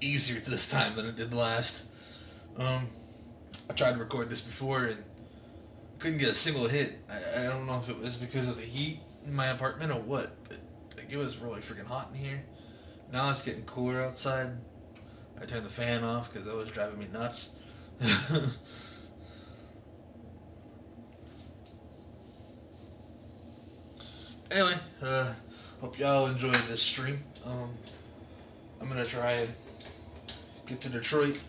easier this time than it did last. I tried to record this before and couldn't get a single hit. I don't know if it was because of the heat in my apartment or what, but like, it was really freaking hot in here. Now it's getting cooler outside. I turned the fan off because that was driving me nuts. Anyway, hope y'all enjoyed this stream. I'm gonna try and get to Detroit,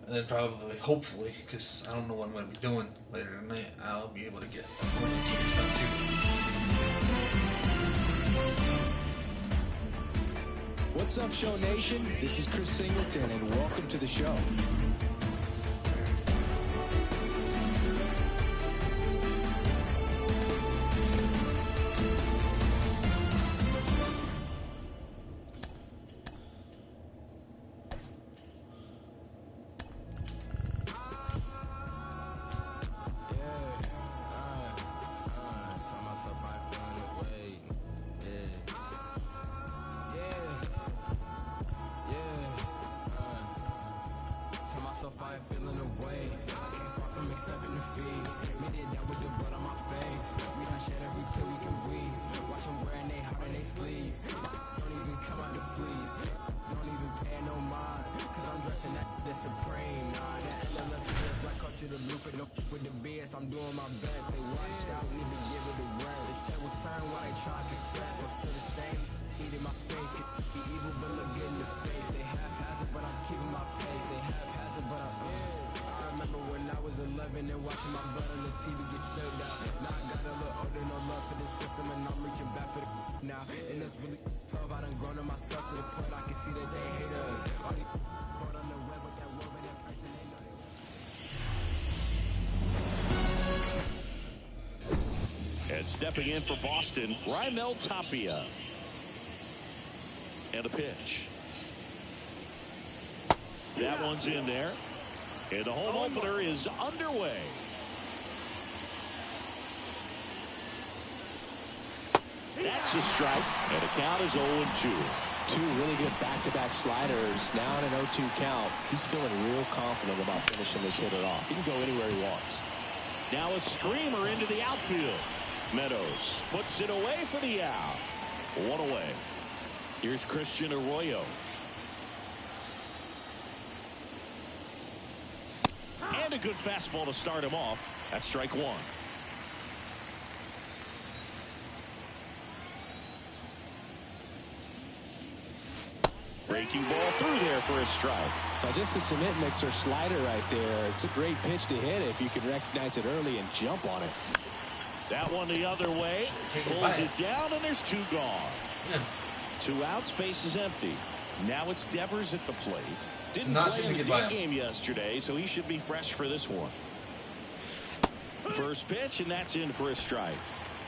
and then probably, hopefully, because I don't know what I'm gonna be doing later tonight, I'll be able to get more games done too. What's up, Show Nation? This is Chris Singleton, and welcome to the show. And stepping in for Boston, Raimel Tapia. And a pitch. That one's in there. And the home opener is underway. That's a strike. And the count is 0-2. Two really good back-to-back sliders. Now in an 0-2 count. He's feeling real confident about finishing this hitter off. He can go anywhere he wants. Now a screamer into the outfield. Meadows puts it away for the out. One away. Here's Christian Arroyo. And a good fastball to start him off. That's strike one. Breaking ball through there for a strike. Now just a cement mixer slider right there. It's a great pitch to hit if you can recognize it early and jump on it. That one the other way. Pulls it down, and there's two gone. Yeah. 2 outs, base is empty. Now it's Devers at the plate. Didn't Not play in the get by day game yesterday, so he should be fresh for this one. First pitch, and that's in for a strike.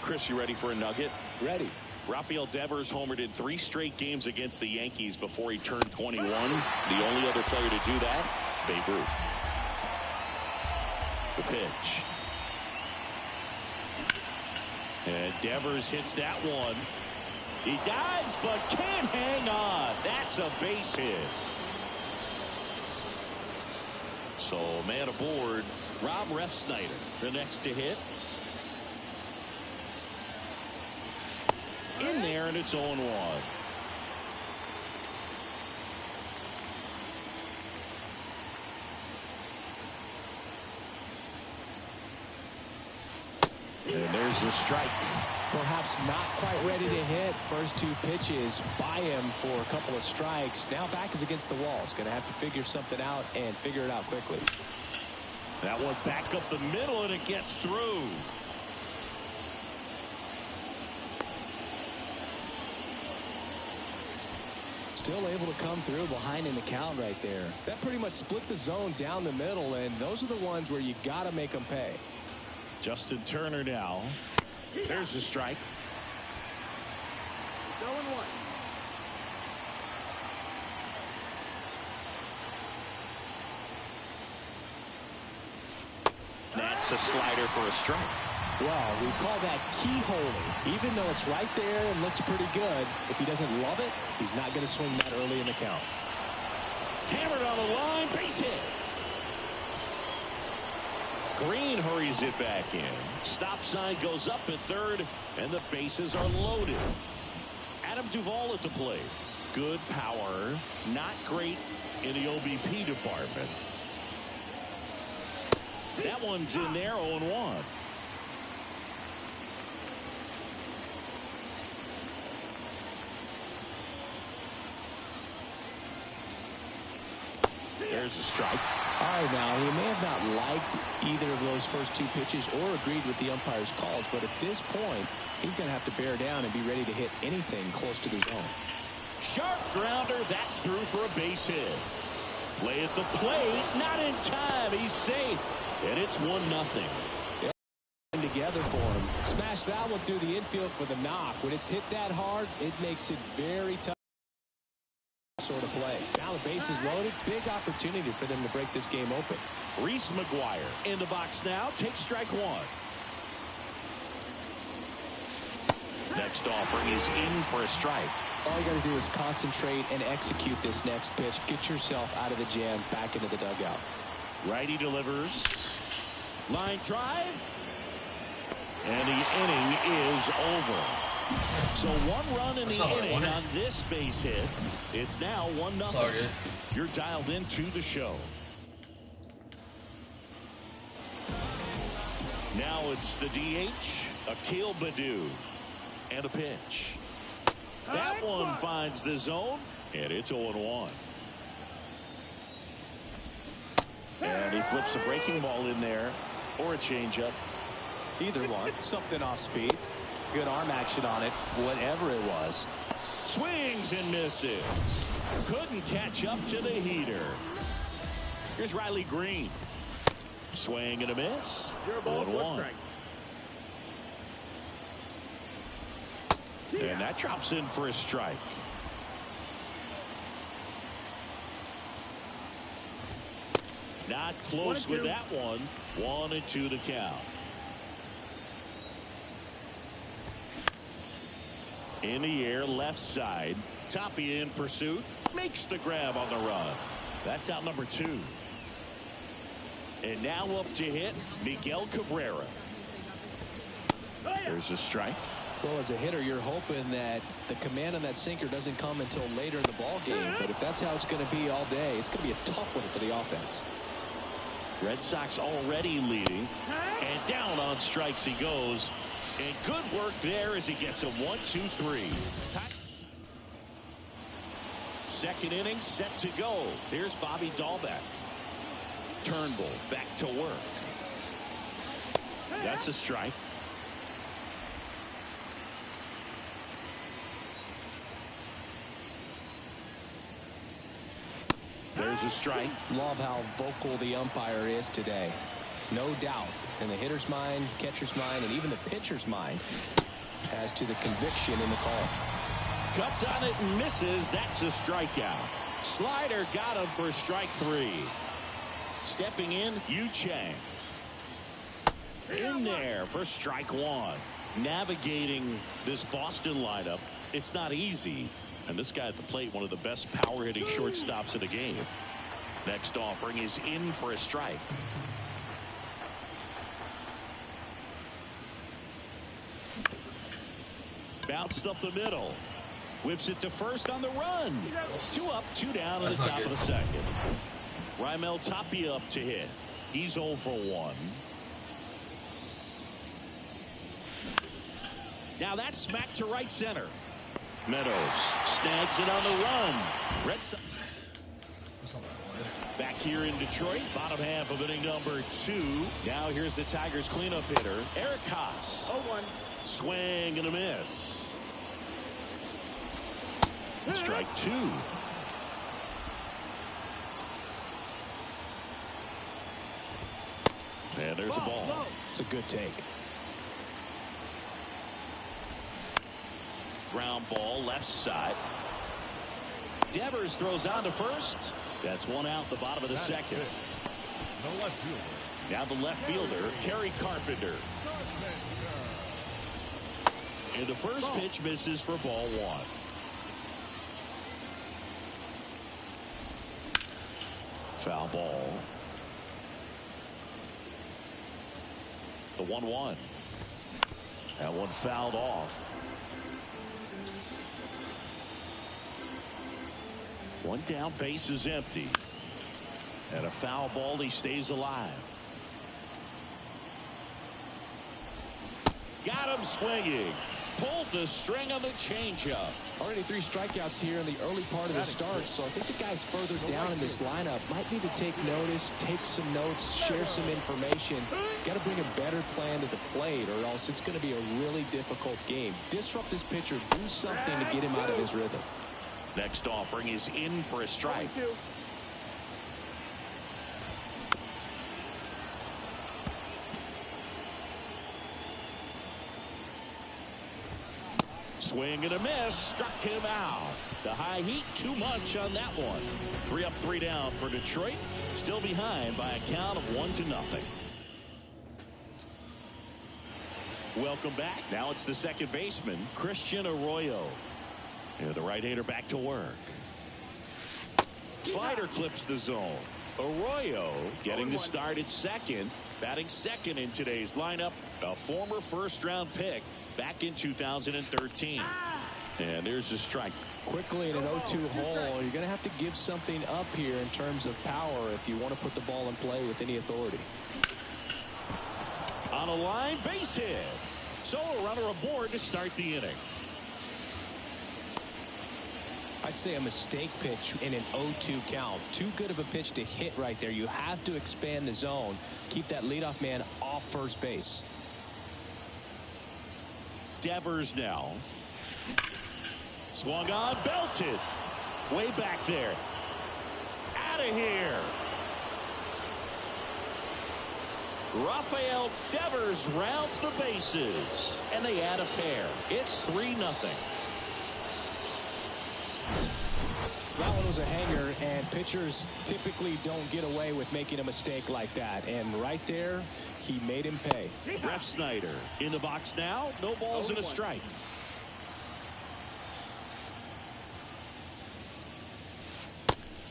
Chris, you ready for a nugget? Ready. Rafael Devers homered in 3 straight games against the Yankees before he turned 21. The only other player to do that, Babe Ruth. The pitch. And Devers hits that one. He dives, but can't hang on. That's a base hit. So, man aboard, Rob Refsnyder, the next to hit. In there, and it's 0-1. And there's the strike. Perhaps not quite ready to hit. First 2 pitches by him for a couple of strikes. Now back is against the wall. He's going to have to figure something out and figure it out quickly. That one back up the middle, and it gets through. Still able to come through behind in the count right there. That pretty much split the zone down the middle, and those are the ones where you got to make them pay. Justin Turner now. There's the strike. 0-1. That's a slider for a strike. Well, we call that keyholing. Even though it's right there and looks pretty good, if he doesn't love it, he's not going to swing that early in the count. Hammered on the line, base hit. Green hurries it back in. Stop sign goes up at third, and the bases are loaded. Adam Duvall at the plate. Good power, not great in the OBP department. That one's in there, 0-1. There's a strike. All right, now, he may have not liked either of those first two pitches or agreed with the umpire's calls, but at this point, he's going to have to bear down and be ready to hit anything close to the zone. Sharp grounder, that's through for a base hit. Play at the plate, not in time, he's safe. And it's 1-0. Together for him. Smash that one through the infield for the knock. When it's hit that hard, it makes it very tough sort of play. Now the base is loaded. Big opportunity for them to break this game open. Reese McGuire in the box now. Takes strike one. Next offering is in for a strike. All you got to do is concentrate and execute this next pitch. Get yourself out of the jam, back into the dugout. Righty delivers. Line drive. And the inning is over. So 1 run in the inning on this base hit. It's now 1-0. You're dialed into the show. Now it's the DH, Akil Baddoo. And a pitch. That one finds the zone, and it's 0-1. And he flips a breaking ball in there, or a changeup. Either one. Something off speed. Good arm action on it, whatever it was. Swings and misses. Couldn't catch up to the heater. Here's Riley Green. Swing and a miss. 1-1. And that drops in for a strike. Not close with that one. 1-2 to count. In the air, left side. Tapia in pursuit. Makes the grab on the run. That's out number 2. And now up to hit, Miguel Cabrera. There's a strike. Well, as a hitter, you're hoping that the command on that sinker doesn't come until later in the ball game. But if that's how it's going to be all day, it's going to be a tough one for the offense. Red Sox already leading. And down on strikes he goes. And good work there as he gets a 1-2-3. Second inning set to go. Here's Bobby Dahlbeck. Turnbull back to work. That's a strike. There's a strike. Love how vocal the umpire is today. No doubt in the hitter's mind, catcher's mind, and even the pitcher's mind as to the conviction in the call. Cuts on it and misses. That's a strikeout. Slider got him for strike 3. Stepping in, Yu Chang. In there for strike 1. Navigating this Boston lineup, it's not easy. And this guy at the plate, one of the best power-hitting shortstops in the game. Next offering is in for a strike. Bounced up the middle. Whips it to first on the run. 2 up, 2 down at the top of the second. Raimel Tapia up to hit. He's 0 for 1. Now that's smacked to right center. Meadows snags it on the run. Red Sox back here in Detroit, bottom half of inning number 2. Now here's the Tigers cleanup hitter, Eric Haas. 0-1. Swing and a miss. Strike 2. And there's a ball. It's a good take. Ground ball left side. Devers throws on to first. That's 1 out the bottom of the second. The left fielder. Now the left fielder, Kerry Carpenter. And the first pitch misses for ball one. Foul ball. The 1-1. That one fouled off. One down, base is empty. And a foul ball, he stays alive. Got him swinging. Pulled the string on the changeup. Already 3 strikeouts here in the early part of the start, so I think the guys further down in this lineup might need to take notice, take some notes, share some information. Got to bring a better plan to the plate, or else it's going to be a really difficult game. Disrupt this pitcher, do something to get him out of his rhythm. Next offering is in for a strike. Swing and a miss, struck him out. The high heat, too much on that one. 3 up, 3 down for Detroit. Still behind by a count of 1-0. Welcome back. Now it's the second baseman, Christian Arroyo. And the right-hander back to work. Slider clips the zone. Arroyo getting the start at second. Batting second in today's lineup. A former first-round pick back in 2013. And there's the strike. Quickly in an 0-2 hole, you're going to have to give something up here in terms of power if you want to put the ball in play with any authority. On a line, base hit. So a runner aboard to start the inning. I'd say a mistake pitch in an 0-2 count. Too good of a pitch to hit right there. You have to expand the zone. Keep that leadoff man off first base. Devers now. Swung on, belted. Way back there. Out of here. Rafael Devers rounds the bases. And they add a pair. It's 3-0. That one was a hanger, and pitchers typically don't get away with making a mistake like that. And right there, he made him pay. Ref Snyder in the box now. No balls and a strike.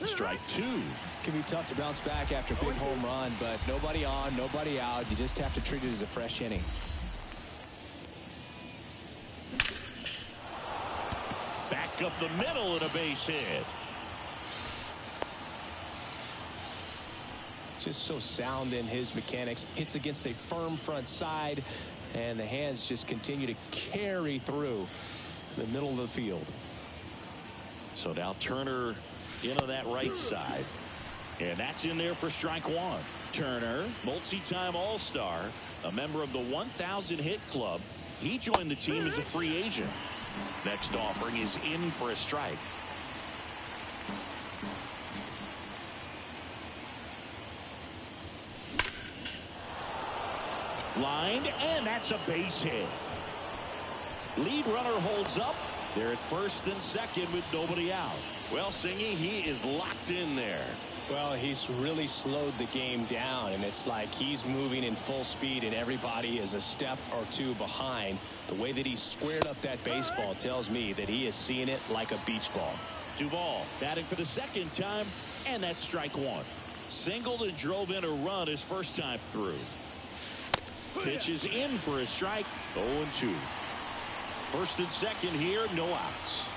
Strike 2. Can be tough to bounce back after a big home run, but nobody on, nobody out. You just have to treat it as a fresh inning. Back up the middle and a base hit. Just so sound in his mechanics. Hits against a firm front side, and the hands just continue to carry through the middle of the field. So now Turner into that right side. And that's in there for strike 1. Turner, multi-time All-Star, a member of the 1,000 hit club. He joined the team as a free agent. Next offering is in for a strike. Lined, and that's a base hit. Lead runner holds up. They're at first and second with nobody out. Well, Singy, he is locked in there. Well, he's really slowed the game down, and it's like he's moving in full speed, and everybody is a step or 2 behind. The way that he squared up that baseball tells me that he is seeing it like a beach ball. Duvall batting for the second time, and that's strike 1. Singled and drove in a run his first time through. Pitch is in for a strike. 0-2. First and second here, no outs.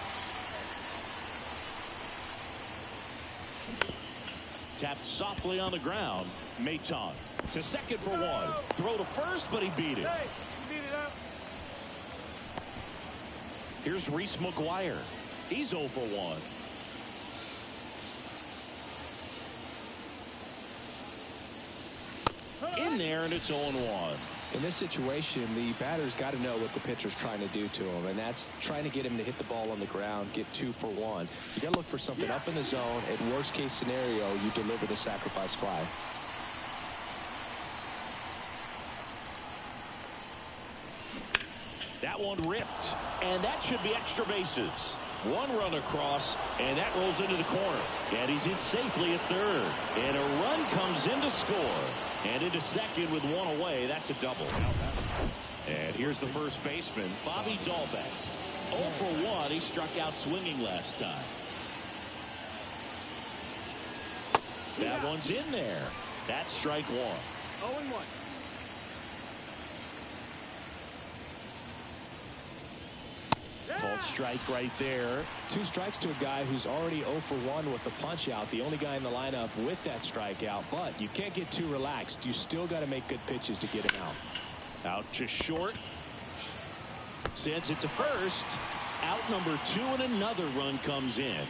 Tapped softly on the ground. Maton to second for 1. Throw to first, but he beat it. Here's Reese McGuire. He's 0 for 1. In there, and it's 0-1. In this situation, the batter's got to know what the pitcher's trying to do to him, and that's trying to get him to hit the ball on the ground, get 2 for 1. You got to look for something up in the zone. At worst case scenario, you deliver the sacrifice fly. That one ripped, and that should be extra bases. 1 run across, and that rolls into the corner. And he's in safely at third. And a run comes in to score. And into second with 1 away. That's a double. And here's the first baseman, Bobby Dahlbeck. 0 for 1. He struck out swinging last time. That one's in there. That's strike one. 0-1. Called strike right there. 2 strikes to a guy who's already 0 for 1 with the punch out. The only guy in the lineup with that strikeout. But you can't get too relaxed. You still got to make good pitches to get him out. Out to short. Sends it to first. Out number 2, and another run comes in.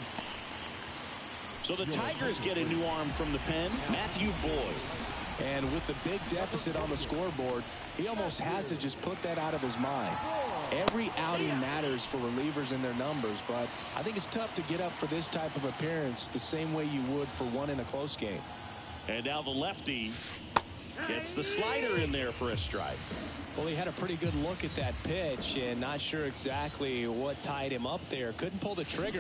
So the Tigers get a new arm from the pen, Matthew Boyd. And with the big deficit on the scoreboard, he almost has to just put that out of his mind. Every outing matters for relievers and their numbers, but I think it's tough to get up for this type of appearance the same way you would for one in a close game. And now the lefty gets the slider in there for a strike. Well, he had a pretty good look at that pitch and not sure exactly what tied him up there. Couldn't pull the trigger.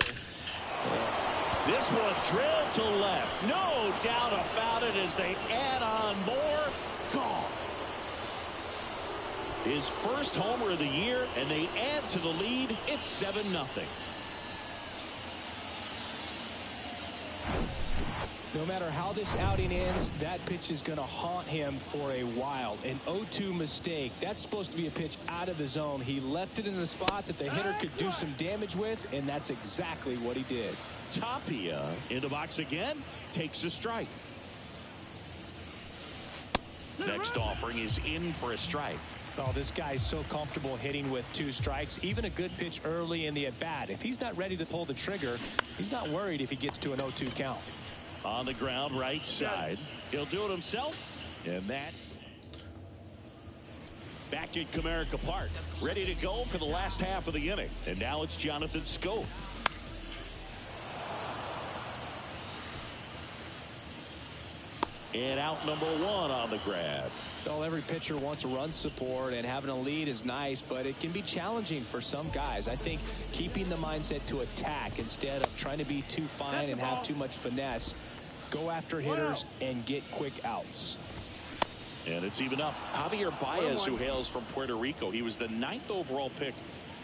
This one drilled to left. No doubt about it as they add on more. Gone. His first homer of the year, and they add to the lead. It's 7-0. No matter how this outing ends, that pitch is going to haunt him for a while. An 0-2 mistake. That's supposed to be a pitch out of the zone. He left it in the spot that the hitter could do some damage with, and that's exactly what he did. Tapia in the box again, takes a strike. Next offering is in for a strike. Oh, this guy's so comfortable hitting with 2 strikes. Even a good pitch early in the at-bat. If he's not ready to pull the trigger, he's not worried if he gets to an 0-2 count. On the ground, right side. He'll do it himself. And that back at Comerica Park. Ready to go for the last half of the inning. And now it's Jonathan Schoop. And out number 1 on the grab. Well, every pitcher wants a run support, and having a lead is nice, but it can be challenging for some guys. I think keeping the mindset to attack instead of trying to be too fine and have too much finesse. Go after hitters and get quick outs. And it's even up. Javier Baez, who hails from Puerto Rico. He was the 9th overall pick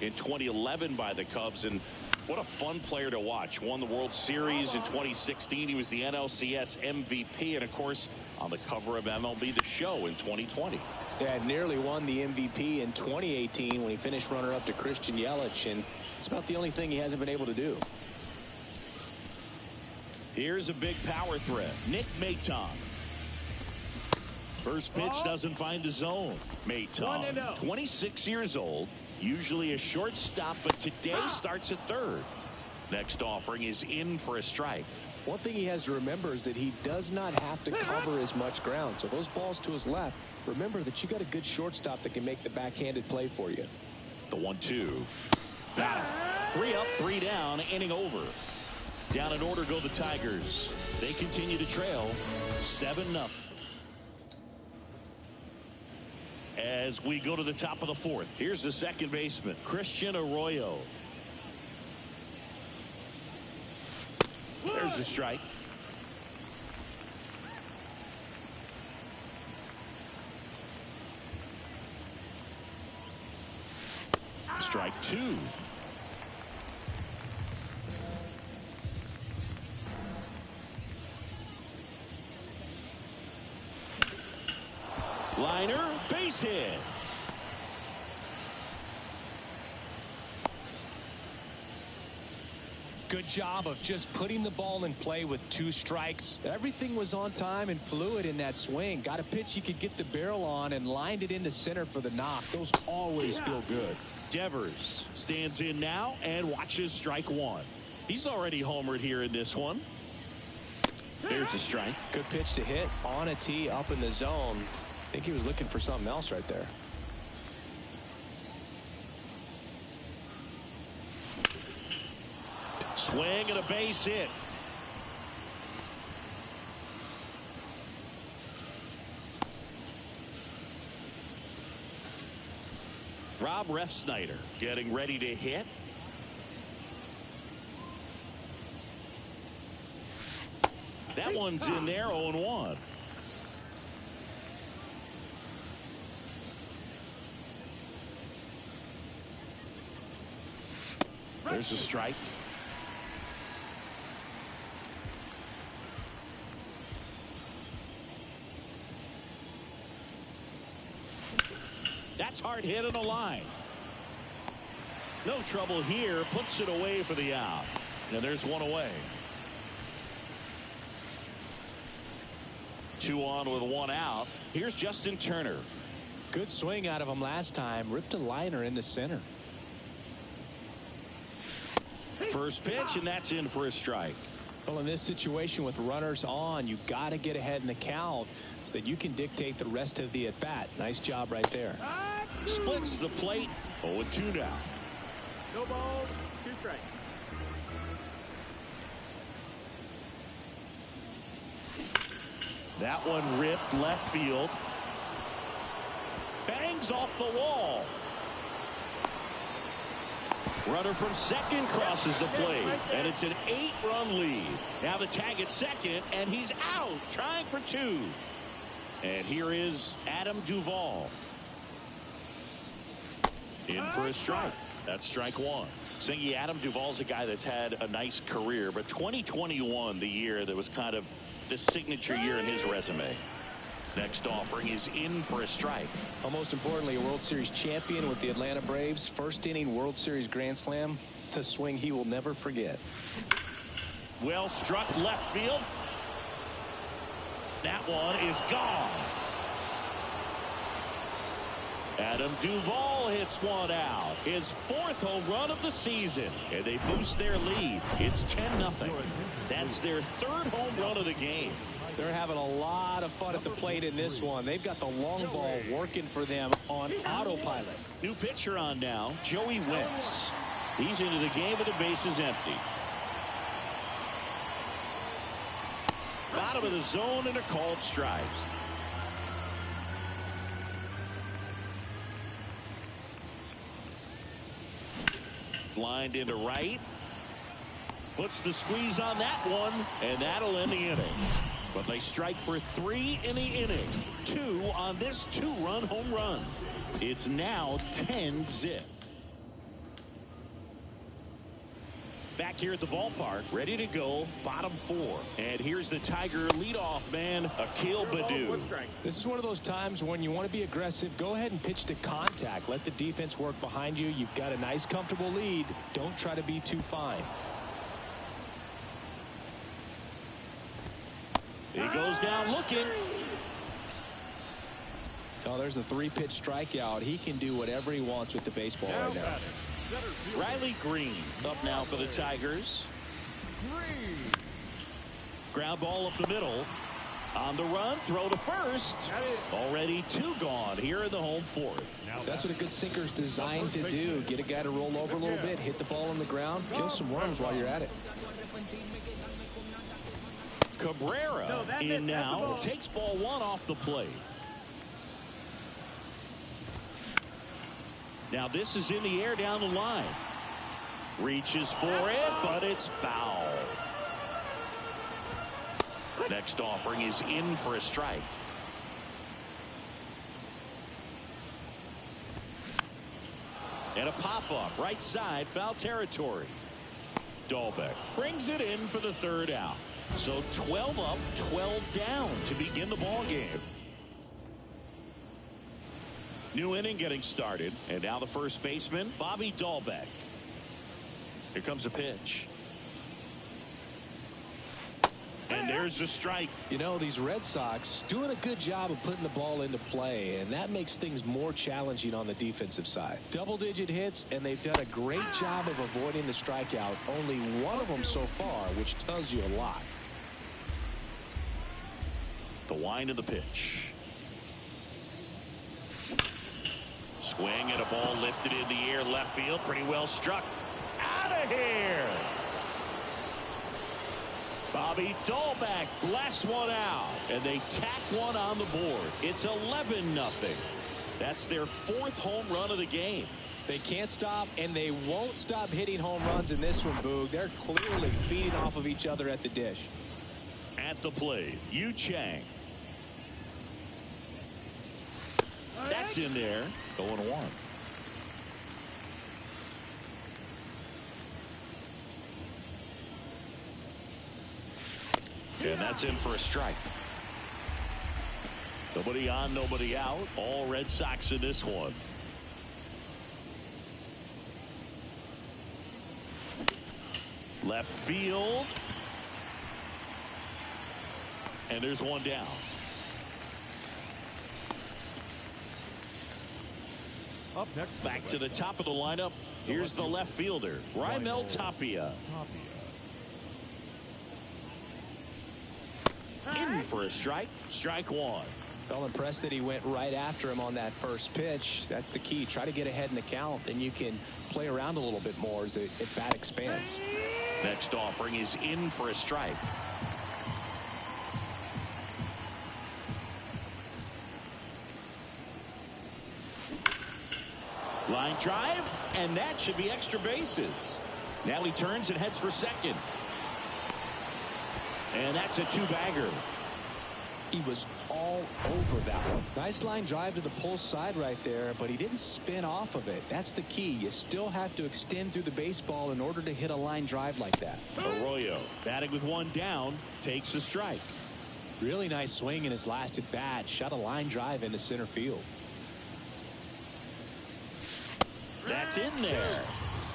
in 2011 by the Cubs, and what a fun player to watch. Won the World Series in 2016. He was the NLCS MVP, and of course on the cover of MLB The Show in 2020. Yeah, nearly won the MVP in 2018 when he finished runner-up to Christian Yelich, and it's about the only thing he hasn't been able to do. Here's a big power threat. Nick Maton. First pitch doesn't find the zone. Maton, 26 years old, usually a shortstop, but today starts at third. Next offering is in for a strike. One thing he has to remember is that he does not have to cover as much ground. So those balls to his left, remember that you got a good shortstop that can make the backhanded play for you. The 1-2. Got him. 3 up, 3 down, inning over. Down in order go the Tigers. They continue to trail 7-0. As we go to the top of the 4th, here's the second baseman, Christian Arroyo. There's the strike. Strike 2. Liner, base hit. Good job of just putting the ball in play with 2 strikes. Everything was on time and fluid in that swing. Got a pitch you could get the barrel on and lined it into center for the knock. Those always feel good. Devers stands in now and watches strike 1. He's already homered here in this one. There's a strike. Good pitch to hit on a tee up in the zone. I think he was looking for something else right there. Swing and a base hit. Rob Refsnyder getting ready to hit. That one's in there, 0-1. There's a strike. That's hard hit on the line. No trouble here. Puts it away for the out. And there's one away. 2 on with 1 out. Here's Justin Turner. Good swing out of him last time. Ripped a liner into center. First pitch, and that's in for a strike. Well, in this situation with runners on, you got to get ahead in the count so that you can dictate the rest of the at-bat. Nice job right there. Splits the plate. 0-2 now. No balls, 2 strikes. That one ripped left field. Bangs off the wall. Runner from second crosses the plate, and it's an 8-run lead. Now the tag at second, and he's out, trying for 2. And here is Adam Duvall. In for a strike. That's strike 1. Singy, Adam Duvall's a guy that's had a nice career, but 2021, the year that was kind of the signature year in his resume. Next offering is in for a strike. Well, most importantly, a World Series champion with the Atlanta Braves. First inning World Series Grand Slam. The swing he will never forget. Well struck left field. That one is gone. Adam Duvall hits one out. His 4th home run of the season. And they boost their lead. It's 10-0. That's their 3rd home run of the game. They're having a lot of fun at the plate in this one. They've got the long ball working for them on autopilot. New pitcher on now, Joey Wentz. He's into the game with the bases empty. Bottom of the zone and a called strike. Blind into right. Puts the squeeze on that one, and that'll end the inning. But they strike for 3 in the inning. 2 on this 2-run home run. It's now 10-zip. Back here at the ballpark, ready to go, bottom 4. And here's the Tiger leadoff man, Akil Baddoo. This is one of those times when you want to be aggressive. Go ahead and pitch to contact. Let the defense work behind you. You've got a nice, comfortable lead. Don't try to be too fine. He goes down looking. Oh, there's a 3-pitch strikeout. He can do whatever he wants with the baseball right now. Riley Green up now for the Tigers. Ground ball up the middle. On the run, throw to first. Already 2 gone here in the home 4th. That's what a good sinker's designed to do. Get a guy to roll over a little bit, hit the ball on the ground, kill some worms while you're at it. Cabrera in now, takes ball 1 off the plate. Now this is in the air down the line. Reaches for it, but it's foul. Next offering is in for a strike. And a pop-up right side, foul territory. Dahlbeck brings it in for the 3rd out. So 12 up, 12 down to begin the ball game. New inning getting started, and now the first baseman, Bobby Dahlbeck. Here comes a pitch. And there's the strike. You know, these Red Sox doing a good job of putting the ball into play, and that makes things more challenging on the defensive side. Double-digit hits, and they've done a great job of avoiding the strikeout. Only one of them so far, which tells you a lot. The wind of the pitch. Swing and a ball lifted in the air left field. Pretty well struck. Out of here. Bobby Dahlbeck blasts one out. And they tack one on the board. It's 11-0. That's their 4th home run of the game. They can't stop, and they won't stop hitting home runs in this one, Boog. They're clearly feeding off of each other at the dish. At the plate, Yu Chang. That's in there. 0-1. And that's in for a strike. Nobody on, nobody out. All Red Sox in this one. Left field. And there's one down. Up next. Back to the top of the lineup. Here's the left fielder, Raimel Tapia. In for a strike. Strike one. Well, impressed that he went right after him on that first pitch. That's the key. Try to get ahead in the count, then you can play around a little bit more as the at-bat expands. Next offering is in for a strike. Line drive, and that should be extra bases. Now he turns and heads for second. And that's a two-bagger. He was all over that one. Nice line drive to the pull side right there, but he didn't spin off of it. That's the key. You still have to extend through the baseball in order to hit a line drive like that. Arroyo batting with one down, takes a strike. Really nice swing in his last at bat. Shot a line drive into center field. That's in there.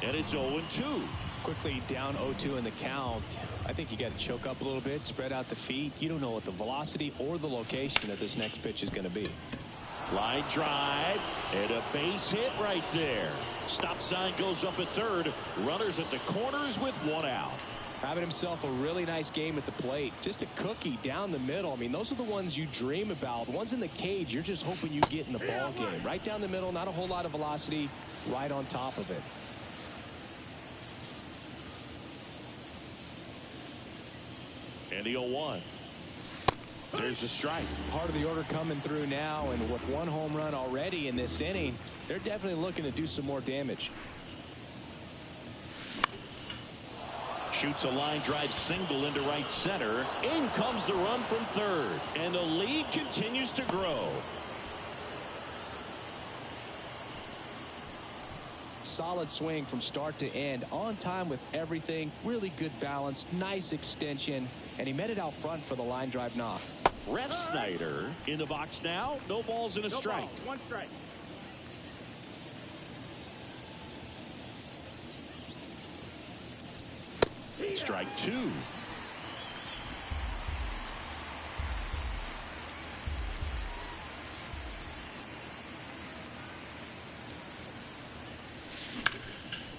And it's 0-2. Quickly down 0-2 in the count. I think you got to choke up a little bit, spread out the feet. You don't know what the velocity or the location of this next pitch is going to be. Line drive and a base hit right there. Stop sign goes up at third. Runners at the corners with one out. Having himself a really nice game at the plate. Just a cookie down the middle. I mean, those are the ones you dream about. The ones in the cage, you're just hoping you get in the ball game. Right down the middle, not a whole lot of velocity, right on top of it. And the 0-1. There's the strike. Part of the order coming through now, and with one home run already in this inning, they're definitely looking to do some more damage. Shoots a line drive single into right center. In comes the run from third. And the lead continues to grow. Solid swing from start to end, on time with everything. Really good balance, nice extension, and he met it out front for the line drive knock. Ref Snyder in the box now. No balls and a strike. Ball, one strike. Strike two.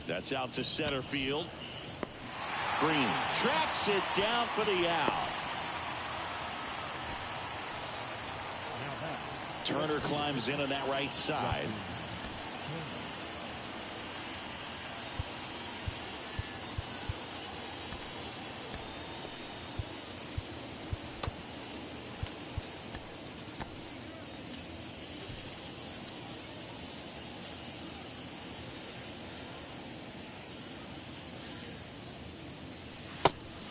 That's out to center field. Green tracks it down for the out. Turner climbs in on that right side.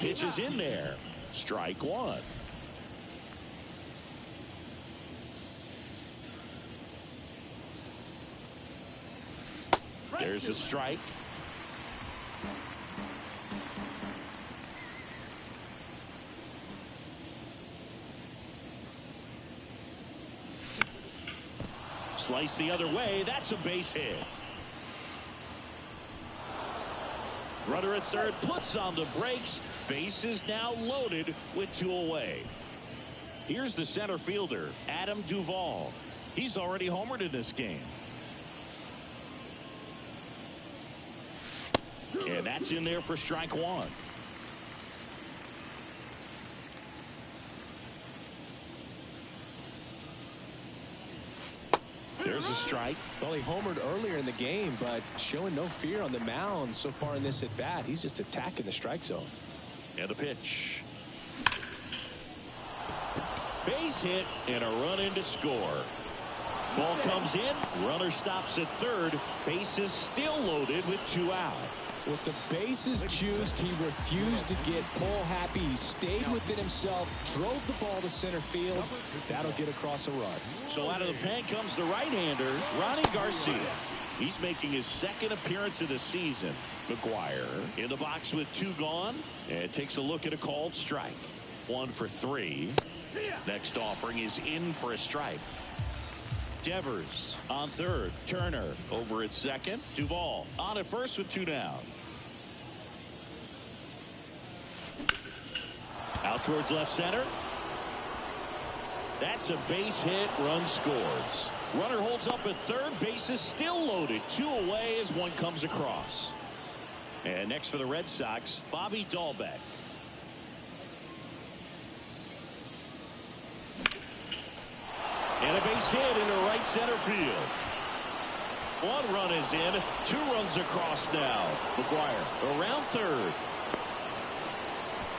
Pitch is in there. Strike one. There's the strike. Slice the other way. That's a base hit. Runner at third puts on the brakes. Base is now loaded with two away. Here's the center fielder, Adam Duvall. He's already homered in this game. And that's in there for strike one. There's a strike. Well, he homered earlier in the game, but showing no fear on the mound so far in this at-bat. He's just attacking the strike zone. And a pitch. Base hit and a run in to score. Ball comes in. Runner stops at third. Base is still loaded with two out. With the bases juiced, he refused to get pull happy. He stayed within himself, drove the ball to center field. That'll get across a run. So out of the pen comes the right-hander, Ronnie Garcia. He's making his second appearance of the season. McGuire in the box with two gone, and takes a look at a called strike. 1 for 3. Next offering is in for a strike. Devers on third. Turner over at second. Duvall on at first with 2 down. Out towards left center. That's a base hit. Run scores. Runner holds up at third. Base is still loaded. 2 away as one comes across. And next for the Red Sox, Bobby Dahlbeck. And a base hit into right center field. 1 run is in. 2 runs across now. McGuire around third.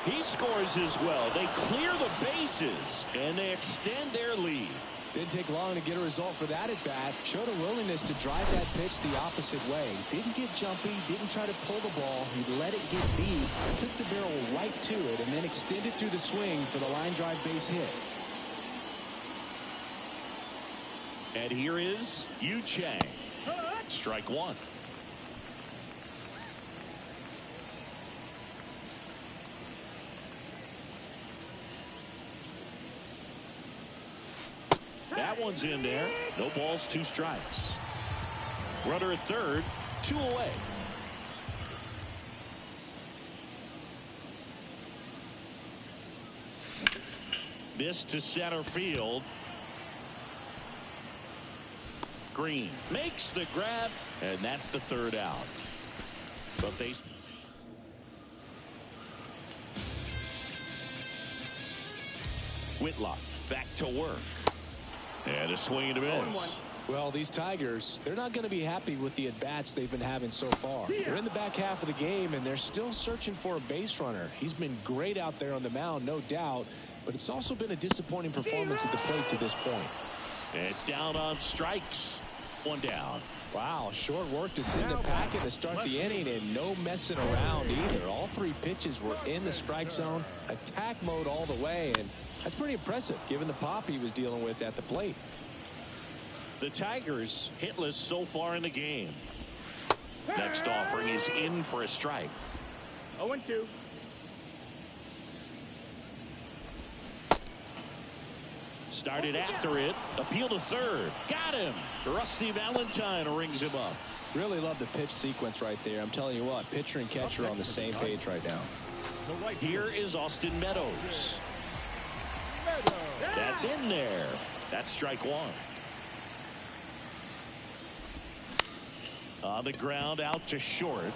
He scores as well. They clear the bases and they extend their lead. Didn't take long to get a result for that at bat. Showed a willingness to drive that pitch the opposite way. Didn't get jumpy, didn't try to pull the ball. He let it get deep, took the barrel right to it, and then extended through the swing for the line drive base hit. And here is Yu Chang. Strike 1. That one's in there. No balls, 2 strikes. Runner at third, 2 away. This to center field. Green makes the grab, and that's the 3rd out. But they... Whitlock back to work. And a swing and a miss. Well, these Tigers, they're not going to be happy with the at-bats they've been having so far. They're in the back half of the game, and they're still searching for a base runner. He's been great out there on the mound, no doubt, but it's also been a disappointing performance at the plate to this point. And down on strikes. 1 down. Wow, short work to send a packet to start the inning, and no messing around either. All 3 pitches were in the strike zone, attack mode all the way, and that's pretty impressive given the pop he was dealing with at the plate. The Tigers hitless so far in the game. Next offering is in for a strike. 0-2. Started after it. Appeal to third. Got him. Rusty Valentine rings him up. Really love the pitch sequence right there. I'm telling you what, pitcher and catcher are on the same page right now. Here is Austin Meadows. That's in there. That's strike 1. On the ground, out to short.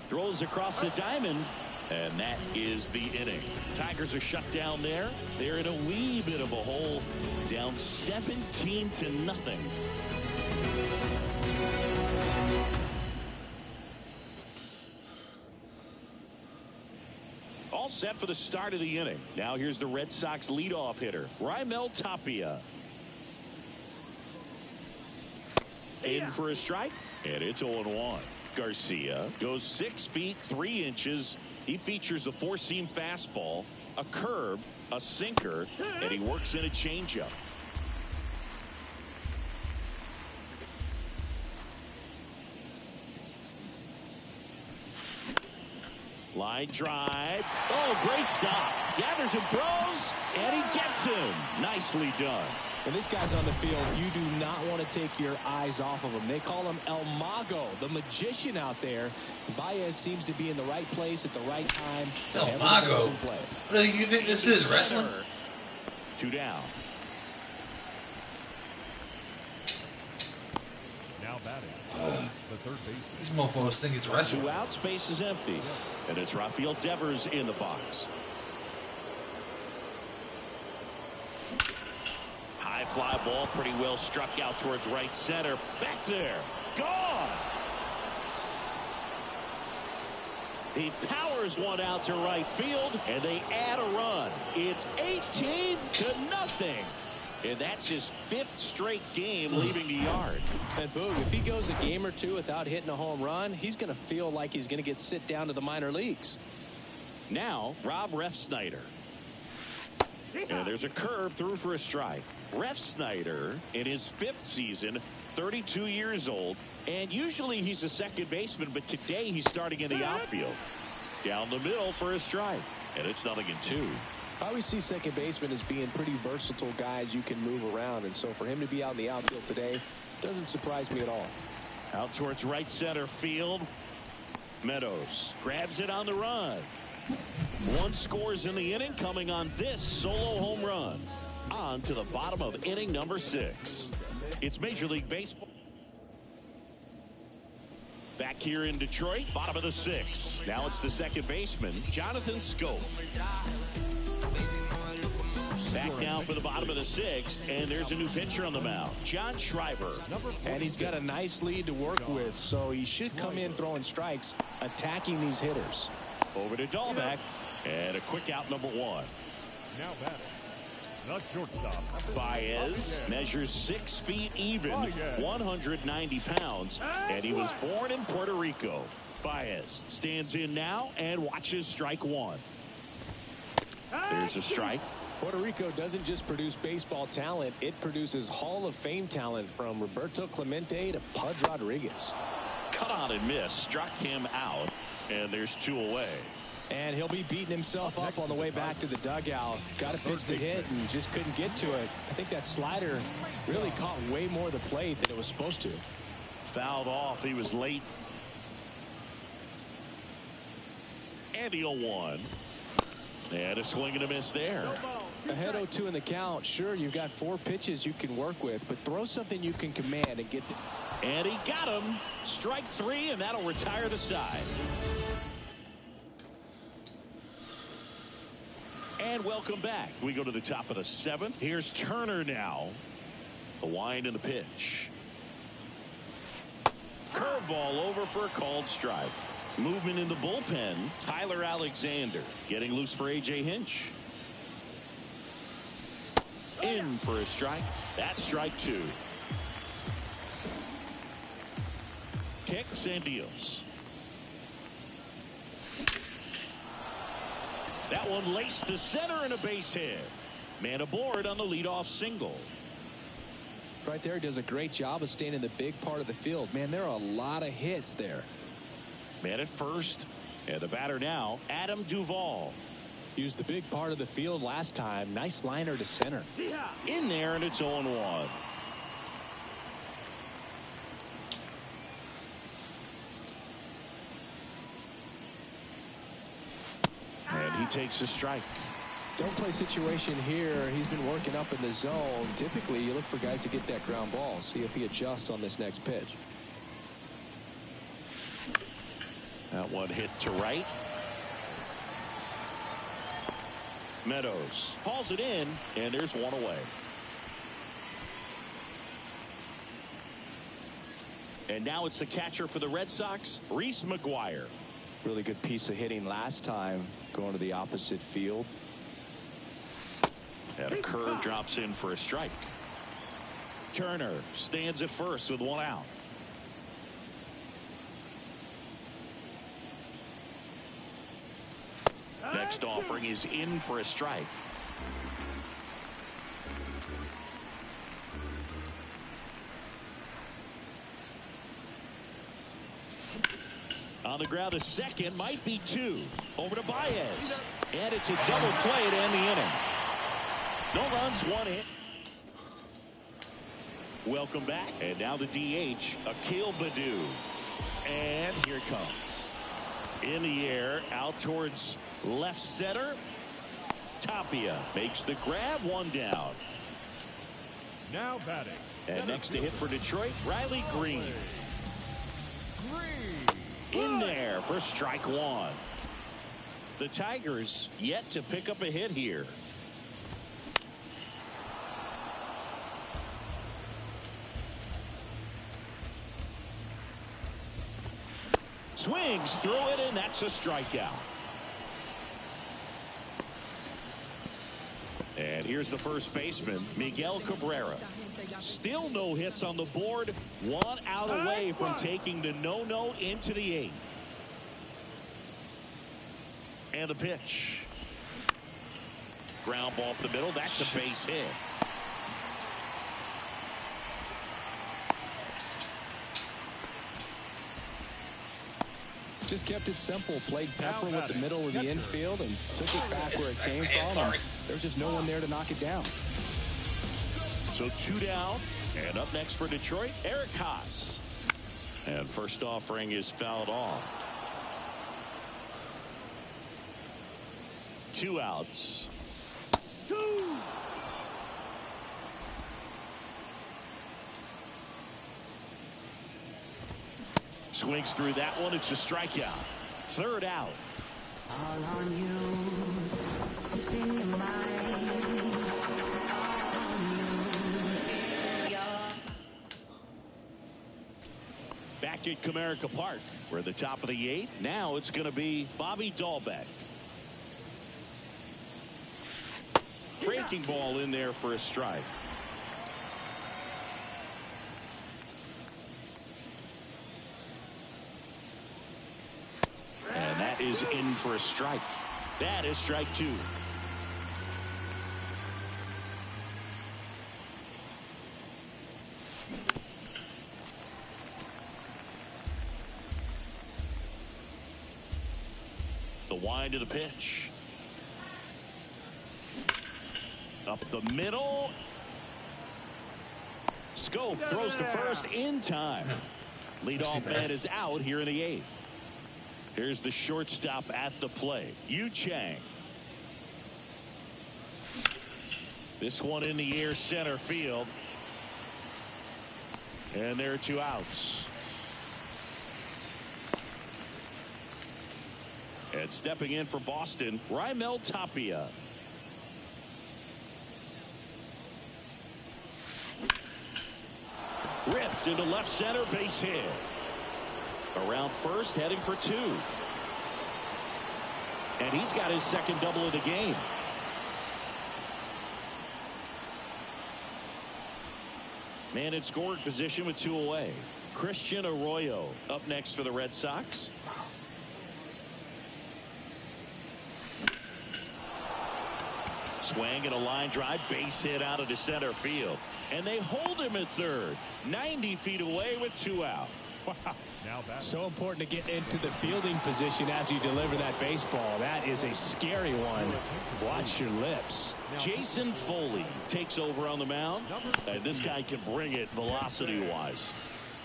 Throws across the diamond, and that is the inning. Tigers are shut down there. They're in a wee bit of a hole, down 17-0. All set for the start of the inning. Now here's the Red Sox leadoff hitter, Raimel Tapia. In for a strike, and it's 0-1. Garcia goes 6 feet 3 inches. He features a 4-seam fastball, a curve, a sinker, and he works in a changeup. Line drive. Oh, great stop. Gathers and throws, and he gets him. Nicely done. When this guy's on the field, you do not want to take your eyes off of him. They call him El Mago, the magician out there. Baez seems to be in the right place at the right time. El Mago? What do you think this is, wrestling? 2 down. Now batting. The third baseman. These mofos think it's wrestling. 2 outs, base is empty. And it's Rafael Devers in the box. High fly ball, pretty well struck out towards right center. Back there. Gone. He powers one out to right field, and they add a run. It's 18-0. And that's his 5th straight game leaving the yard. And Boog, if he goes a game or 2 without hitting a home run, he's going to feel like he's going to get sit down to the minor leagues. Now, Rob Refsnyder. And there's a curve through for a strike. Refsnyder, in his 5th season, 32 years old, and usually he's a second baseman, but today he's starting in the outfield. Down the middle for a strike. And it's 0-2. I always see second baseman as being pretty versatile guys you can move around, and so for him to be out in the outfield today doesn't surprise me at all. Out towards right center field. Meadows grabs it on the run. One scores in the inning, coming on this solo home run. On to the bottom of inning number 6. It's Major League Baseball. Back here in Detroit, bottom of the 6th. Now it's the second baseman, Jonathan Scope. Back now for the bottom of the 6th, and there's a new pitcher on the mound, John Schreiber. And he's got a nice lead to work with, so he should come in throwing strikes, attacking these hitters. Over to Dahlbeck, and a quick out, number 1. Now batting, the shortstop. Baez measures 6 feet even, 190 pounds, and he was born in Puerto Rico. Baez stands in now and watches strike 1. There's a strike. Puerto Rico doesn't just produce baseball talent, it produces Hall of Fame talent, from Roberto Clemente to Pudge Rodriguez. Cut on and miss, struck him out, and there's 2 away. And he'll be beating himself up on the way back to the dugout. Got a pitch to hit and just couldn't get to it. I think that slider really caught way more of the plate than it was supposed to. Fouled off, he was late. And the 0-1. And a swing and a miss there. Ahead 0-2 in the count. Sure, you've got 4 pitches you can work with, but throw something you can command and get. And he got him. Strike 3, and that'll retire the side. And welcome back. We go to the top of the 7th. Here's Turner now. The wind and the pitch. Curveball over for a called strike. Movement in the bullpen. Tyler Alexander getting loose for A.J. Hinch. In for a strike. That's strike 2. Kicks and deals. That one laced to center and a base hit. Man aboard on the leadoff single. Right there, does a great job of staying in the big part of the field. Man, there are a lot of hits there. Man at first. And the batter now, Adam Duvall. Used the big part of the field last time. Nice liner to center. In there, and it's 0-1. And he takes a strike. Don't play situation here. He's been working up in the zone. Typically, you look for guys to get that ground ball. See if he adjusts on this next pitch. That one hit to right. Meadows hauls it in, and there's 1 away. And now it's the catcher for the Red Sox, Reese McGuire. Really good piece of hitting last time, going to the opposite field. And a curve drops in for a strike. Turner stands at first with 1 out. Next offering is in for a strike. On the ground, a second, might be 2. Over to Baez. And it's a double play to end the inning. No runs, 1 hit. Welcome back. And now the DH, Akil Baddoo. And here it comes. In the air, out towards left center. Tapia makes the grab, 1 down. Now batting. And next to hit for Detroit, Riley Green. In there for strike 1. The Tigers yet to pick up a hit here. Swings through it, and that's a strikeout. And here's the first baseman, Miguel Cabrera. Still no hits on the board. 1 out away from taking the no-no into the 8th. And the pitch. Ground ball up the middle. That's a base hit. Just kept it simple. Played pepper with the middle of the infield and took it back where it came from. There's just no one there to knock it down. So 2 down. And up next for Detroit, Eric Haas. And first offering is fouled off. 2 outs. Swings through that one. It's a strikeout. 3rd out. All on you. It's in your mind. All on you. Back at Comerica Park. We're at the top of the 8th. Now it's going to be Bobby Dahlbeck. Breaking ball in there for a strike. And that is in for a strike. That is strike 2. The wind of the pitch. Up the middle. Scope throws to first in time. Leadoff man is out here in the 8th. Here's the shortstop at the plate, Yu Chang. This one in the air, center field. And there are 2 outs. And stepping in for Boston, Raimel Tapia. Ripped into left center, base hit. Around first, heading for 2. And he's got his 2nd double of the game. Man in scoring position with 2 away. Christian Arroyo up next for the Red Sox. Swing and a line drive, base hit out of the center field. And they hold him at 3rd. 90 feet away with 2 out. Wow. So important to get into the fielding position as you deliver that baseball. That is a scary one. Watch your lips. Jason Foley takes over on the mound. And this guy can bring it velocity-wise.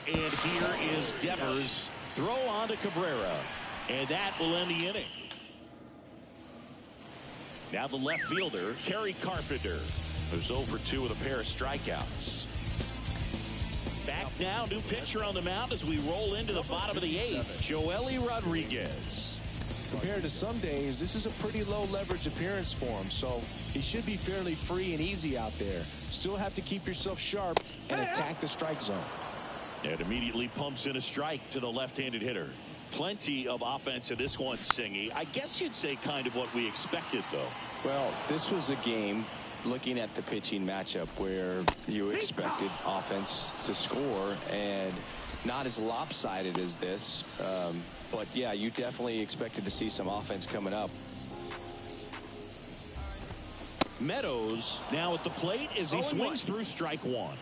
And here is Devers. Throw on to Cabrera. And that will end the inning. Now the left fielder, Kerry Carpenter, who's over 2 with a pair of strikeouts. Back now, new pitcher on the mound as we roll into the bottom of the 8th, Joely Rodriguez. Compared to some days, this is a pretty low leverage appearance for him, so he should be fairly free and easy out there. Still have to keep yourself sharp and attack the strike zone. And immediately pumps in a strike to the left-handed hitter. Plenty of offense in this one, Singy. I guess you'd say kind of what we expected, though. Well, this was a game, looking at the pitching matchup, where you expected offense to score, and not as lopsided as this. But, yeah, you definitely expected to see some offense coming up. Meadows now at the plate as he swings through strike 1.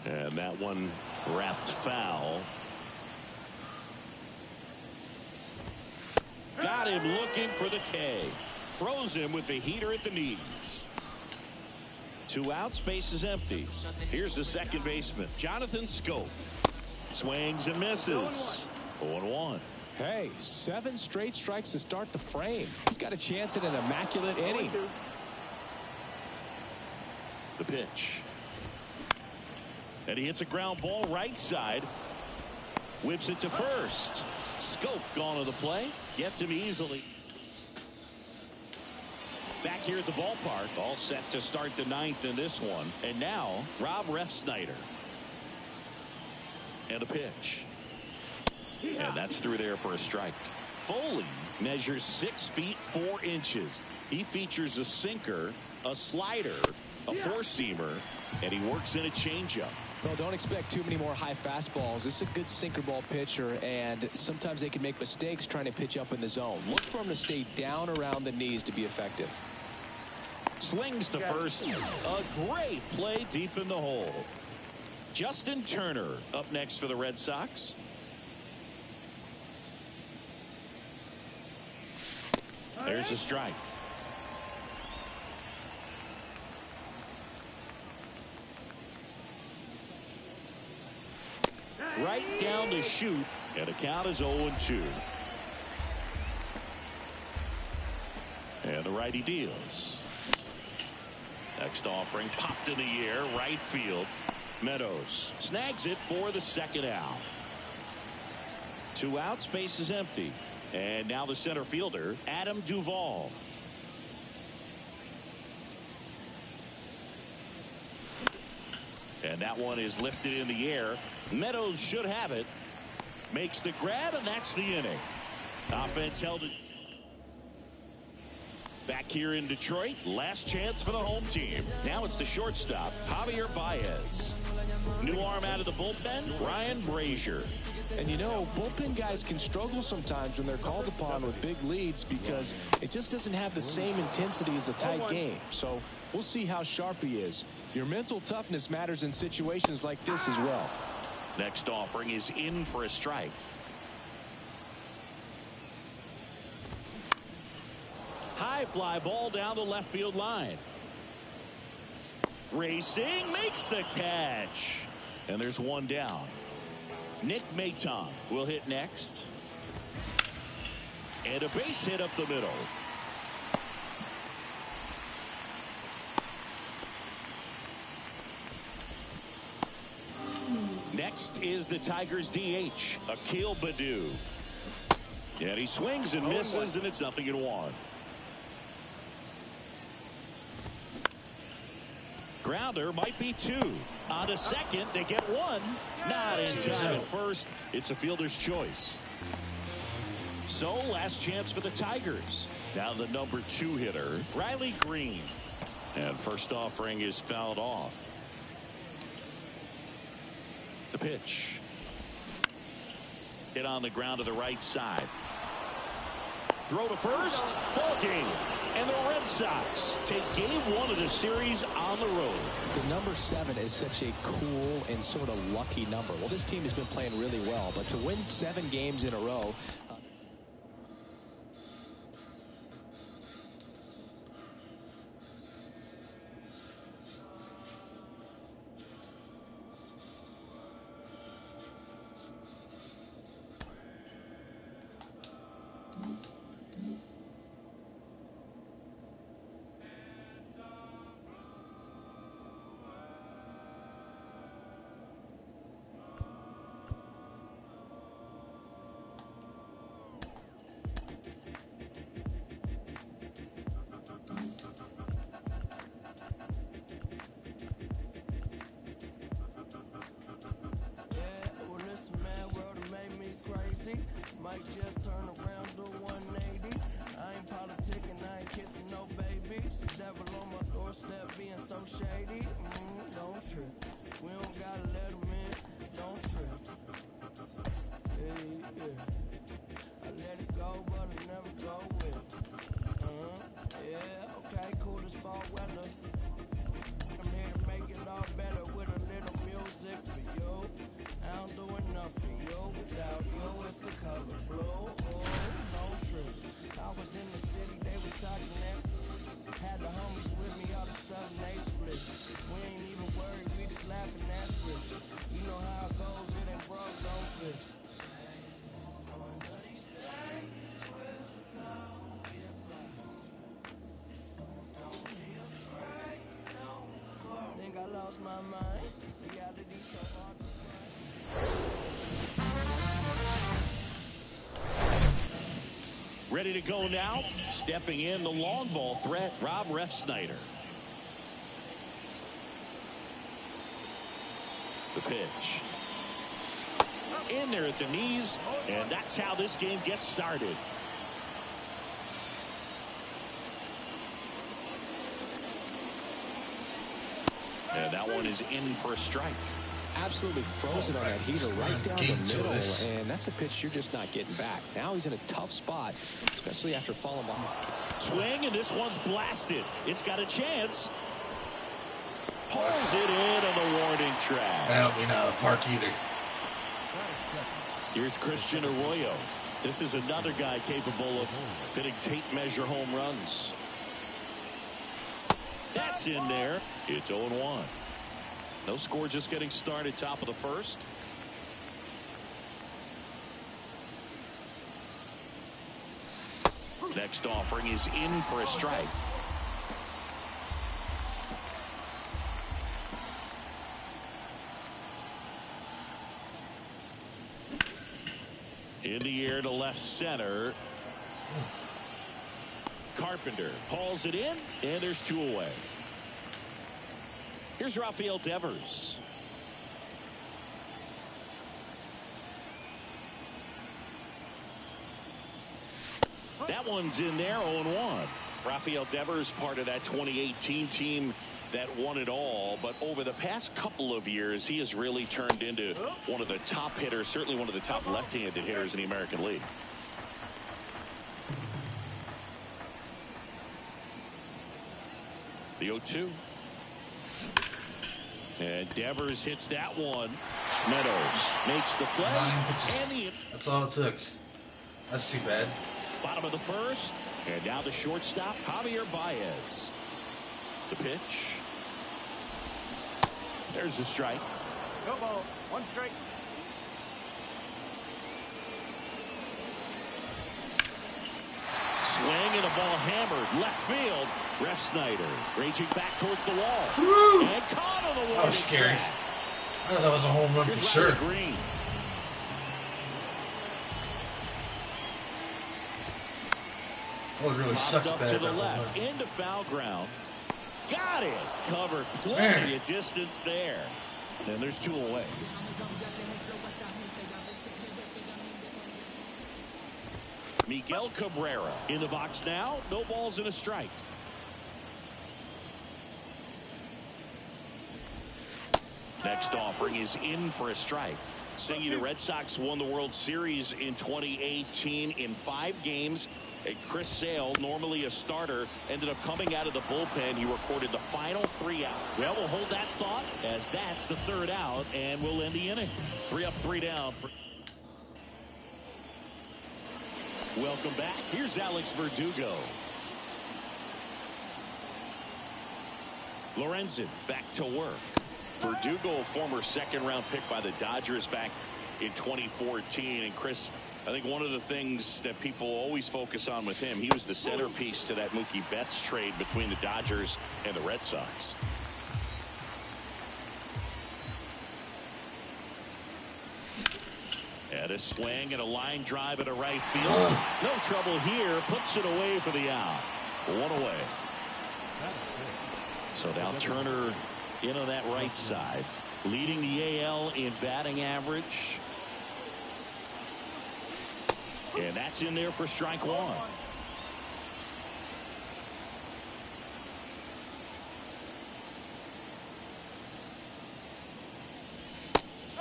And that one wrapped foul. Got him looking for the K. Froze him with the heater at the knees. 2 outs, base is empty. Here's the second baseman, Jonathan Scope. Swings and misses. 0-1. Hey, 7 straight strikes to start the frame. He's got a chance at an immaculate inning. The pitch. And he hits a ground ball right side. Whips it to first. Scope gone to the play. Gets him easily. Back here at the ballpark. All set to start the 9th in this one. And now, Rob Refsnyder. And a pitch. And that's through there for a strike. Foley measures 6 feet 4 inches. He features a sinker, a slider, a 4-seamer, and he works in a changeup. Well, don't expect too many more high fastballs. This is a good sinker ball pitcher, and sometimes they can make mistakes trying to pitch up in the zone. Look for him to stay down around the knees to be effective. Slings to first. A great play deep in the hole. Justin Turner up next for the Red Sox. There's a strike. Right down to shoot, and the count is 0-2. And the righty deals. Next offering popped in the air, right field. Meadows snags it for the second out. 2 outs, base is empty. And now the center fielder, Adam Duvall. And that one is lifted in the air. Meadows should have it. Makes the grab, and that's the inning. Offense held it. Back here in Detroit, last chance for the home team. Now it's the shortstop, Javier Baez. New arm out of the bullpen, Ryan Brazier. And you know, bullpen guys can struggle sometimes when they're called upon with big leads because it just doesn't have the same intensity as a tight game. So we'll see how sharp he is. Your mental toughness matters in situations like this as well. Next offering is in for a strike. High fly ball down the left field line. Racing, makes the catch. And there's one down. Nick Maton will hit next. And a base hit up the middle. Next is the Tigers DH, Akil Baddoo. And he swings and misses, and it's 0-1. Grounder might be 2. On to second, they get 1. Not in time at first. It's a fielder's choice. So last chance for the Tigers. Now the number 2 hitter, Riley Green. And first offering is fouled off. The pitch. Hit on the ground to the right side. Throw to first. Ball game. And the Red Sox take game 1 of the series on the road. The number 7 is such a cool and sort of lucky number. Well, this team has been playing really well, but to win 7 games in a row. Might just turn around to 180. I ain't politicking, I ain't kissing no babies. The devil on my doorstep being so shady. Don't trip. We don't gotta let him in. Don't trip. Yeah. I let it go, but I never go with it. Yeah, okay, cool as fall weather. I'm here to make it all better with a little music for you. I don't do enough for you. Without you, it's the color blue. No trip. I was in the city, they was talking that. Had the homies with me, all of a sudden they split. We ain't even worried, we just laughing, that's rich. You know how it goes, it ain't broke, don't fix. Think I lost my mind. Reality so hard to find. Ready to go now. Stepping in, the long ball threat, Rob Refsnyder. The pitch. In there at the knees, and that's how this game gets started. And that one is in for a strike. Absolutely frozen on that heater right down the middle, and that's a pitch you're just not getting back. Now he's in a tough spot, especially after falling behind. Swing, and this one's blasted. It's got a chance. Pulls it in on the warning track. I don't mean out of the park either. Here's Christian Arroyo. This is another guy capable of hitting tape measure home runs. That's in there. It's 0-1. No score, just getting started, top of the first. Next offering is in for a strike. In the air to left center. Carpenter hauls it in, and there's 2 away. Here's Rafael Devers. That one's in there, 0-1. Rafael Devers, part of that 2018 team that won it all, but over the past couple of years, he has really turned into one of the top hitters, certainly one of the top left-handed hitters in the American League. The 0-2. And Devers hits that one. Meadows makes the play. 9 pitches. And the That's all it took. That's too bad. bottom of the first. And now the shortstop, Javier Baez. The pitch. There's the strike. No ball. 1 strike. Swing and a ball hammered left field. Ref Snyder raging back towards the wall. Woo! And caught on the That warning was scary. track. I thought that was a home run Here's for sure. Riley Green. That would really suck Popped if up that to the had that home left run. into foul ground. Got it. Covered plenty Man. of distance there. And there's 2 away. Miguel Cabrera in the box now. No balls and a strike. Next offering is in for a strike. Saying the Red Sox won the World Series in 2018 in 5 games. And Chris Sale, normally a starter, ended up coming out of the bullpen. He recorded the final 3 out. Well, we'll hold that thought as that's the 3rd out, and we'll end the inning. 3 up, 3 down. Welcome back. Here's Alex Verdugo. Lorenzen back to work. Verdugo, a former 2nd-round pick by the Dodgers back in 2014. And Chris, I think one of the things that people always focus on with him, he was the centerpiece to that Mookie Betts trade between the Dodgers and the Red Sox. And a swing and a line drive at a right field. No trouble here. Puts it away for the out. 1 away. So now Turner in on that right side, leading the AL in batting average. And that's in there for strike 1.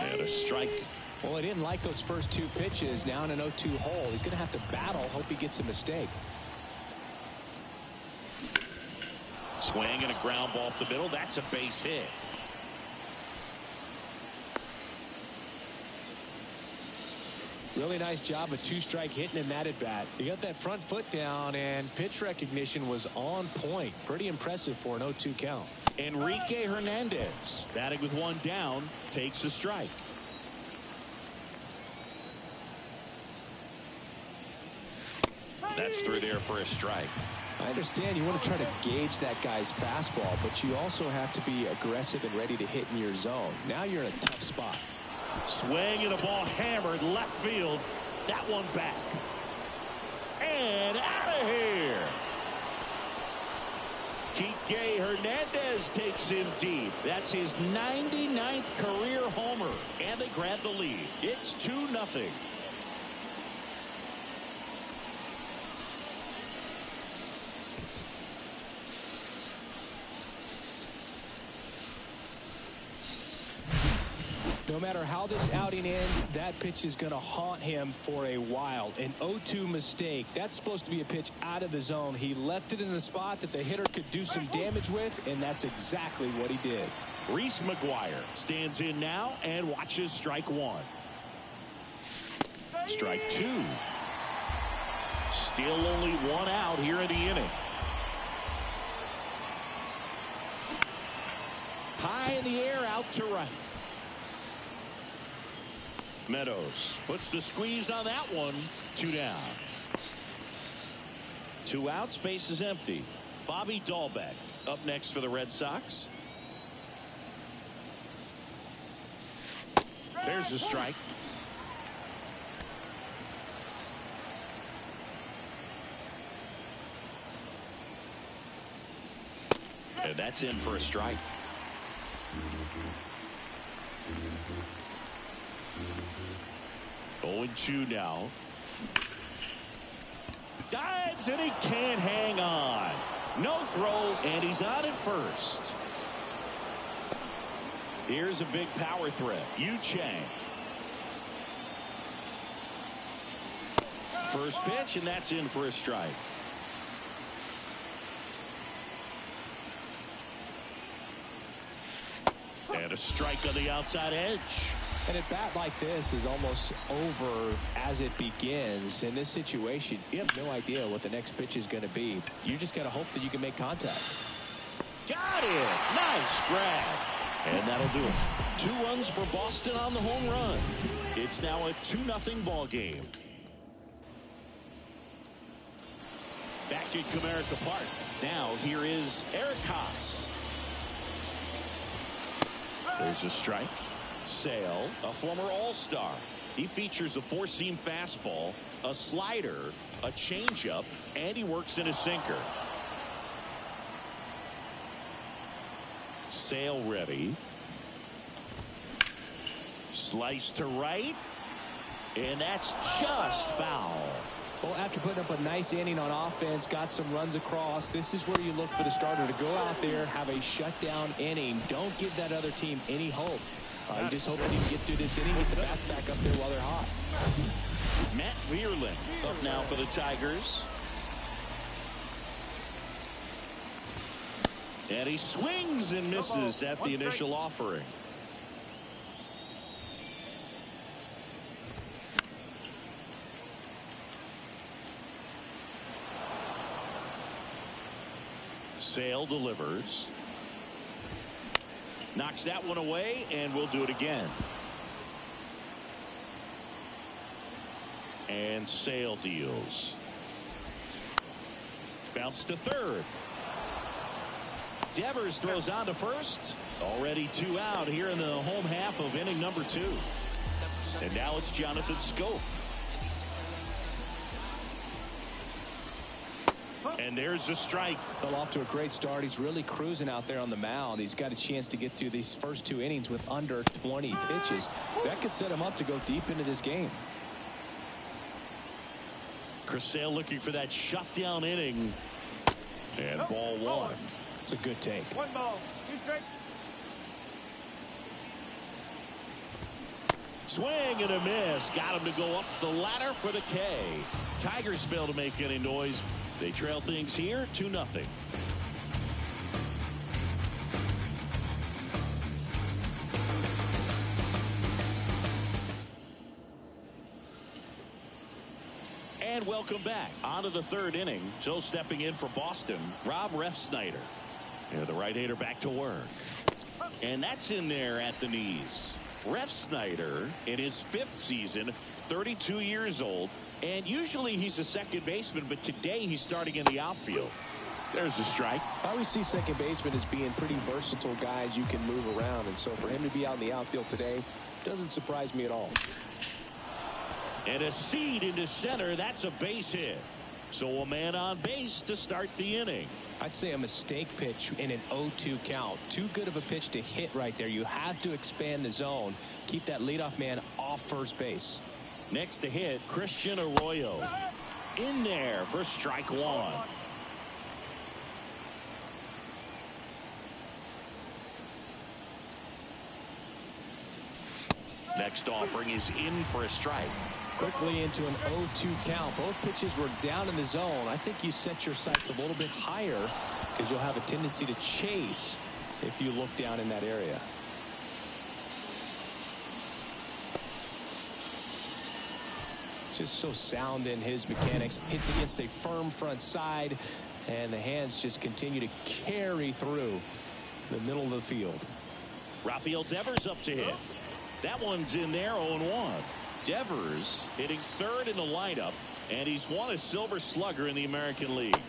And a strike. Well, he didn't like those first 2 pitches. Now in an 0-2 hole. He's going to have to battle. Hope he gets a mistake. Swing and a ground ball up the middle. That's a base hit. Really nice job of 2-strike hitting in that at bat. He got that front foot down, and pitch recognition was on point. Pretty impressive for an 0-2 count. Enrique Hernandez, batting with 1 down, takes a strike. That's through there for a strike. I understand you want to try to gauge that guy's fastball, but you also have to be aggressive and ready to hit in your zone. Now you're in a tough spot. Swing and a ball hammered left field. That one back. And out of here. Kike Hernandez takes him deep. That's his 99th career homer. And they grab the lead. It's 2-0. No matter how this outing ends, that pitch is going to haunt him for a while. An 0-2 mistake. That's supposed to be a pitch out of the zone. He left it in the spot that the hitter could do some damage with, and that's exactly what he did. Reese McGuire stands in now and watches strike 1. Strike 2. Still only one out here in the inning. High in the air, out to right. Meadows puts the squeeze on that one. 2 down. 2 outs, base is empty. Bobby Dahlbeck up next for the Red Sox. There's a strike. And that's in for a strike. Oh, 0-2 now. Dives and he can't hang on. No throw, and he's on at first. Here's a big power threat. Yu Chang. First pitch, and that's in for a strike. And a strike on the outside edge. And a bat like this is almost over as it begins. In this situation, you have no idea what the next pitch is going to be. You just got to hope that you can make contact. Got it. Nice grab. And that'll do it. 2 runs for Boston on the home run. It's now a 2-0 ball game. Back at Comerica Park. Now here is Eric Haas. There's a strike. Sale, a former All-Star. He features a 4-seam fastball, a slider, a changeup, and he works in a sinker. Sale ready. Slice to right. And that's just foul. Well, after putting up a nice inning on offense, got some runs across, this is where you look for the starter to go out there, have a shutdown inning. Don't give that other team any hope. You just hope that you can get through this inning, get the bats back up there while they're hot. Matt Vierling up now for the Tigers. And he swings and misses at the initial offering. Sale delivers. Knocks that one away, and we'll do it again. And Sale deals. Bounce to third. Devers throws on to first. Already 2 out here in the home half of inning number 2. And now it's Jonathan Scope. And there's a strike. Well, off to a great start. He's really cruising out there on the mound. He's got a chance to get through these first 2 innings with under 20 pitches. That could set him up to go deep into this game. Chris Sale looking for that shutdown inning. And ball 1. It's a good take. 1 ball, 2 strikes. Swing and a miss. Got him to go up the ladder for the K. Tigers fail to make any noise. They trail things here 2-0. And welcome back. On to the 3rd inning. So stepping in for Boston, Rob Refsnyder. Yeah, the right-hander back to work. And that's in there at the knees. Refsnyder in his 5th season, 32 years old. And usually he's a second baseman, but today he's starting in the outfield. There's the strike. I always see second baseman as being pretty versatile guys you can move around. And so for him to be out in the outfield today doesn't surprise me at all. And a seed into center. That's a base hit. So a man on base to start the inning. I'd say a mistake pitch in an 0-2 count. Too good of a pitch to hit right there. You have to expand the zone. Keep that leadoff man off first base. Next to hit, Christian Arroyo. In there for strike 1. Next offering is in for a strike. Quickly into an 0-2 count. Both pitches were down in the zone. I think you set your sights a little bit higher because you'll have a tendency to chase if you look down in that area. just so sound in his mechanics. Hits against a firm front side, and the hands just continue to carry through the middle of the field. Rafael Devers up to hit. That one's in there, 0-1. Devers hitting third in the lineup, and he's won a Silver Slugger in the American League.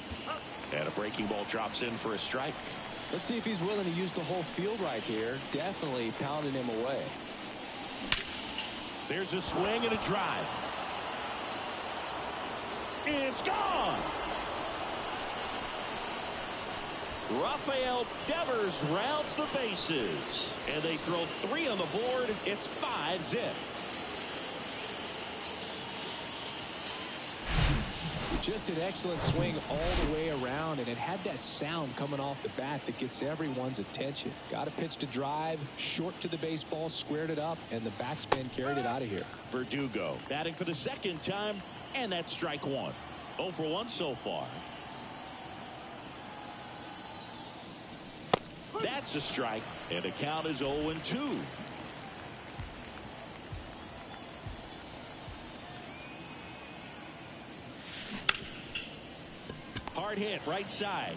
And a breaking ball drops in for a strike. Let's see if he's willing to use the whole field right here. Definitely pounding him away. There's a swing and a drive. It's gone. Rafael Devers rounds the bases, and they throw 3 on the board. It's 5-zip. Just an excellent swing all the way around, and it had that sound coming off the bat that gets everyone's attention. Got a pitch to drive, short to the baseball, squared it up, and the backspin carried it out of here. Verdugo batting for the second time, and that's strike 1. 0 for 1 so far. That's a strike, and the count is 0-2. Hard hit right side.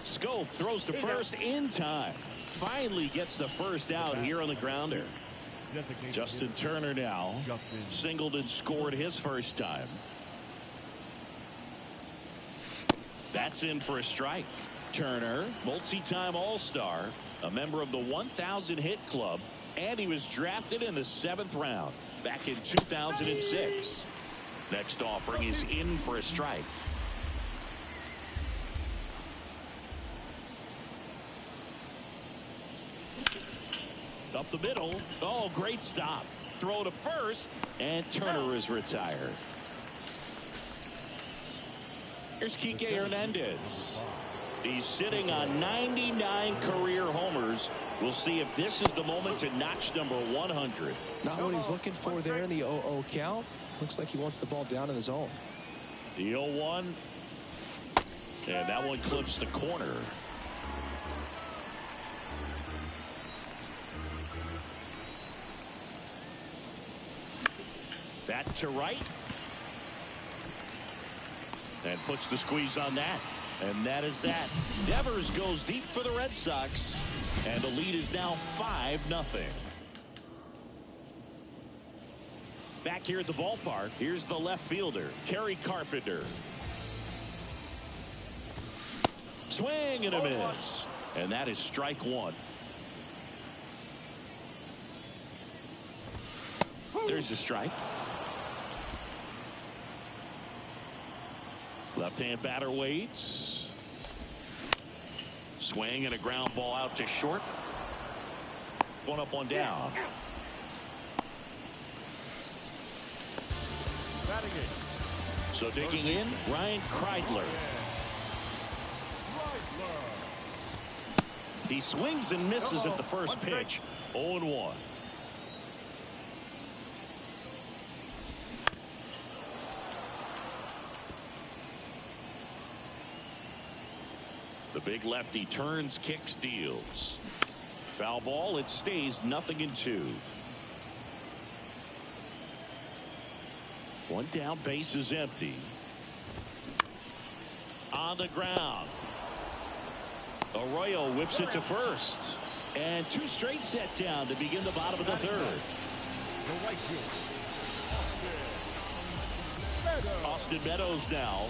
Scope throws to first in time. Finally gets the first out here on the grounder. Justin Turner now singled and scored his first time. That's in for a strike. Turner, multi-time All-Star, a member of the 1,000 hit club, and he was drafted in the 7th round back in 2006. Next offering is in for a strike. Up the middle. Oh, great stop. Throw to first, and Turner is retired. Here's Kike Hernandez. He's sitting on 99 career homers. We'll see if this is the moment to notch number 100. Not what he's looking for there in the 0-0 count. Looks like he wants the ball down in the zone. The 0-1. And that one clips the corner. That to right. And puts the squeeze on that. And that is that. Devers goes deep for the Red Sox. And the lead is now 5-0. Back here at the ballpark, here's the left fielder, Kerry Carpenter. Swing and a miss. And that is strike 1. There's a strike. Left-hand batter waits. Swing and a ground ball out to short. One up, one down. So digging in, Ryan Kreidler. He swings and misses at the first pitch. 0-1. The big lefty turns, kicks, deals. Foul ball, it stays 0-2. One down, base is empty. On the ground. Arroyo whips it to first. And 2 straight set down to begin the bottom of the 3rd. Austin Meadows now.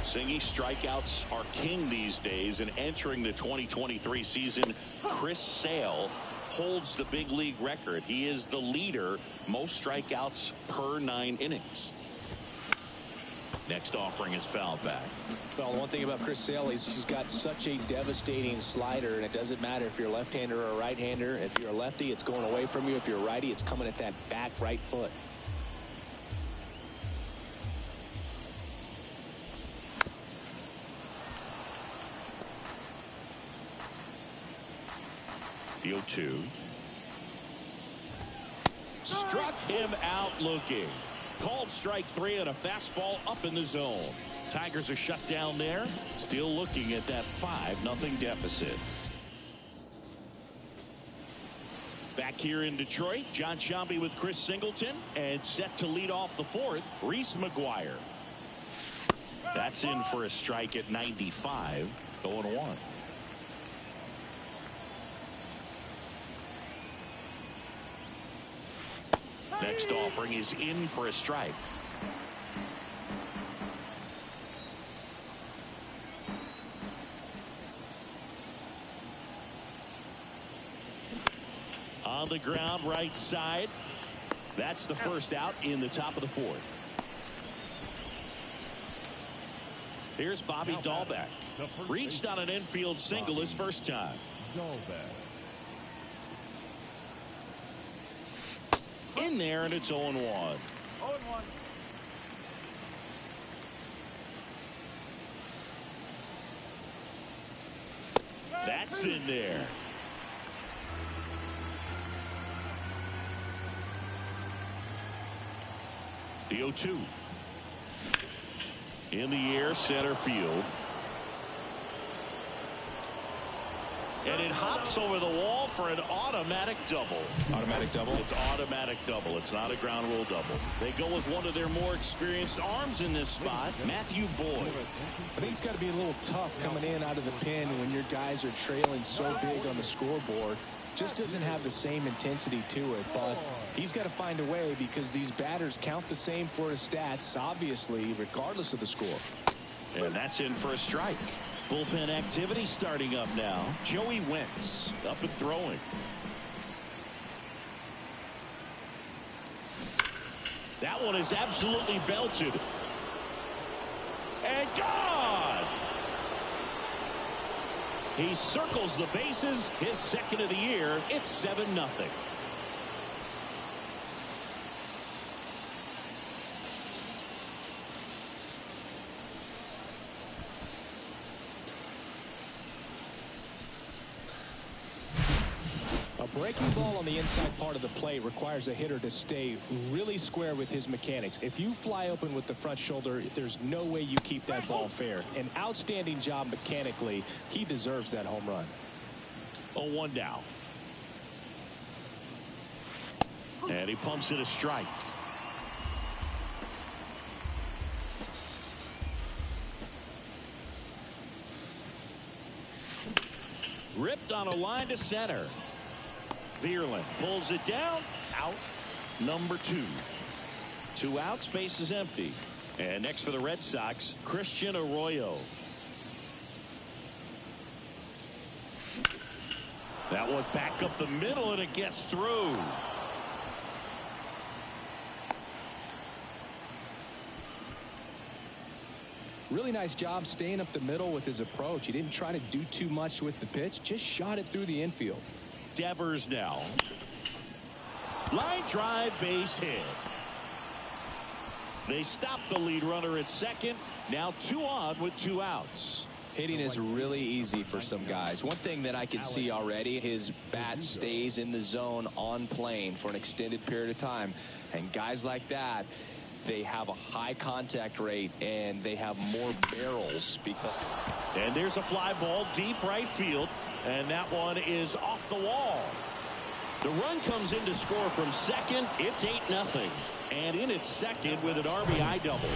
Singy, strikeouts are king these days, and entering the 2023 season, Chris Sale holds the big league record. He is the leader, most strikeouts per 9 innings. Next offering is fouled back. Well, the one thing about Chris Sale is he's got such a devastating slider, and it doesn't matter if you're a left-hander or a right-hander. If you're a lefty, it's going away from you. If you're a righty, it's coming at that back right foot. The 0-2. Struck him out looking. Called strike 3 on a fastball up in the zone. Tigers are shut down there. Still looking at that 5-0 deficit. Back here in Detroit, John Sciambi with Chris Singleton, and set to lead off the fourth, Reese McGuire. That's in for a strike at 95, 0-1. Next offering is in for a strike. On the ground, right side. That's the first out in the top of the fourth. Here's Bobby Dahlbeck. Reached on an infield single his first time. In there, and it's 0-1. 0-1. That's in there. The 0-2. In the air, center field. And it hops over the wall for an automatic double. Automatic double? It's automatic double. It's not a ground rule double. They go with one of their more experienced arms in this spot, Matthew Boyd. I think it's got to be a little tough coming in out of the pen when your guys are trailing so big on the scoreboard. Just doesn't have the same intensity to it, but he's got to find a way because these batters count the same for his stats, obviously, regardless of the score. And that's in for a strike. Bullpen activity starting up now. Joey Wentz up and throwing. That one is absolutely belted. And gone! He circles the bases, his second of the year. It's 7-0. A breaking ball on the inside part of the plate requires a hitter to stay really square with his mechanics. If you fly open with the front shoulder, there's no way you keep that ball fair. An outstanding job mechanically. He deserves that home run. 0-1 now. And he pumps it a strike. Ripped on a line to center. Vierland pulls it down. Out. Number 2. 2 outs. Base is empty. And next for the Red Sox, Christian Arroyo. That one back up the middle, and it gets through. Really nice job staying up the middle with his approach. He didn't try to do too much with the pitch, just shot it through the infield. Devers now. Line drive, base hit. They stop the lead runner at second. Now 2 on with 2 outs. Hitting is really easy for some guys. One thing that I can see already, his bat stays in the zone on plane for an extended period of time. And guys like that, they have a high contact rate and they have more barrels. And there's a fly ball deep right field. And that one is off the wall. The run comes in to score from second. It's 8-0. And in its second with an RBI double.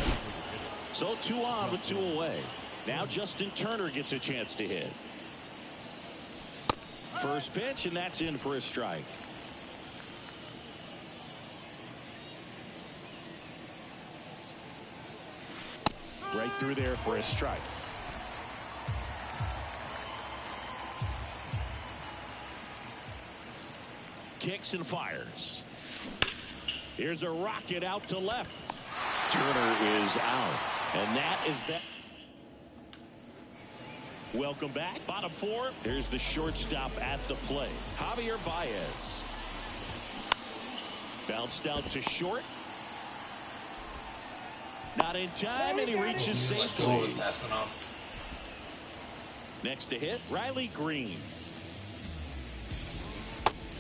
So 2 on with 2 away. Now Justin Turner gets a chance to hit. First pitch, and that's in for a strike. Right through there for a strike. Kicks and fires. Here's a rocket out to left. Turner is out. And that is that. Welcome back. Bottom 4. Here's the shortstop at the plate. Javier Baez. Bounced out to short. Not in time, and he reaches safely. Next to hit, Riley Green.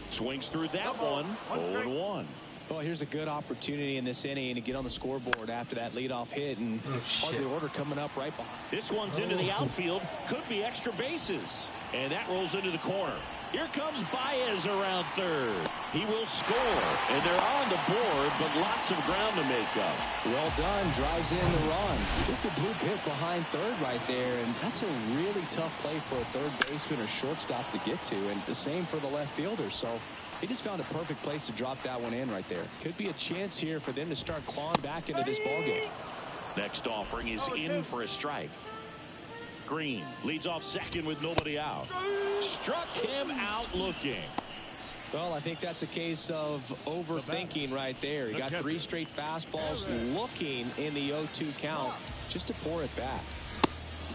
Swings through that one. 0-1. Well, here's a good opportunity in this inning to get on the scoreboard after that leadoff hit, and part of the order coming up right behind. This one's into the outfield. Could be extra bases. And that rolls into the corner. Here comes Baez around third. He will score. And they're on the board, but lots of ground to make up. Well done. Drives in the run. Just a blue hit behind third right there. And that's a really tough play for a third baseman or shortstop to get to. And the same for the left fielder. So he just found a perfect place to drop that one in right there. Could be a chance here for them to start clawing back into this ballgame. Next offering is in for a strike. Green leads off second with nobody out. Struck him out looking. Well, I think that's a case of overthinking right there. He got 3 straight fastballs looking in the 0-2 count just to pour it back.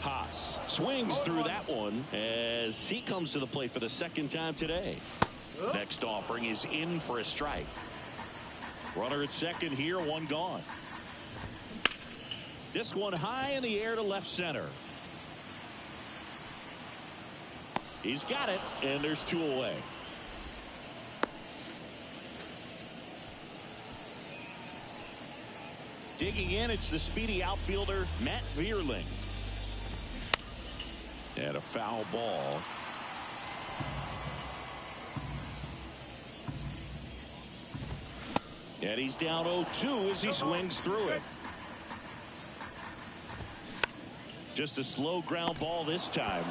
Haas swings through that one as he comes to the plate for the second time today. Next offering is in for a strike. Runner at second here, one gone. This one high in the air to left center. He's got it, and there's 2 away. Digging in, it's the speedy outfielder, Matt Vierling. And a foul ball. And he's down 0-2 as he swings through it. Just a slow ground ball this time.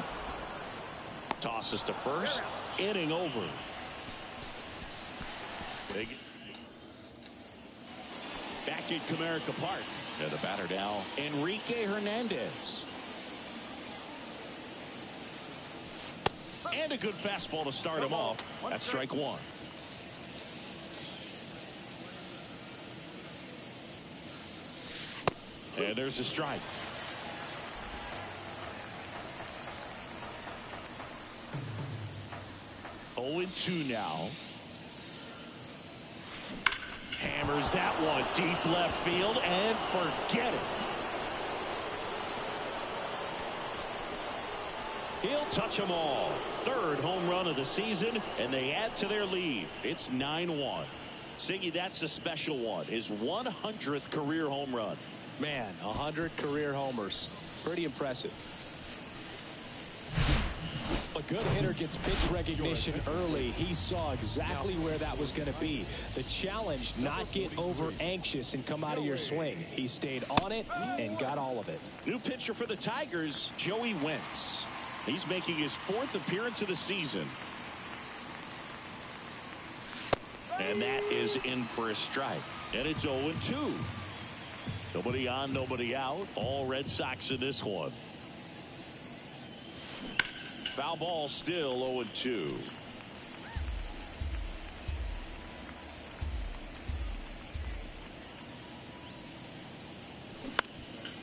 Tosses to first. Inning over. Back in Comerica Park. And the batter now, Enrique Hernandez. And a good fastball to start him off. That's strike one. And there's a strike. Oh, 0-2 now. Hammers that one deep left field and forget it. He'll touch them all. 3rd home run of the season, and they add to their lead. It's 9-1. Siggy, that's a special one. His 100th career home run. Man, 100 career homers. Pretty impressive. A good hitter gets pitch recognition early. He saw exactly where that was going to be. The challenge, not get over anxious and come out of your swing. He stayed on it and got all of it. New pitcher for the Tigers, Joey Wentz. He's making his 4th appearance of the season. And that is in for a strike. And it's 0-2. Nobody on, nobody out. All Red Sox in this one. Foul ball still 0-2.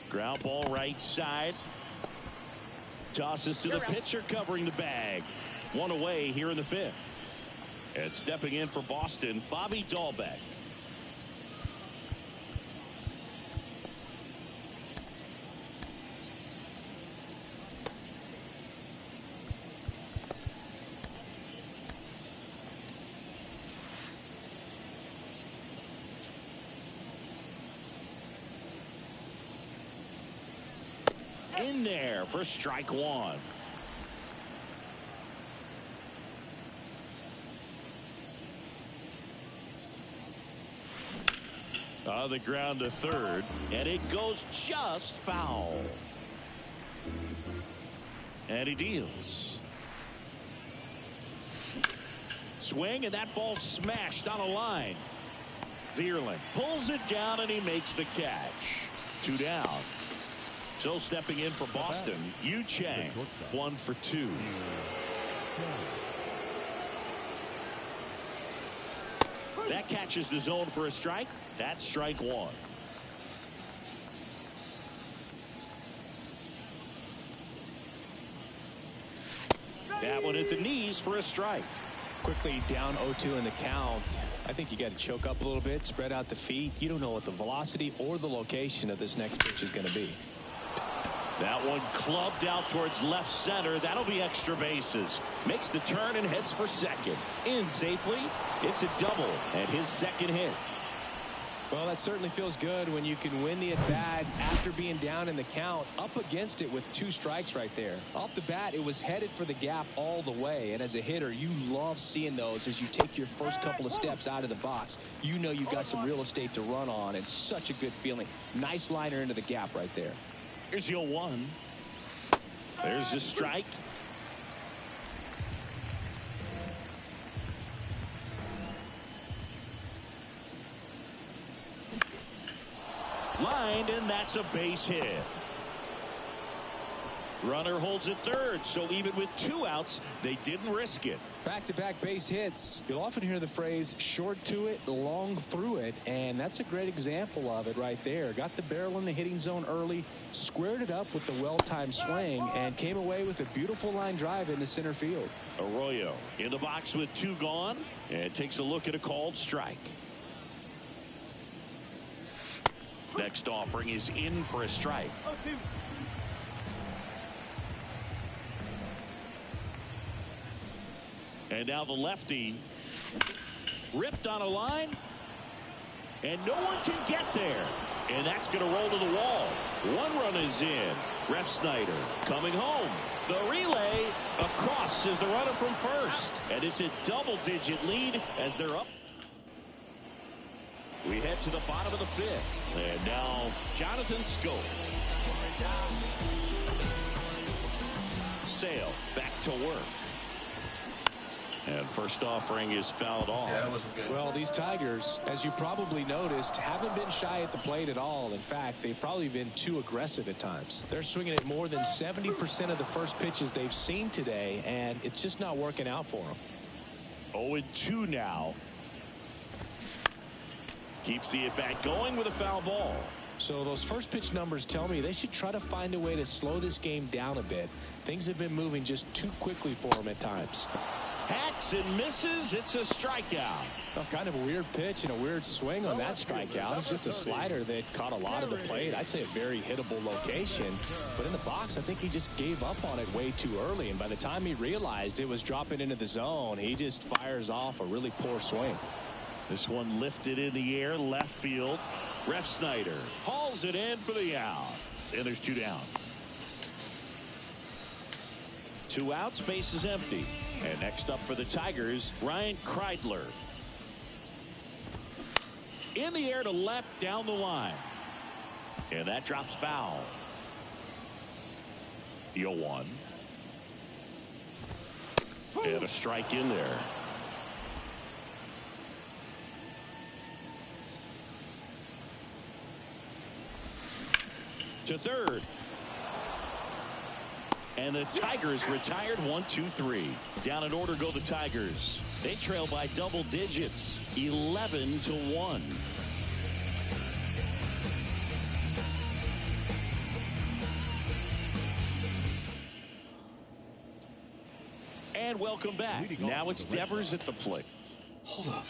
Ground ball right side. Tosses to the pitcher covering the bag. One away here in the 5th. And stepping in for Boston, Bobby Dahlbeck. In there for strike one. On the ground to 3rd, and it goes just foul. And he deals. Swing, and that ball smashed on a line. Vierling pulls it down, and he makes the catch. 2 down. So stepping in for Boston, Yu Chang, 1 for 2. That catches the zone for a strike. That's strike one. That one at the knees for a strike. Quickly down 0-2 in the count. I think you got to choke up a little bit, spread out the feet. You don't know what the velocity or the location of this next pitch is going to be. That one clubbed out towards left center. That'll be extra bases. Makes the turn and heads for second. In safely. It's a double and his second hit. Well, that certainly feels good when you can win the at-bat after being down in the count, up against it with 2 strikes right there. Off the bat, it was headed for the gap all the way, and as a hitter, you love seeing those as you take your first couple of steps out of the box. You know you've got some real estate to run on, and such a good feeling. Nice liner into the gap right there. Here's your 1. There's the strike. Lined, and that's a base hit. Runner holds at third, so even with 2 outs, they didn't risk it. Back-to-back base hits. You'll often hear the phrase short to it, long through it, and that's a great example of it right there. Got the barrel in the hitting zone early, squared it up with the well-timed swing, and came away with a beautiful line drive into center field. Arroyo in the box with 2 gone, and takes a look at a called strike. Next offering is in for a strike. And now the lefty ripped on a line, and no one can get there. And that's going to roll to the wall. 1 run is in. Ref Snyder coming home. The relay across is the runner from first. And it's a double-digit lead as they're up. We head to the bottom of the 5th. And now Jonathan Scope. Sale back to work. And first offering is fouled off. Yeah, that wasn't good. Well, these Tigers, as you probably noticed, haven't been shy at the plate at all. In fact, they've probably been too aggressive at times. They're swinging at more than 70% of the first pitches they've seen today, and it's just not working out for them. 0-2 now. Keeps the at-bat going with a foul ball. So those first pitch numbers tell me they should try to find a way to slow this game down a bit. Things have been moving just too quickly for them at times. Hacks and misses. It's a strikeout. Well, kind of a weird pitch and a weird swing on that strikeout. It's just a slider that caught a lot of the plate. I'd say a very hittable location. But in the box, I think he just gave up on it way too early. And by the time he realized it was dropping into the zone, he just fires off a really poor swing. This one lifted in the air, left field. Ref Snyder hauls it in for the out. And there's 2 down. 2 outs, base is empty. And next up for the Tigers, Ryan Kreidler. In the air to left, down the line. And that drops foul. 0-1. And a strike in there. To third. And the Tigers retired 1-2-3. Down in order go the Tigers. They trail by double digits, 11-1. And welcome back. Now it's Devers at the plate. Hold up.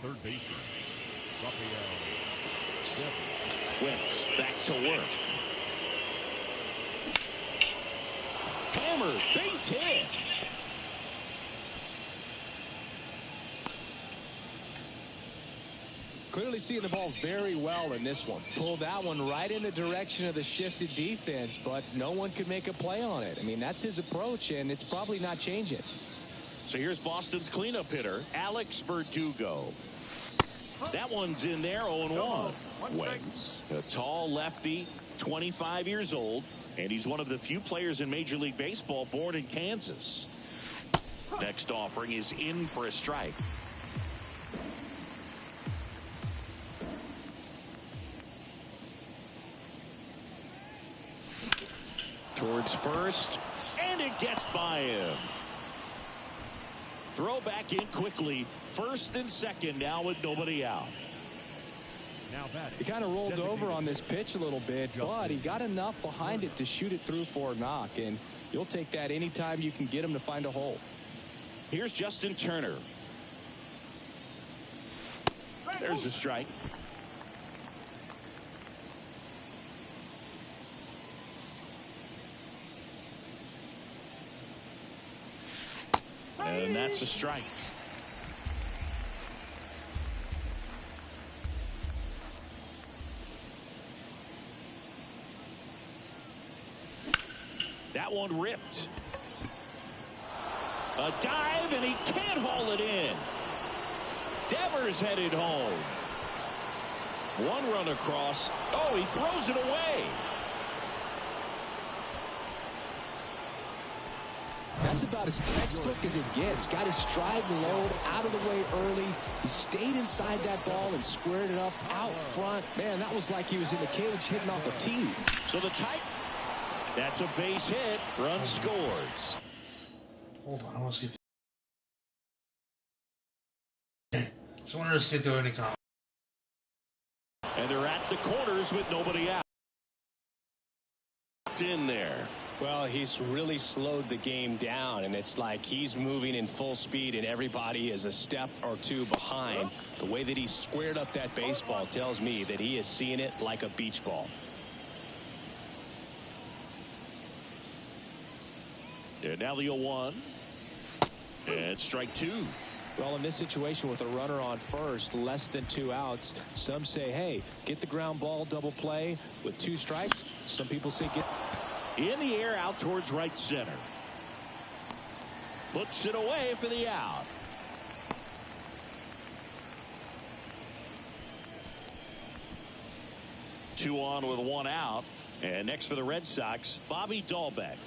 third baseman, Rafael. Wentz back to work. Hammered, base hit. Clearly seeing the ball very well in this one. Pulled that one right in the direction of the shifted defense, but no one could make a play on it. I mean, that's his approach, and it's probably not changing. So here's Boston's cleanup hitter, Alex Verdugo. That one's in there, 0-1. Wentz, a tall lefty, 25 years old, and he's one of the few players in Major League Baseball born in Kansas. Next offering is in for a strike. Towards first, and it gets by him. Throw back in quickly. First and second now with nobody out. He kind of rolled over on this pitch a little bit, but he got enough behind it to shoot it through for a knock, and you'll take that anytime you can get him to find a hole. Here's Justin Turner. There's a strike. And that's a strike. That one ripped. A dive, and he can't haul it in. Devers headed home. One run across. Oh, he throws it away. That's about as textbook as it gets. Got his stride load out of the way early. He stayed inside that ball and squared it up out front. Man, that was like he was in the cage hitting off a tee. So the tight. That's a base hit. Run scores. Hold on, I want to see if just wanted to see if there were any comments. And they're at the corners with nobody out. In there. Well, he's really slowed the game down, and it's like he's moving in full speed, and everybody is a step or two behind. The way that he squared up that baseball tells me that he is seeing it like a beach ball. And now the 0-1. And strike two. Well, in this situation with a runner on first, less than 2 outs, some say, hey, get the ground ball, double play with 2 strikes. Some people say get in the air out towards right center. Puts it away for the out. Two on with 1 out. And next for the Red Sox, Bobby Dahlbeck.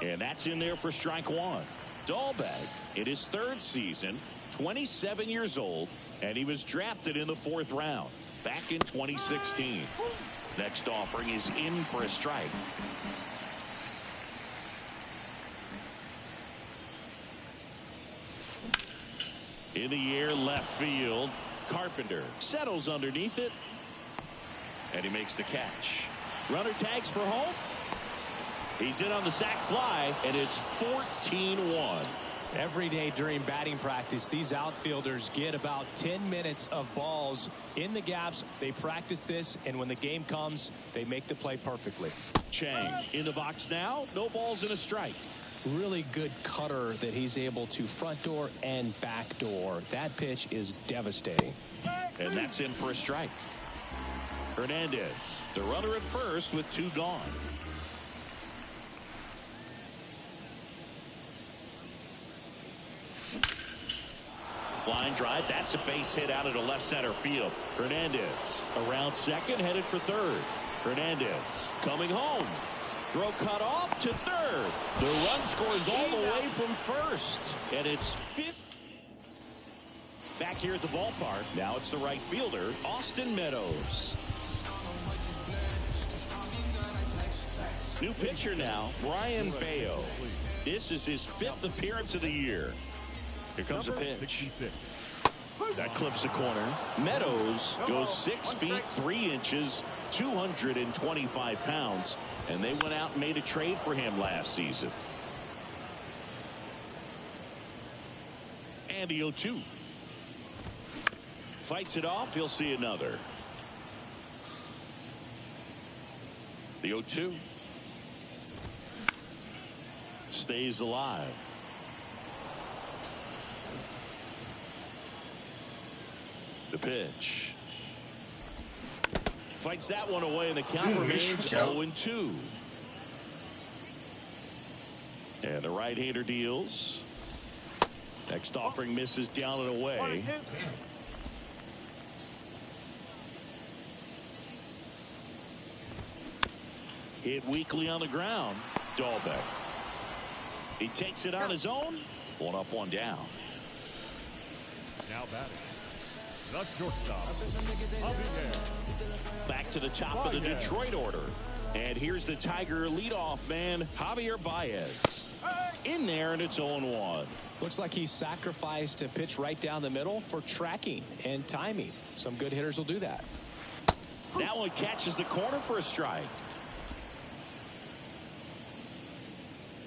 And that's in there for strike one. Dahlbeck in his 3rd season, 27 years old, and he was drafted in the 4th round back in 2016. Next offering is in for a strike. In the air left field. Carpenter settles underneath it, and he makes the catch. Runner tags for home. He's in on the sac fly, and it's 14-1. Every day during batting practice, these outfielders get about 10 minutes of balls in the gaps. They practice this, and when the game comes, they make the play perfectly. Chang in the box now. No balls and a strike. Really good cutter that he's able to front door and back door. That pitch is devastating. And that's in for a strike. Hernandez, the runner at first with 2 gone. Line drive. That's a base hit out of the left center field. Hernandez around second, headed for third. Hernandez coming home. Throw cut off to third. The run scores all the way from first. And it's 5th. Back here at the ballpark. Now it's the right fielder, Austin Meadows. New pitcher now, Brian Bayo. This is his 5th appearance of the year. Here comes a pitch. That clips the corner. Meadows goes 6 feet 3 inches, 225 pounds, and they went out and made a trade for him last season. And the 0-2. Fights it off. He'll see another. The 0-2. Stays alive. The pitch. Fights that one away, and the count remains 0-2. And the right-hander deals. Next offering misses down and away. Hit weakly on the ground. Dahlbeck. He takes it on his own. 1 up, 1 down. Now batting. The shortstop, Javier. Back to the top of the Detroit order. And here's the Tiger leadoff man, Javier Baez. In there, and it's 0-1. Looks like he sacrificed a pitch right down the middle for tracking and timing. Some good hitters will do that. That one catches the corner for a strike.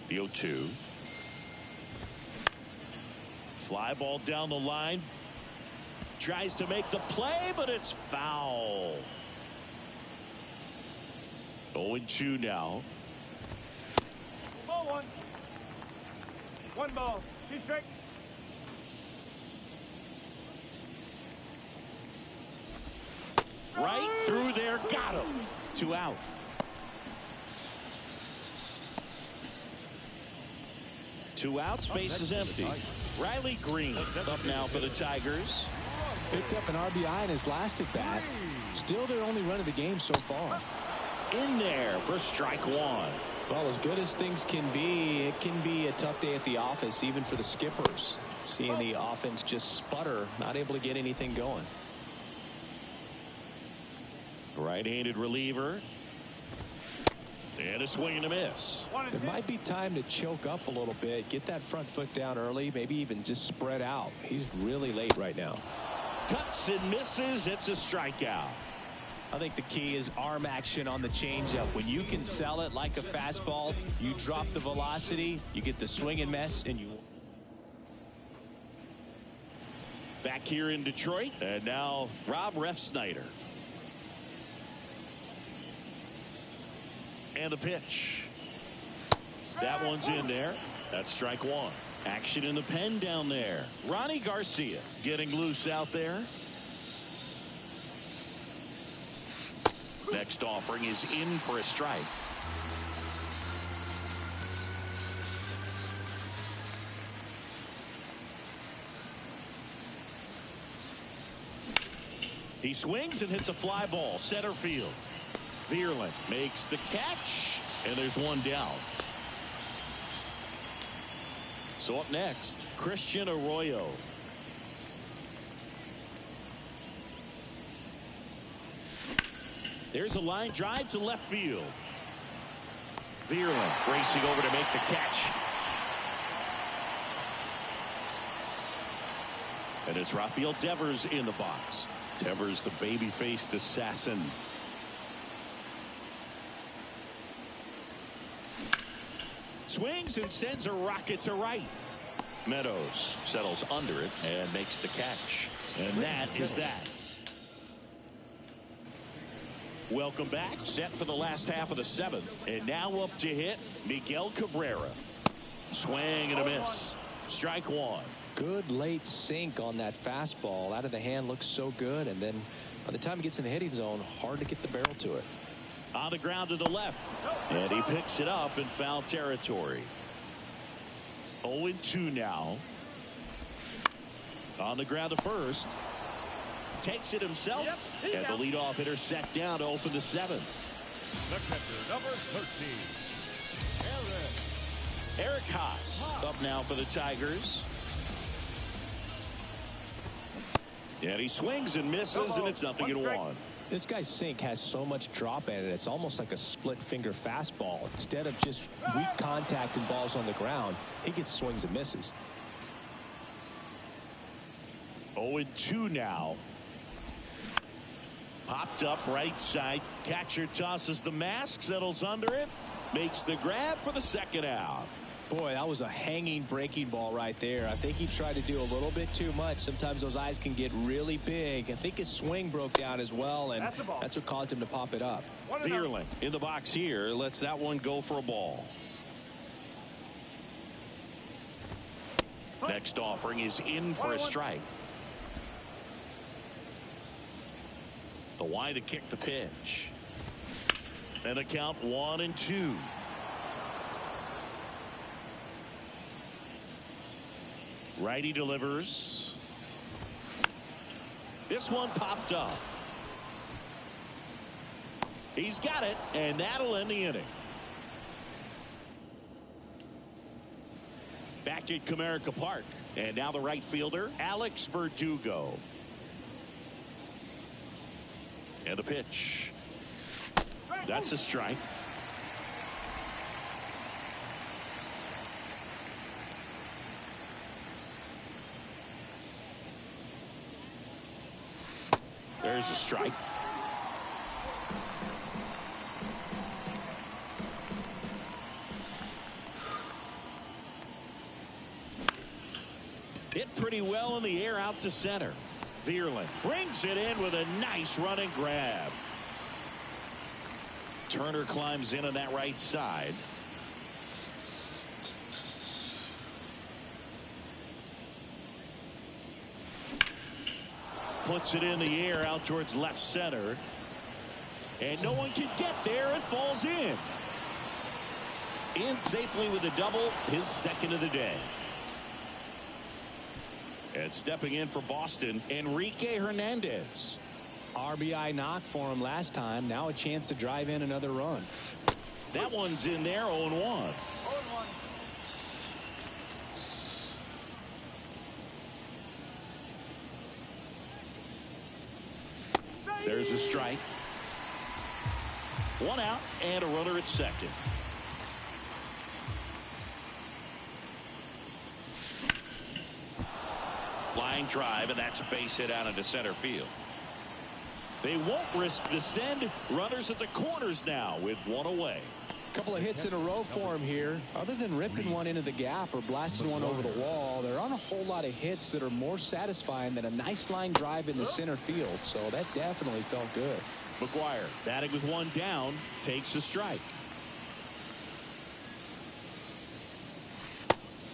The 0-2. Fly ball down the line. Tries to make the play, but it's foul. 0-2 now. Ball 1. 1 ball. 2 strikes. Right through there. Got him. 2 out. Two outs. Base is empty. Riley Green up now for the Tigers. Picked up an RBI in his last at bat. Still their only run of the game so far. In there for strike 1. Well, as good as things can be, it can be a tough day at the office, even for the skippers. Seeing the offense just sputter, not able to get anything going. Right-handed reliever. And a swing and a miss. It might be time to choke up a little bit, get that front foot down early, maybe even just spread out. He's really late right now. Cuts and misses. It's a strikeout. I think the key is arm action on the changeup. When you can sell it like a fastball, you drop the velocity, you get the swing and miss, and you... Back here in Detroit, and now Rob Refsnyder. And the pitch. That one's in there. That's strike 1. Action in the pen down there. Ronnie Garcia getting loose out there. Next offering is in for a strike. He swings and hits a fly ball center field. Vierling makes the catch, and there's 1 down. So up next, Christian Arroyo. There's a line drive to left field. Vierling racing over to make the catch. And it's Rafael Devers in the box. Devers, the baby-faced assassin. Swings and sends a rocket to right. Meadows settles under it and makes the catch. And that is that. Welcome back. Set for the last half of the 7th. And now up to hit Miguel Cabrera. Swing and a miss. Strike 1. Good late sink on that fastball. Out of the hand looks so good, and then by the time it gets in the hitting zone, hard to get the barrel to it. On the ground to the left. And he picks it up in foul territory. 0-2 now. On the ground to first. Takes it himself. And the leadoff hitter set down to open the 7th. The catcher, number 13. Eric Haas up now for the Tigers. And he swings and misses, and it's 0-1. This guy's sink has so much drop in it, it's almost like a split finger fastball. Instead of just weak contact and balls on the ground, he gets swings and misses. 0-2 now. Popped up right side. Catcher tosses the mask, settles under it, makes the grab for the 2nd out. Boy, that was a hanging breaking ball right there. I think he tried to do a little bit too much. Sometimes those eyes can get really big. I think his swing broke down as well, and that's what caused him to pop it up. Vierling in the box here lets that one go for a ball. Next offering is in for a strike. The wide to kick the pitch. And a count 1-2. Righty delivers. This one popped up. He's got it, and that'll end the inning. Back at Comerica Park, and now the right fielder, Alex Verdugo. And a pitch. That's a strike. There's a strike. Hit pretty well in the air out to center. Vierling brings it in with a nice run and grab. Turner climbs in on that right side. Puts it in the air out towards left center. And no one can get there. It falls in. In safely with a double, his second of the day. And stepping in for Boston, Enrique Hernandez. RBI knock for him last time. Now a chance to drive in another run. That one's in there, 0-1. There's a strike. One out and a runner at second. Line drive, and that's a base hit out into center field. They won't risk the send. Runners at the corners now with one away. Couple of hits in a row for him here. Other than ripping one into the gap or blasting one over the wall, there aren't a whole lot of hits that are more satisfying than a nice line drive in the center field. So that definitely felt good. McGuire batting with one down, takes a strike.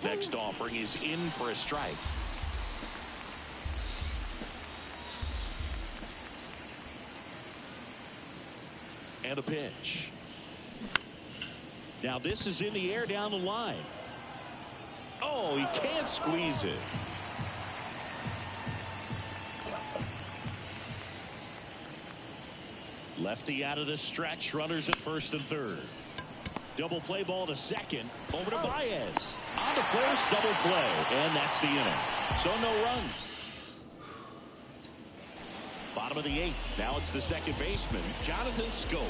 Next offering is in for a strike. And a pitch. Now this is in the air down the line. Oh, he can't squeeze it. Lefty out of the stretch. Runners at first and third. Double play ball to second. Over to Baez. On to first, double play. And that's the inning. So no runs. Bottom of the eighth. Now it's the second baseman, Jonathan Schoop.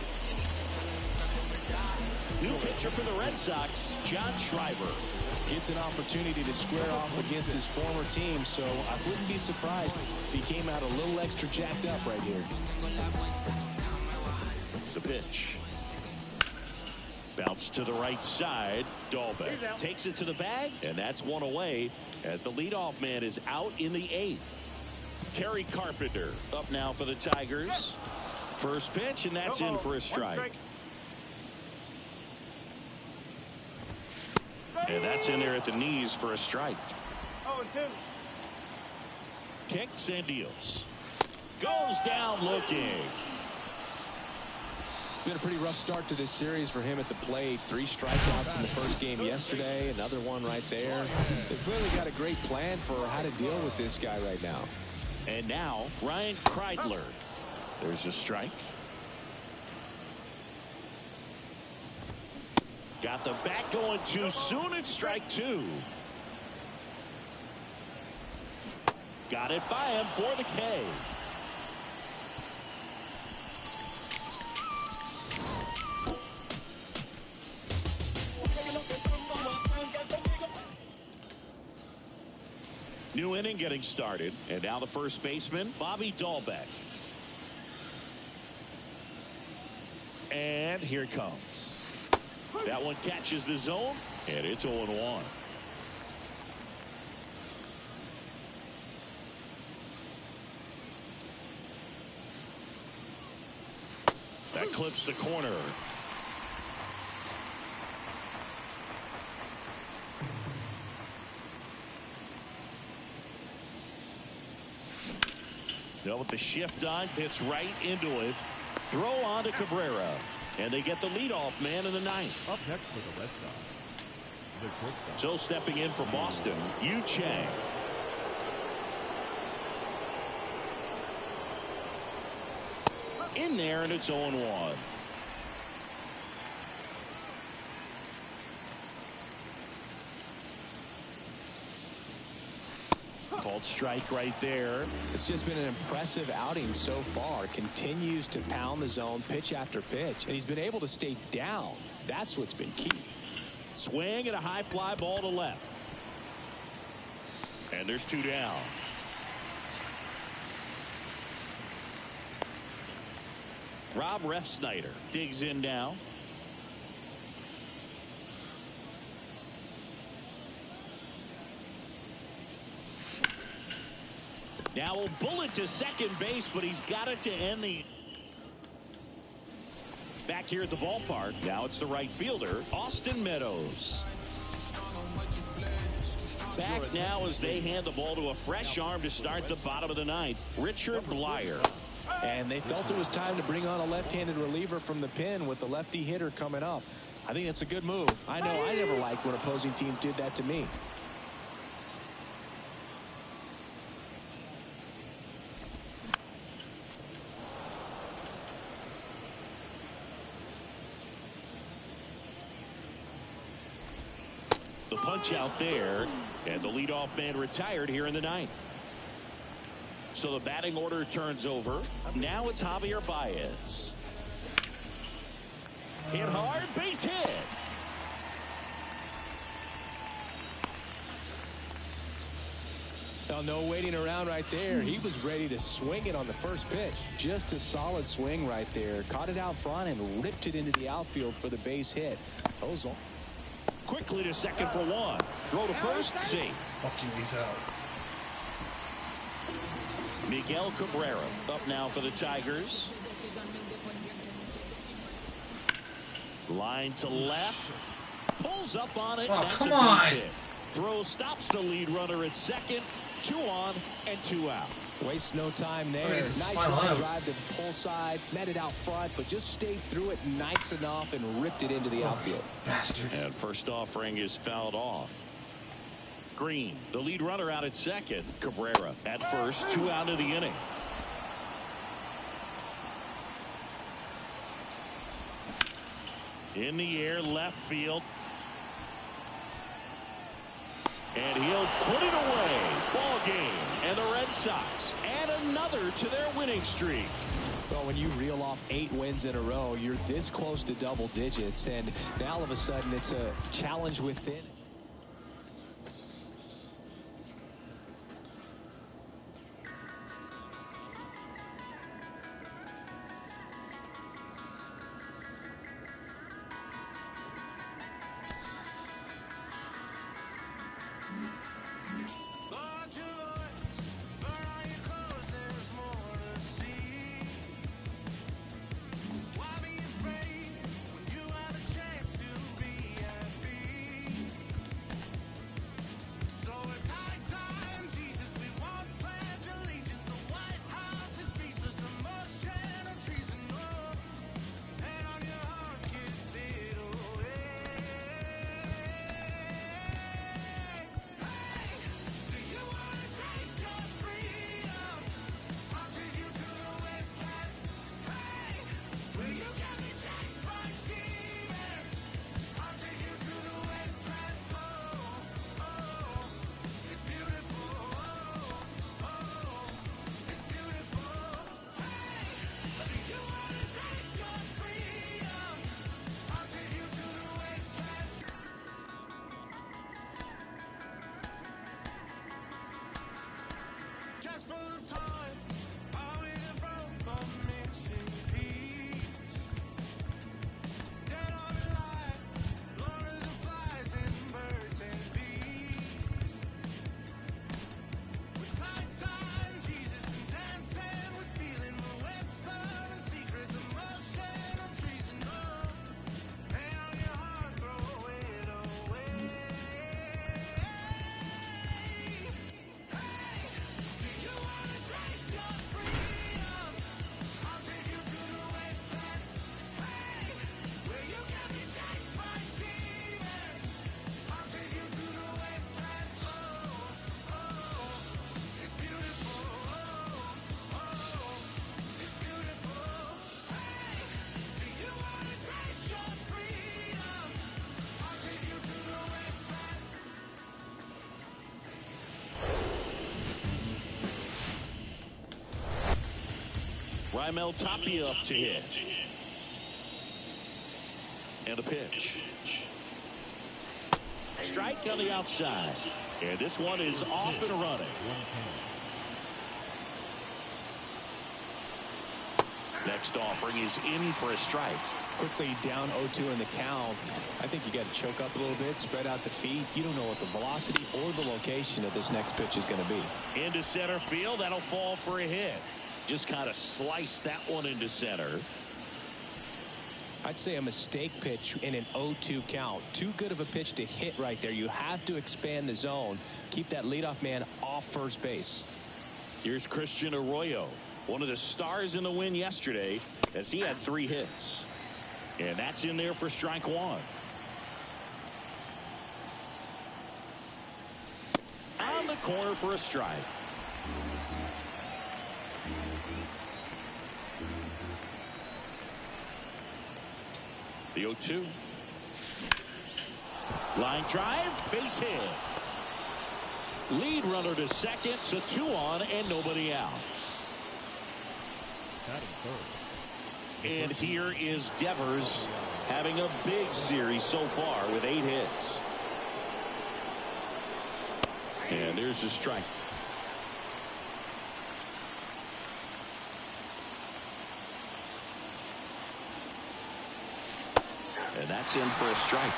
New pitcher for the Red Sox, John Schreiber. Gets an opportunity to square off against his former team, so I wouldn't be surprised if he came out a little extra jacked up right here. The pitch. Bounce to the right side. Dahlbeck takes it to the bag, and that's one away as the leadoff man is out in the eighth. Kerry Carpenter up now for the Tigers. First pitch, and that's in for a strike. And that's in there at the knees for a strike. 0-2. Kicks and deals. Goes down looking. Been a pretty rough start to this series for him at the plate. 3 strikeouts in the first game yesterday. Another one right there. They've really got a great plan for how to deal with this guy right now. And now Ryan Kreidler. There's a strike. Got the bat going too soon. It's strike 2. Got it by him for the K. New inning getting started, and now the first baseman, Bobby Dahlbeck. And here it comes. That one catches the zone, and it's 0-1. That clips the corner. Now with the shift on, hits right into it. Throw on to Cabrera. And they get the leadoff man in the ninth. Up next for the Red Sox, the shortstop. So stepping in for Boston, Yu Chang. In there, and it's 0-1. Called strike right there. It's just been an impressive outing so far. Continues to pound the zone pitch after pitch, and he's been able to stay down. That's what's been key. Swing and a high fly ball to left. And there's 2 down. Rob Refsnyder digs in now. Now a bullet to second base, but he's got it to end the... Back here at the ballpark, now it's the right fielder, Austin Meadows. Back now as they hand the ball to a fresh arm to start the bottom of the ninth, Richard Blyer. And they felt it was time to bring on a left-handed reliever from the pen with the lefty hitter coming up. I think that's a good move. I know I never liked when opposing teams did that to me. The punch out there, and the leadoff man retired here in the ninth. So the batting order turns over. Now it's Javier Baez. Hit hard, base hit. Well, no waiting around right there. He was ready to swing it on the first pitch. Just a solid swing right there. Caught it out front and ripped it into the outfield for the base hit. Ozone. Quickly to second for 1. Throw to first, safe. Fuck you, he's out. Miguel Cabrera up now for the Tigers. Line to left. Pulls up on it. Oh, That's come a base on. hit. Throw stops the lead runner at second. 2 on and 2 out. Waste no time there. Okay, Nice final line out. drive to the pull side. Met it out front, but just stayed through it nice enough and ripped it into the outfield. Bastard. And first offering is fouled off. Green, the lead runner out at second. Cabrera at first, 2 out of the inning. In the air, left field. And he'll put it away. Ball game. And the Red Sox add another to their winning streak. Well, when you reel off 8 wins in a row, you're this close to double digits. And now all of a sudden it's a challenge within. Raimel Tapia up to hit. And a pitch. Strike on the outside. And this one is off and running. Next offering is in for a strike. Quickly down 0-2 in the count. I think you got to choke up a little bit, spread out the feet. You don't know what the velocity or the location of this next pitch is going to be. Into center field. That'll fall for a hit. Just kind of slice that one into center. I'd say a mistake pitch in an 0-2 count. Too good of a pitch to hit right there. You have to expand the zone. Keep that leadoff man off first base. Here's Christian Arroyo, one of the stars in the win yesterday, as he had 3 hits. And that's in there for strike 1. On the corner for a strike. The 0-2. Line drive, base hit. Lead runner to second, so 2 on and nobody out. And here is Devers having a big series so far with 8 hits. And there's the strike. And that's in for a strike.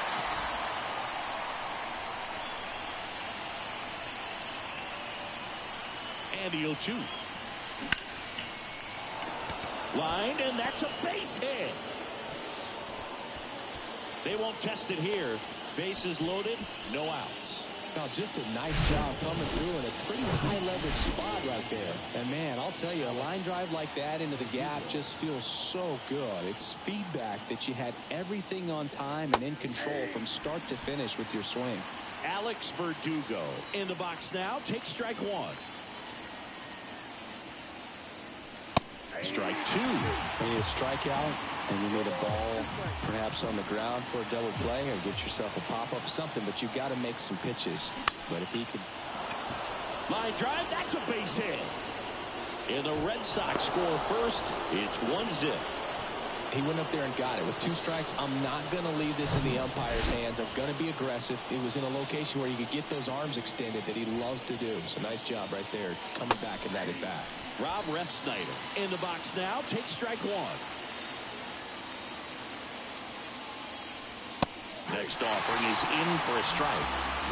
And the 0-2. Line, and that's a base hit. They won't test it here. Bases loaded, no outs. Now, just a nice job coming through in a pretty high leverage spot right there. And man, I'll tell you, a line drive like that into the gap just feels so good. It's feedback that you had everything on time and in control from start to finish with your swing. Alex Verdugo in the box now. Takes strike 1. Strike 2. You need a strikeout, and you need a ball perhaps on the ground for a double play, or get yourself a pop-up, something, but you've got to make some pitches. But if he could... Line drive, that's a base hit. And the Red Sox score first. It's 1-0. He went up there and got it. With 2 strikes, I'm not going to leave this in the umpire's hands. I'm going to be aggressive. It was in a location where you could get those arms extended that he loves to do. So nice job right there, coming back and that at bat. Rob Refsnyder in the box now. Takes strike 1. Next offering is in for a strike.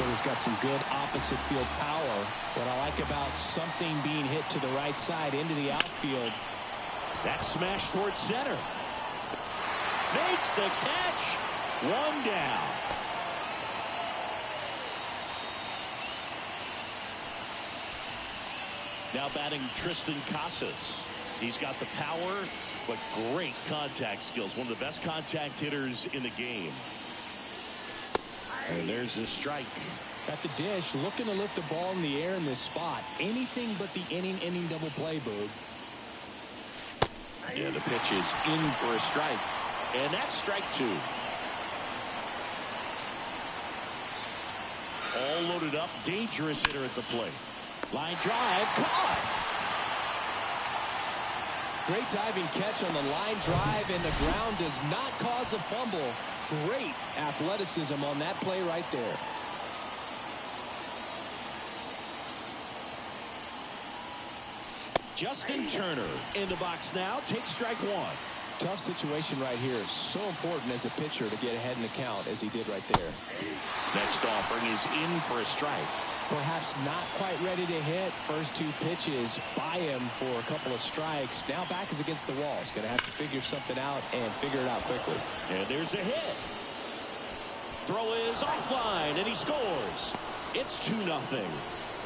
He's got some good opposite field power. What I like about something being hit to the right side into the outfield. That smash towards center. Makes the catch. 1 down. Now batting Tristan Casas. He's got the power, but great contact skills. One of the best contact hitters in the game. And there's the strike. At the dish, looking to lift the ball in the air in this spot. Anything but the inning double play, Boog. Yeah, the pitch is in for a strike. And that's strike 2. All loaded up. Dangerous hitter at the plate. Line drive. Caught. Great diving catch on the line drive, and the ground does not cause a fumble. Great athleticism on that play right there. Justin Turner in the box now. Takes strike 1. Tough situation right here. So important as a pitcher to get ahead in the count as he did right there. Next offering is in for a strike. Perhaps not quite ready to hit. First 2 pitches by him for a couple of strikes. Now back is against the wall. He's going to have to figure something out and figure it out quickly. And there's a hit. Throw is offline, and he scores. It's 2-0.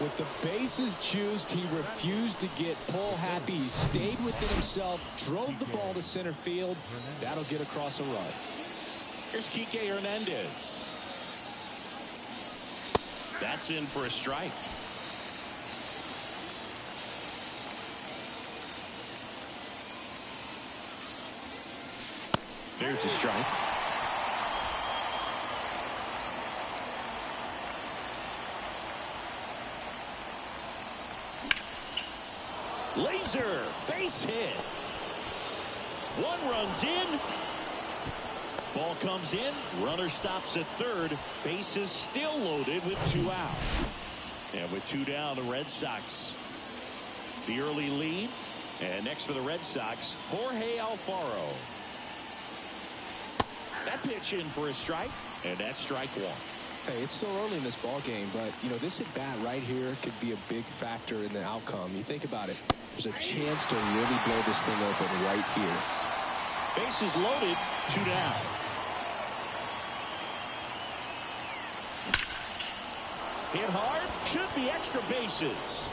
With the bases juiced, he refused to get pull happy. He stayed within himself, drove the ball to center field. That'll get across a run. Here's Kike Hernandez. That's in for a strike. There's a strike. Laser base hit. One run's in. Ball comes in. Runner stops at third. Bases still loaded with 2 out. And with 2 down, the Red Sox the early lead. And next for the Red Sox, Jorge Alfaro. That pitch in for a strike, and that's strike 1. Hey, it's still early in this ball game, but you know, this at bat right here could be a big factor in the outcome. You think about it, there's a chance to really blow this thing open right here. Bases loaded, 2 down. Hit hard, should be extra bases.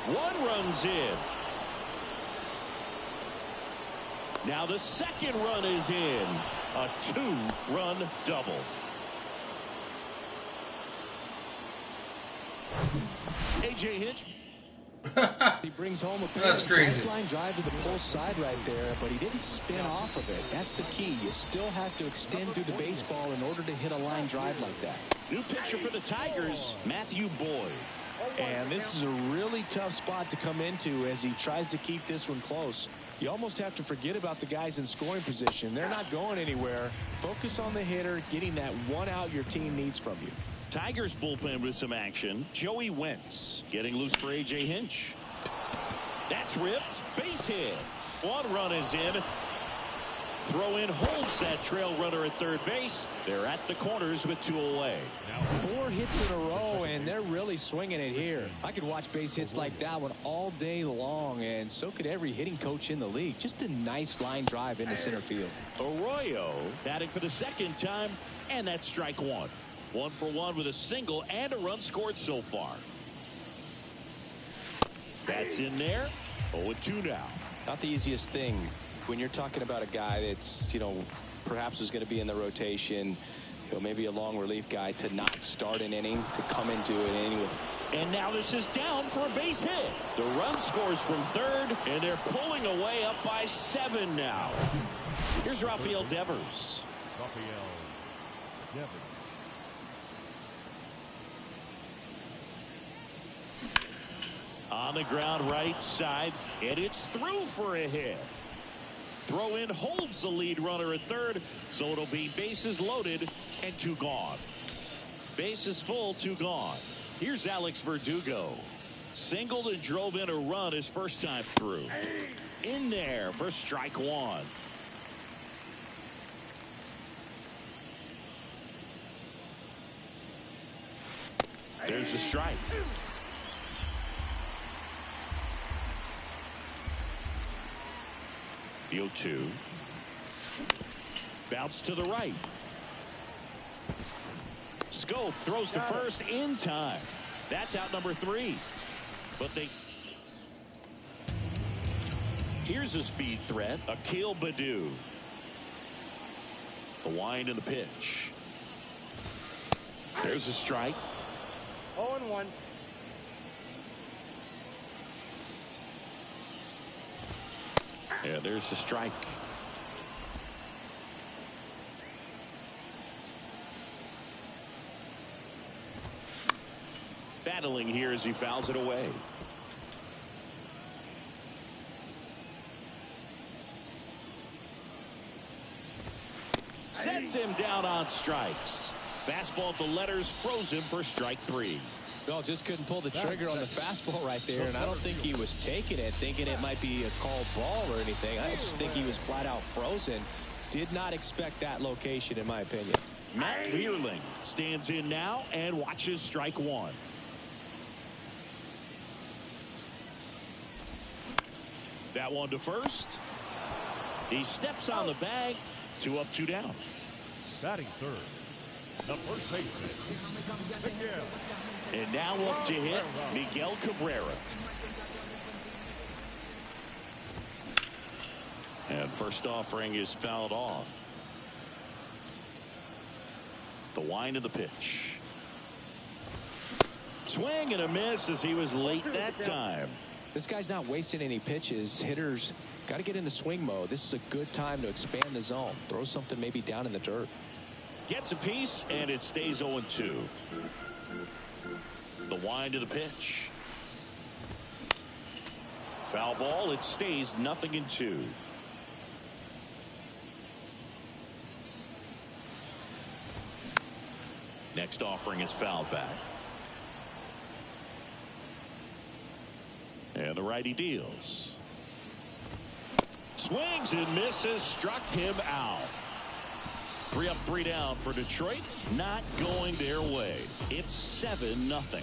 1 run's in. Now the second run is in. A 2-run double. A.J. Hinch. He brings home a That's crazy. line drive to the pull side right there, but he didn't spin off of it. That's the key. You still have to extend through the baseball in order to hit a line drive like that. New pitcher for the Tigers, Matthew Boyd. And this is a really tough spot to come into as he tries to keep this one close. You almost have to forget about the guys in scoring position. They're not going anywhere. Focus on the hitter, getting that 1 out your team needs from you. Tigers bullpen with some action. Joey Wentz getting loose for A.J. Hinch. That's ripped. Base hit. 1 run is in. Throw in holds that trail runner at third base. They're at the corners with 2 away. 4 hits in a row, and they're really swinging it here. I could watch base hits like that one all day long, and so could every hitting coach in the league. Just a nice line drive into center field. Arroyo batting for the second time, and that's strike 1. 1 for 1 with a single and a run scored so far. That's in there. 0-2 now. Not the easiest thing when you're talking about a guy that's, you know, perhaps is going to be in the rotation, you know, maybe a long relief guy, to not start an inning, to come into an inning with. And now this is down for a base hit. The run scores from third, and they're pulling away up by 7 now. Here's Rafael Devers. Rafael Devers. On the ground right side, and it's through for a hit. Throw in holds the lead runner at third, so it'll be bases loaded and 2 gone. Bases full, 2 gone. Here's Alex Verdugo. Singled and drove in a run his first time through. In there for strike 1. There's the strike. The 0-2. Bounce to the right. Scope throws to first in time. That's out number 3. But they. Here's a speed threat. Akil Baddoo. The wind and the pitch. There's a strike. 0-1. Yeah, there's the strike. Battling here as he fouls it away. Sets him down on strikes. Fastball at the letters, froze him for strike 3. Well, just couldn't pull the trigger on the fastball right there, and I don't think he was taking it, thinking it might be a called ball or anything. I just think he was flat out frozen. Did not expect that location, in my opinion. Matt Vierling stands in now and watches strike 1. That one to first. He steps on the bag. 2 up, 2 down. Batting third, the first baseman, Miguel. And now up to hit Miguel Cabrera. And first offering is fouled off. The wind of the pitch. Swing and a miss as he was late that time. This guy's not wasting any pitches. Hitters got to get into swing mode. This is a good time to expand the zone. Throw something maybe down in the dirt. Gets a piece, and it stays 0-2. The wind of the pitch. Foul ball. It stays 0-2. Next offering is fouled back. And the righty deals. Swings and misses. Struck him out. 3 up, 3 down for Detroit. Not going their way. It's 7-0.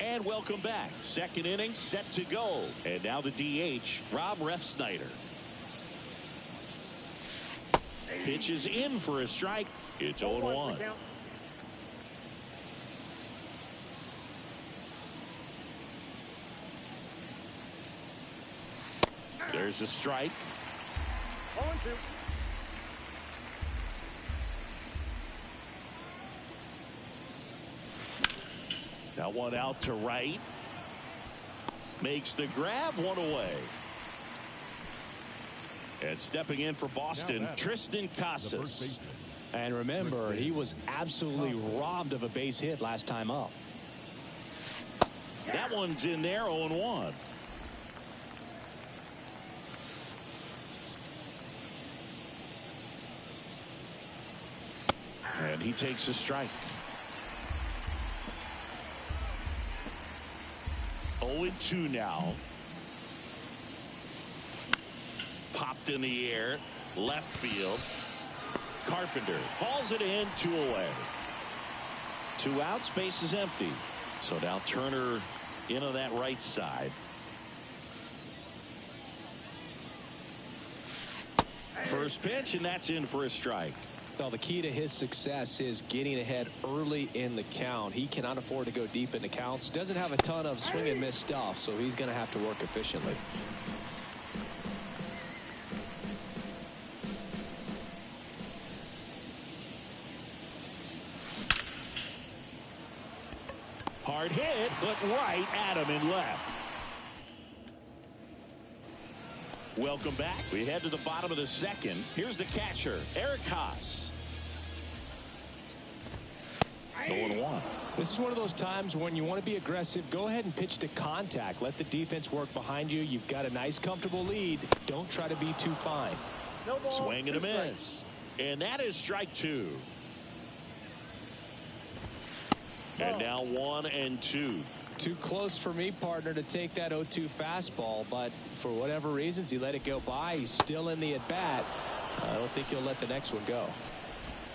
And welcome back. Second inning set to go. And now the DH, Rob Refsnyder. Pitches in for a strike. It's 0-1. There's a strike. 0-2. That one out to right. Makes the grab, one away. And stepping in for Boston, Tristan Casas. And remember, he was absolutely robbed of a base hit last time up. That one's in there, 0-1. And he takes a strike. 0-2 now. Popped in the air. Left field. Carpenter hauls it in, 2 away. 2 outs, base is empty. So now Turner into that right side. First pitch, and that's in for a strike. Well, the key to his success is getting ahead early in the count. He cannot afford to go deep in the counts. Doesn't have a ton of swing and miss stuff, so he's going to have to work efficiently. Hard hit, but right at him and left. Welcome back. We head to the bottom of the second. Here's the catcher, Eric Haas. 0-1. This is one of those times when you want to be aggressive. Go ahead and pitch to contact. Let the defense work behind you. You've got a nice, comfortable lead. Don't try to be too fine. Swing and a miss. And that is strike 2. And now 1-2. Too close for me, partner, to take that 0-2 fastball, but for whatever reasons, he let it go by. He's still in the at-bat. I don't think he'll let the next one go.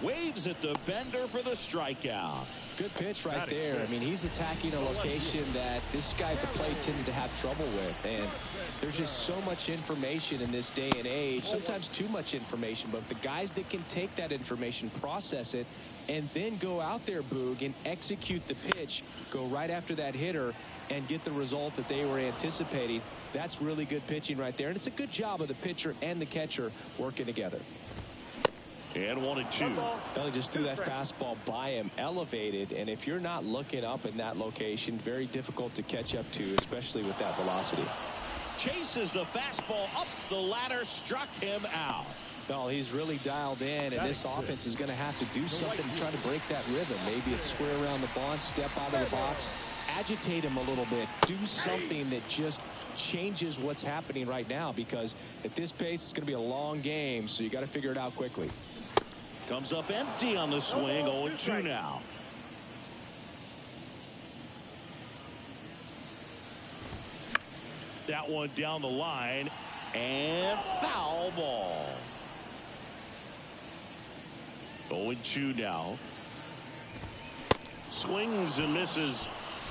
Waves at the bender for the strikeout. Good pitch right there. I mean, he's attacking a location that this guy at the plate tends to have trouble with, and there's just so much information in this day and age, sometimes too much information, but the guys that can take that information, process it, and then go out there, Boog, and execute the pitch, go right after that hitter, and get the result that they were anticipating. That's really good pitching right there, and it's a good job of the pitcher and the catcher working together. And 1-2. Well, he just threw that fastball by him, elevated, and if you're not looking up in that location, very difficult to catch up to, especially with that velocity. Chases the fastball up the ladder, struck him out. Well, he's really dialed in, and this offense is going to have to do something to try to break that rhythm. Maybe it's square around the bunt, step out of the box, agitate him a little bit, do something that just changes what's happening right now, because at this pace, it's going to be a long game, so you got to figure it out quickly. Comes up empty on the swing, 0-2 now. That one down the line, and foul ball. 0-2 now. Swings and misses,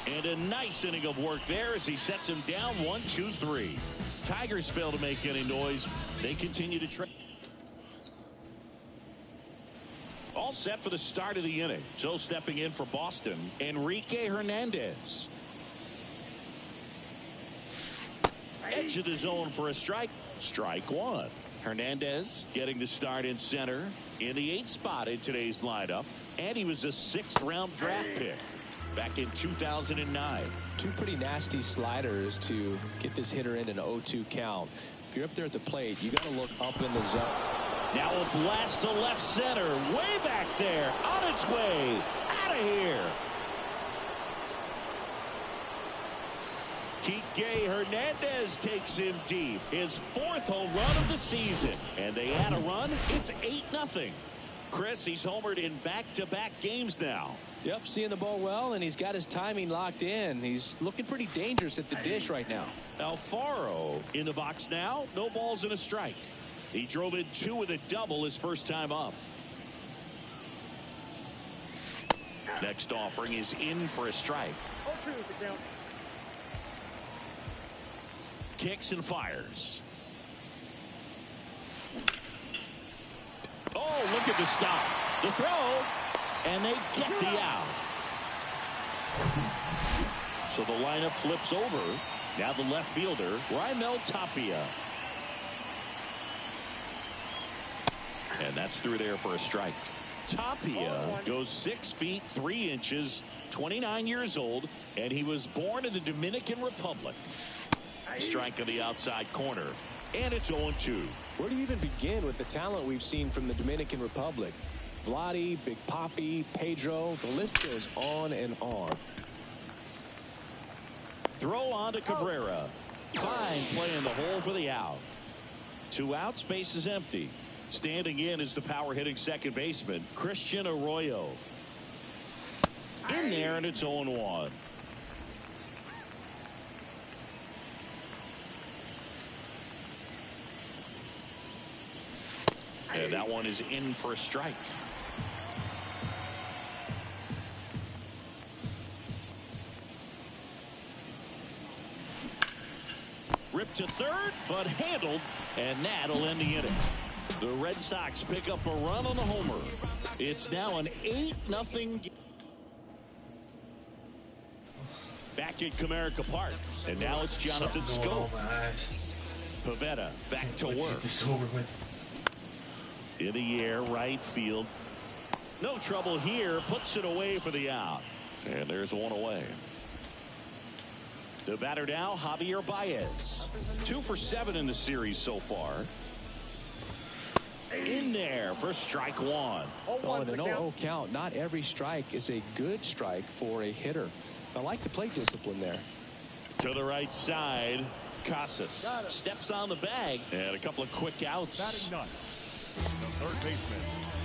and a nice inning of work there as he sets him down 1-2-3. Tigers fail to make any noise. They continue to try. All set for the start of the inning. So stepping in for Boston, Enrique Hernandez. Edge of the zone for a strike. Strike 1. Hernandez getting the start in center in the 8th spot in today's lineup. And he was a 6th-round draft pick back in 2009. 2 pretty nasty sliders to get this hitter in an 0-2 count. If you're up there at the plate, you got to look up in the zone. Now a blast to left center, way back there, on its way, out of here. Kike Hernandez takes him deep. His 4th home run of the season. And they add a run. It's 8-0. Chris, he's homered in back-to-back games now. Yep, seeing the ball well, and he's got his timing locked in. He's looking pretty dangerous at the dish right now. Alfaro in the box now. No balls and a strike. He drove in 2 with a double his first time up. Next offering is in for a strike. Kicks and fires. Oh, look at the stop. The throw, and they get the out. So the lineup flips over. Now the left fielder, Raimel Tapia. And that's through there for a strike. Tapia goes 6 feet 3 inches, 29 years old, and he was born in the Dominican Republic. Strike on the outside corner, and it's 0-2. Where do you even begin with the talent we've seen from the Dominican Republic? Vladdy, Big Papi, Pedro, the list goes on and on. Throw on to Cabrera. Fine play in the hole for the out. 2 outs, base is empty. Standing in is the power hitting second baseman, Christian Arroyo. In there, and it's 0-1. And that one is in for a strike. Ripped to third, but handled, and that'll end the inning. The Red Sox pick up a run on the homer. It's now an 8-0. Back at Comerica Park, and now it's Jonathan Scope. Pivetta back to work. This over with. In the air, right field. No trouble here. Puts it away for the out. And there's one away. The batter now, Javier Baez. 2 for 7 in the series so far. In there for strike 1. Oh, and an 0-0 count. Not every strike is a good strike for a hitter. I like the plate discipline there. To the right side, Casas steps on the bag, and a couple of quick outs. Batting none. The third baseman.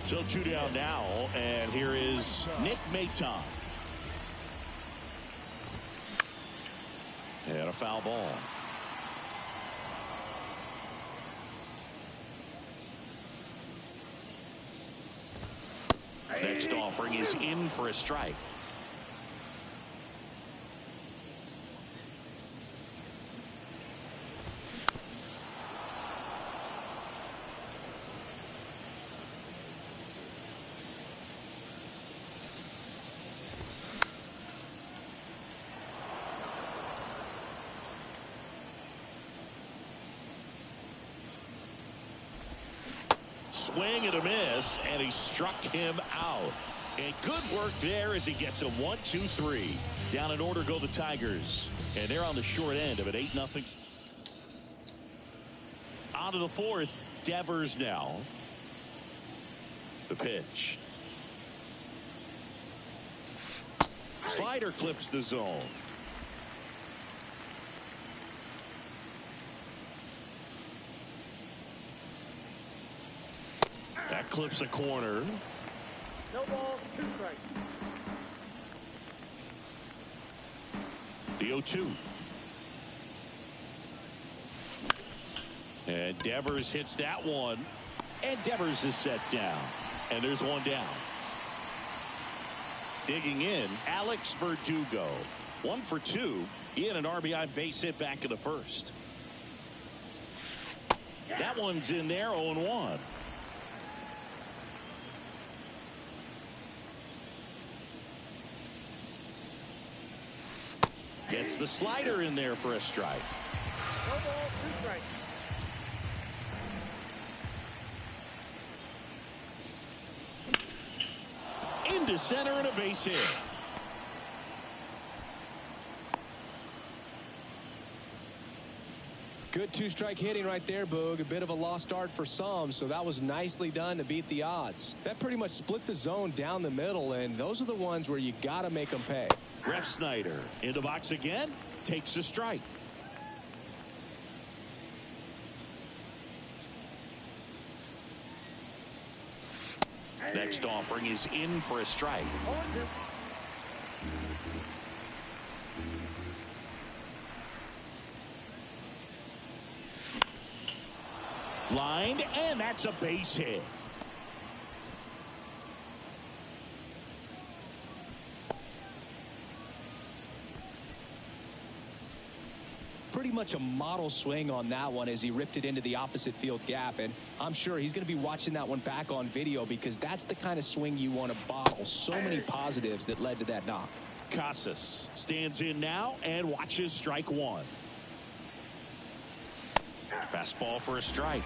So 2 down now, and here is Nick Maton. And a foul ball. Next offering is in for a strike. Swing and a miss, and he struck him out. And good work there as he gets a 1-2-3. Down in order go the Tigers. And they're on the short end of an 8-0. On to the 4th. Devers now. The pitch. Slider clips the zone. That clips a corner. No balls, 2 strikes. The 0-2. And Devers hits that one. And Devers is set down. And there's one down. Digging in, Alex Verdugo. 1 for 2. He had an RBI base hit back in the first. That one's in there, 0-1. Gets the slider in there for a strike. No balls, 2 strikes. Into center and a base hit. Good 2-strike hitting right there, Boog. A bit of a lost start for some, so that was nicely done to beat the odds. That pretty much split the zone down the middle, and those are the ones where you got to make them pay. Ref Snyder in the box again, takes a strike. Next offering is in for a strike. Lined, and that's a base hit. Pretty much a model swing on that one as he ripped it into the opposite field gap, and I'm sure he's going to be watching that one back on video because that's the kind of swing you want to bottle. So many positives that led to that knock. Casas stands in now and watches strike one. Fastball for a strike.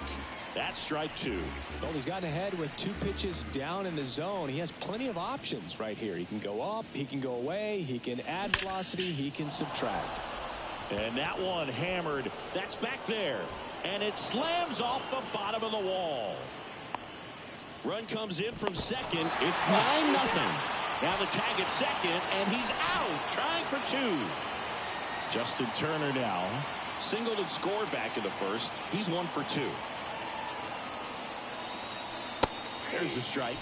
That's strike two. Well, he's gotten ahead with 2 pitches down in the zone. He has plenty of options right here. He can go up, he can go away, he can add velocity, he can subtract. And that one hammered. That's back there. And it slams off the bottom of the wall. Run comes in from second. It's 9-0. Now the tag at second, and he's out, trying for 2. Justin Turner now singled and scored back in the first. He's 1 for 2. There's the strike.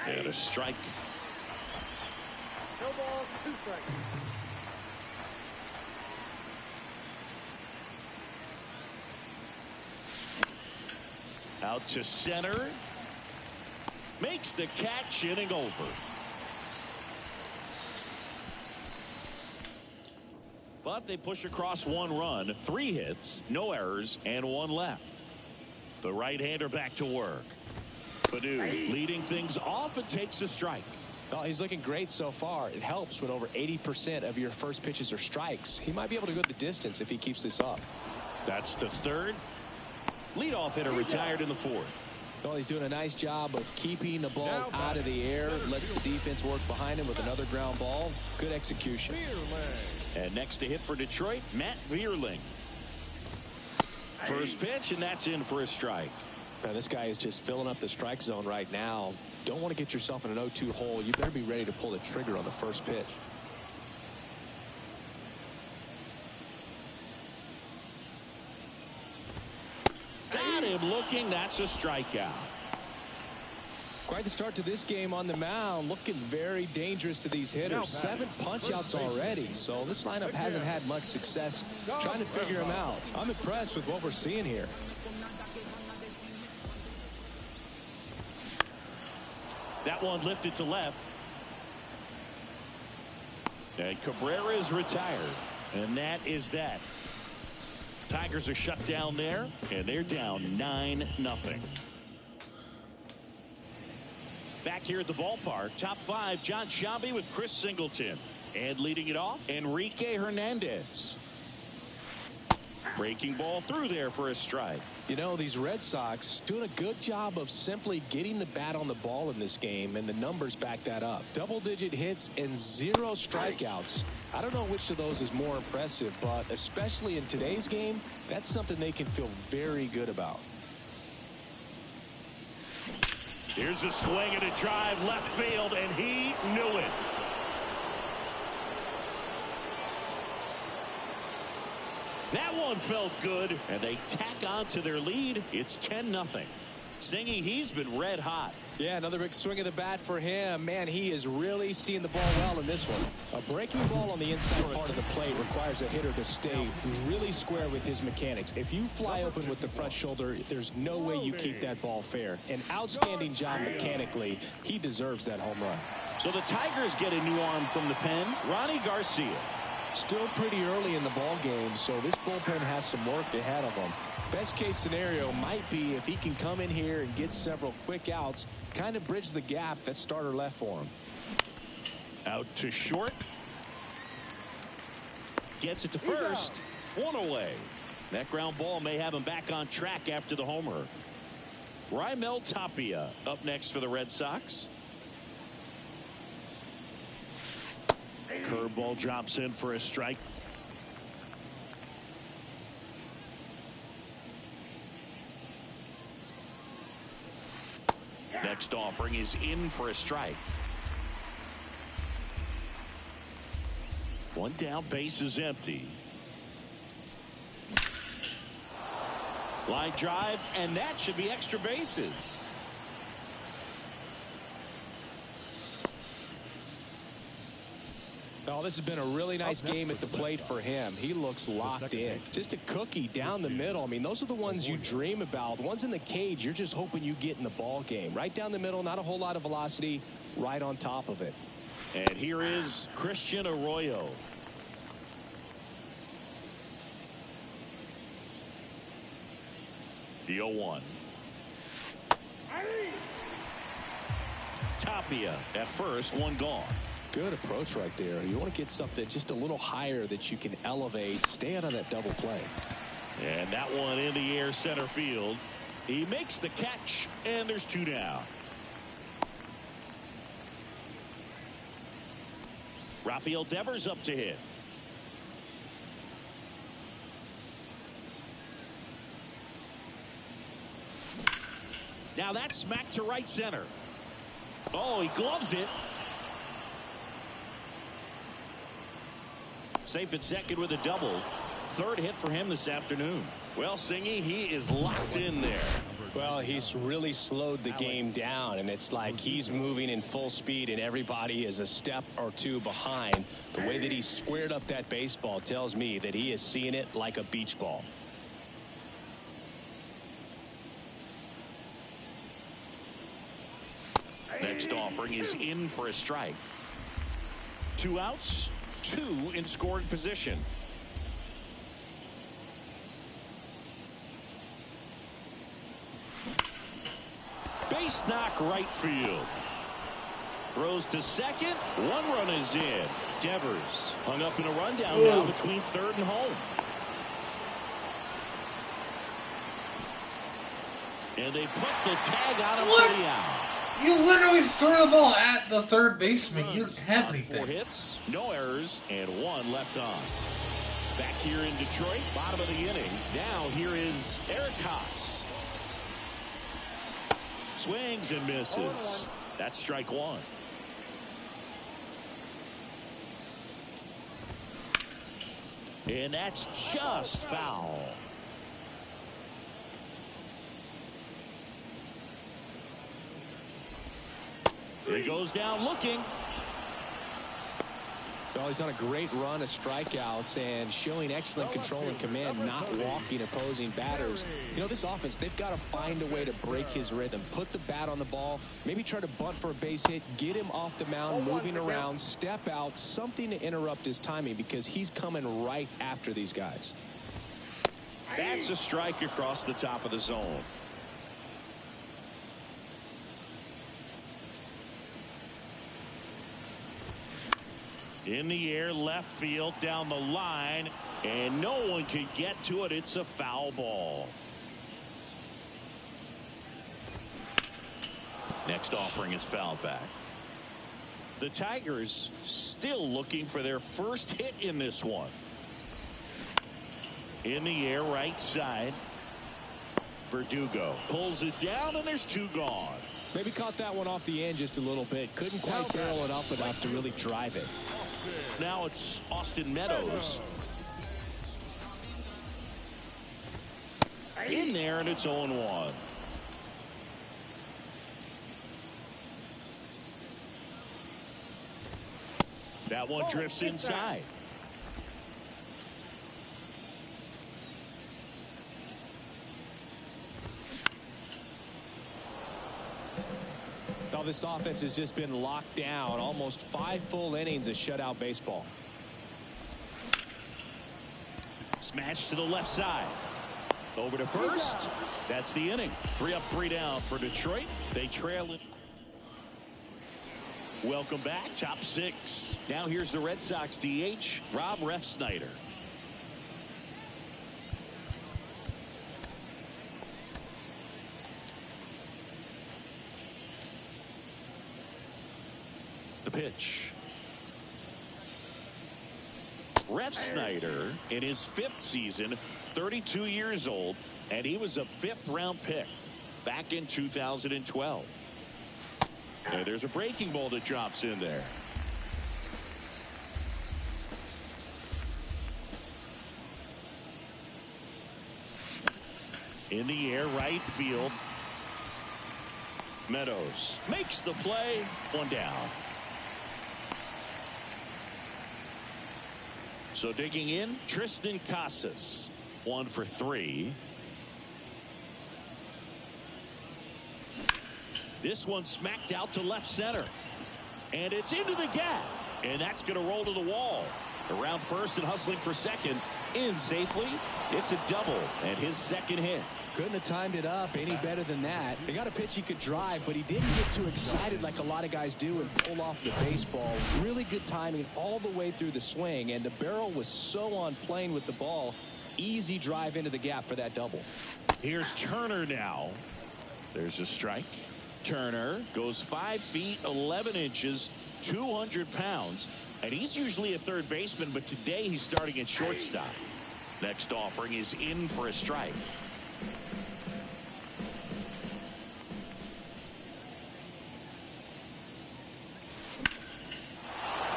And a strike. No ball, 2 strikes. Out to center. Makes the catch, inning over. But they push across 1 run, 3 hits, no errors, and 1 left. The right-hander back to work. Padu leading things off and takes a strike. Oh, he's looking great so far. It helps when over 80% of your first pitches are strikes. He might be able to go the distance if he keeps this up. That's to third. Leadoff hitter retired in the 4th. Well, he's doing a nice job of keeping the ball out of the air. Lets the defense work behind him with another ground ball. Good execution. And next to hit for Detroit, Matt Vierling. First pitch, and that's in for a strike. Now, this guy is just filling up the strike zone right now. Don't want to get yourself in an 0-2 hole. You better be ready to pull the trigger on the first pitch. Got him looking. That's a strikeout. Quite the start to this game on the mound. Looking very dangerous to these hitters. 7 punch-outs already. So this lineup hasn't had much success trying to figure him out. I'm impressed with what we're seeing here. That one lifted to left. And Cabrera is retired. And that is that. Tigers are shut down there, and they're down 9-0. Back here at the ballpark, top 5, John Sciambi with Chris Singleton. And leading it off, Enrique Hernandez. Breaking ball through there for a strike. You know, these Red Sox doing a good job of simply getting the bat on the ball in this game, and the numbers back that up. Double-digit hits and 0 strikeouts. I don't know which of those is more impressive, but especially in today's game, that's something they can feel very good about. Here's a swing and a drive left field, and he knew it. That one felt good, and they tack on to their lead. It's 10-0. Singy, he's been red hot. Yeah, another big swing of the bat for him. Man, he is really seeing the ball well in this one. A breaking ball on the inside part of the plate requires a hitter to stay really square with his mechanics. If you fly open with the front shoulder, there's no way you keep that ball fair. An outstanding job mechanically. He deserves that home run. So the Tigers get a new arm from the pen, Ronnie Garcia. Still pretty early in the ball game, so this bullpen has some work ahead of them. Best case scenario might be if he can come in here and get several quick outs, kind of bridge the gap that starter left for him. Out to short. Gets it to first. 1 away. That ground ball may have him back on track after the homer. Raimel Tapia up next for the Red Sox. Curveball drops in for a strike. Next offering is in for a strike. One down, base is empty. Line drive, and that should be extra bases. Oh, this has been a really nice game at the plate for him. He looks locked in. Just a cookie down the middle. I mean, those are the ones you dream about. Ones in the cage, you're just hoping you get in the ball game. Right down the middle, not a whole lot of velocity, right on top of it. And here is Christian Arroyo. The 0-1. Tapia at first, one gone. Good approach right there. You want to get something just a little higher that you can elevate. Stay out of that double play. And that one in the air center field. He makes the catch, and there's two down. Rafael Devers up to hit. Now that's smacked to right center. Oh, he gloves it. Safe at second with a double. Third hit for him this afternoon. Well, Singy, he is locked in there. Well, he's really slowed the game down, and it's like he's moving in full speed, and everybody is a step or two behind. The way that he squared up that baseball tells me that he is seeing it like a beach ball. Next offering is in for a strike. 2 outs, 2 in scoring position. Base knock right field. Throws to second. 1 run is in. Devers hung up in a rundown now between third and home. And they put the tag on him for the out. You literally threw the ball at the third baseman. You didn't have anything. 4 hits, no errors, and 1 left on. Back here in Detroit, bottom of the inning. Now here is Eric Haas. Swings and misses. That's strike 1. And that's just foul. He goes down looking. Well, he's on a great run of strikeouts and showing excellent control and command, not walking opposing batters. You know, this offense, they've got to find a way to break his rhythm, put the bat on the ball, maybe try to bunt for a base hit, get him off the mound, moving around, step out, something to interrupt his timing, because he's coming right after these guys. That's a strike across the top of the zone. In the air, left field, down the line, and no one can get to it. It's a foul ball. Next offering is fouled back. The Tigers still looking for their first hit in this one. In the air, right side. Verdugo pulls it down, and there's 2 gone. Maybe caught that one off the end just a little bit. Couldn't quite barrel it up enough to really drive it. Now it's Austin Meadows. In there, and it's 0-1. That one drifts inside. Now this offense has just been locked down. Almost 5 full innings of shutout baseball. Smash to the left side. Over to first. That's the inning. 3 up, 3 down for Detroit. They trail it. Welcome back. Top 6. Now here's the Red Sox DH, Rob Refsnyder. The pitch. Refsnyder in his 5th season, 32 years old, and he was a 5th round pick back in 2012. And there's a breaking ball that drops in there. In the air, right field. Meadows makes the play. One down. So digging in, Tristan Casas. 1 for 3. This one smacked out to left center. And it's into the gap. And that's going to roll to the wall. Around first and hustling for second. In safely. It's a double and his second hit. Couldn't have timed it up any better than that. He got a pitch he could drive, but he didn't get too excited like a lot of guys do and pull off the baseball. Really good timing all the way through the swing, and the barrel was so on plane with the ball. Easy drive into the gap for that double. Here's Turner now. There's a strike. Turner goes 5 feet 11 inches, 200 pounds, and he's usually a third baseman, but today he's starting at shortstop. Next offering is in for a strike.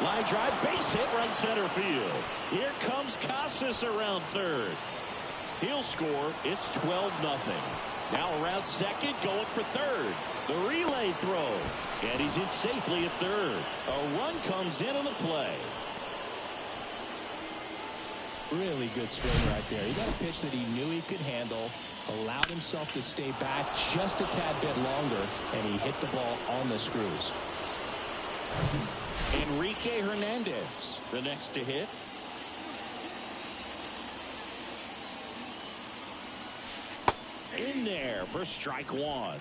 Line drive, base hit, right center field. Here comes Casas around third. He'll score. It's 12-0. Now around second, going for third. The relay throw. And he's in safely at third. A run comes in on the play. Really good swing right there. He got a pitch that he knew he could handle, allowed himself to stay back just a tad bit longer, and he hit the ball on the screws. Enrique Hernandez, the next to hit. In there for strike one.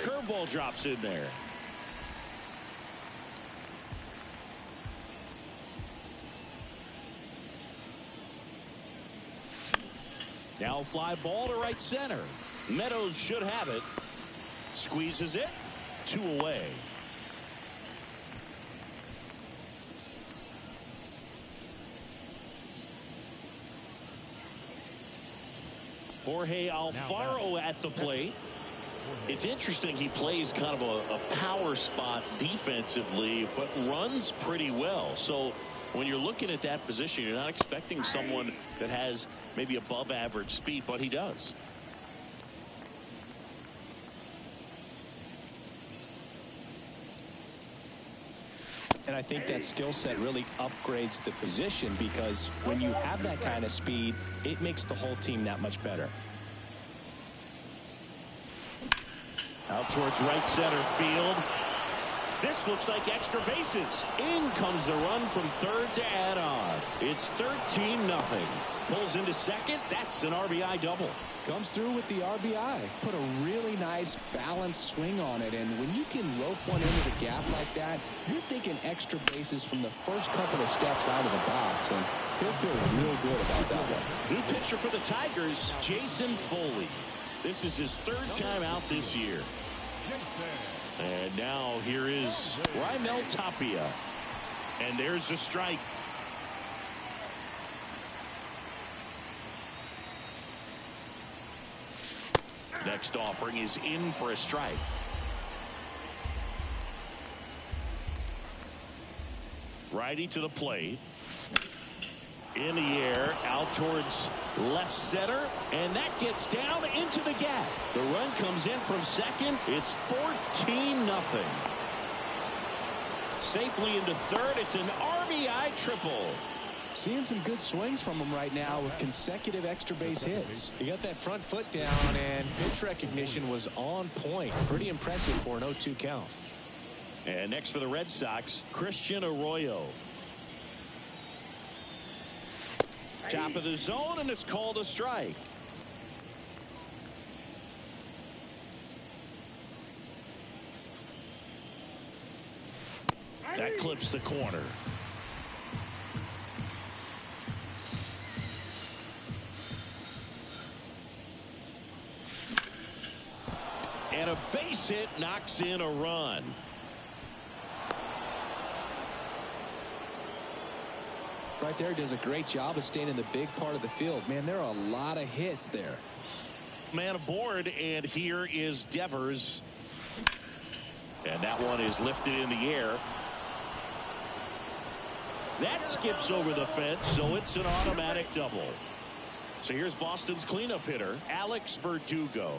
Curveball drops in there. Now fly ball to right center. Meadows should have it. Squeezes it. 2 away. Jorge Alfaro at the plate. It's interesting, he plays kind of a power spot defensively, but runs pretty well. So when you're looking at that position, you're not expecting someone that has maybe above average speed, but he does. And I think that skill set really upgrades the position, because when you have that kind of speed, it makes the whole team that much better. Out towards right center field. This looks like extra bases. In comes the run from third to add on. It's 13-0. Pulls into second. That's an RBI double. Comes through with the RBI. Put a really nice balanced swing on it. And when you can rope one into the gap like that, you're thinking extra bases from the first couple of steps out of the box. And he'll feel real good about that one. New pitcher for the Tigers, Jason Foley. This is his third time out this year. And now here is Raimel Tapia. And there's a strike. Next offering is in for a strike. Righty to the plate. In the air, out towards left center, and that gets down into the gap. The run comes in from second. It's 14-0. Safely into third. It's an RBI triple. Seeing some good swings from him right now with consecutive extra base hits. He got that front foot down, and pitch recognition was on point. Pretty impressive for an 0-2 count. And next for the Red Sox, Christian Arroyo. Top of the zone, and it's called a strike. That clips the corner. And a base hit knocks in a run. right there does a great job of staying in the big part of the field. Man, there are a lot of hits there. Man aboard, and here is Devers. And that one is lifted in the air. That skips over the fence, so it's an automatic double. So here's Boston's cleanup hitter, Alex Verdugo.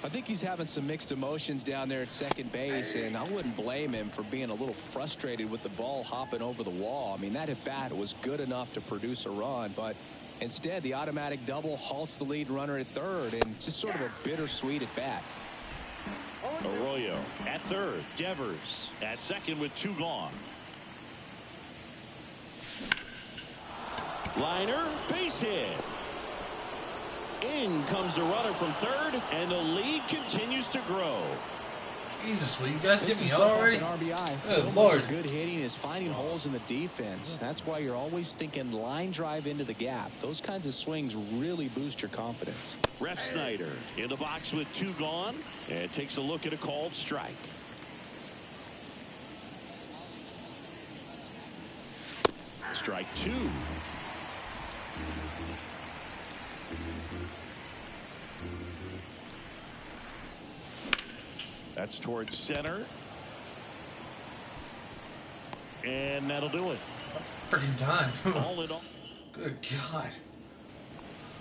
I think he's having some mixed emotions down there at second base, and I wouldn't blame him for being a little frustrated with the ball hopping over the wall. I mean, that at bat was good enough to produce a run, but instead the automatic double halts the lead runner at third, and it's just sort of a bittersweet at bat. Arroyo at third, Devers at second with 2 gone. Liner, base hit. In comes the runner from third, and the lead continues to grow. Jesus, will you guys get me already? RBI. Good Lord. Good hitting is finding holes in the defense. That's why you're always thinking line drive into the gap. Those kinds of swings really boost your confidence. Ref Snyder in the box with 2 gone, and takes a look at a called strike. Strike 2. That's towards center. And that'll do it. Freaking time. All in all. Good God.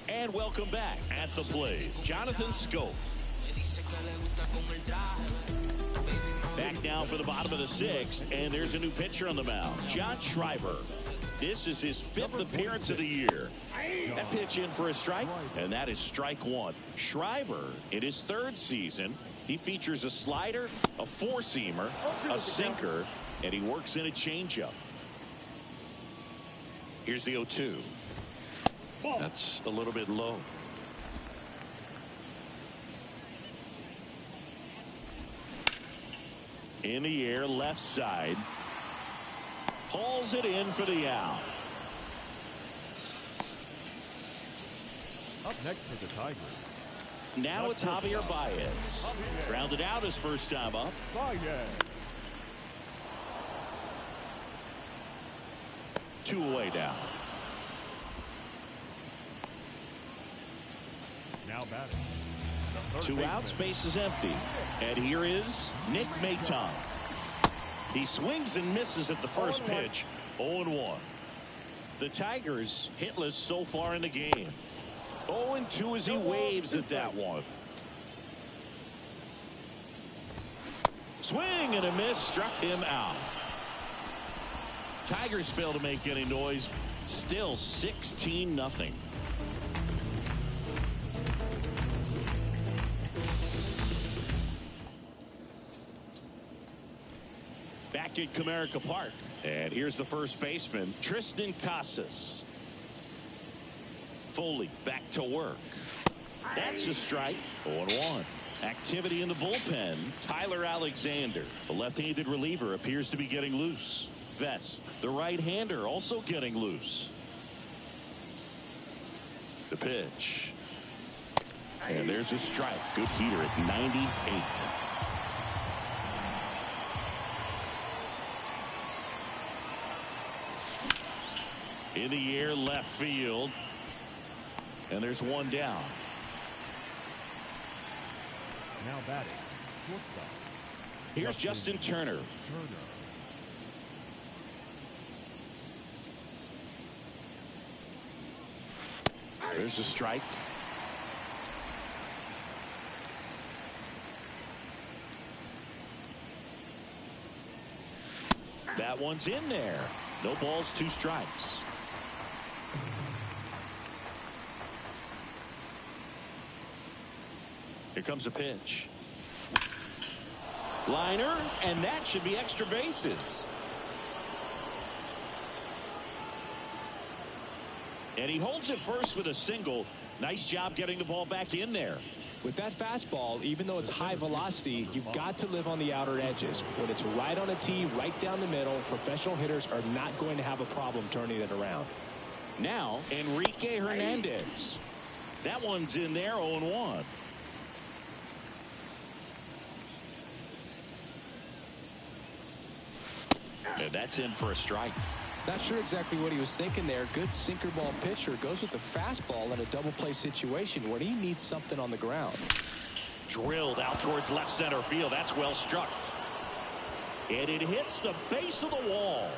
And welcome back at the plate, Jonathan Scope. Back now for the bottom of the 6th, and there's a new pitcher on the mound, John Schreiber. This is his 5th appearance of the year. That pitch in for a strike, and that is strike 1. Schreiber, in his 3rd season, he features a slider, a 4-seamer, a sinker, and he works in a changeup. Here's the 0-2. That's a little bit low. In the air, left side. Hauls it in for the out. Up next for the Tigers. Now it's Javier Baez. Grounded out his first time up. Baez. 2 away down. Now batting. 2 outs, base is empty. And here is Nick Maton. He swings and misses at the first pitch. 0-1. The Tigers hitless so far in the game. 0-2 as he waves at that one. Swing and a miss, struck him out. Tigers fail to make any noise. Still 16-0. Back at Comerica Park. And here's the first baseman, Tristan Casas. Foley back to work. That's a strike. 0-1. Activity in the bullpen. Tyler Alexander, the left-handed reliever, appears to be getting loose. Vest, the right-hander, also getting loose. The pitch. And there's a strike. Good heater at 98. In the air, left field. And there's one down. Now batting. Shortstop. Here's Justin Turner. There's a strike. That one's in there. No balls, 2 strikes. Here comes a pitch. Liner, and that should be extra bases. And he holds it first with a single. Nice job getting the ball back in there. With that fastball, even though it's high velocity, you've got to live on the outer edges. When it's right on a tee, right down the middle, professional hitters are not going to have a problem turning it around. Now, Enrique Hernandez. That one's in there, 0-1. And that's in for a strike. Not sure exactly what he was thinking there. Good sinker ball pitcher goes with the fastball in a double play situation where he needs something on the ground. Drilled out towards left center field. That's well struck. And it hits the base of the wall.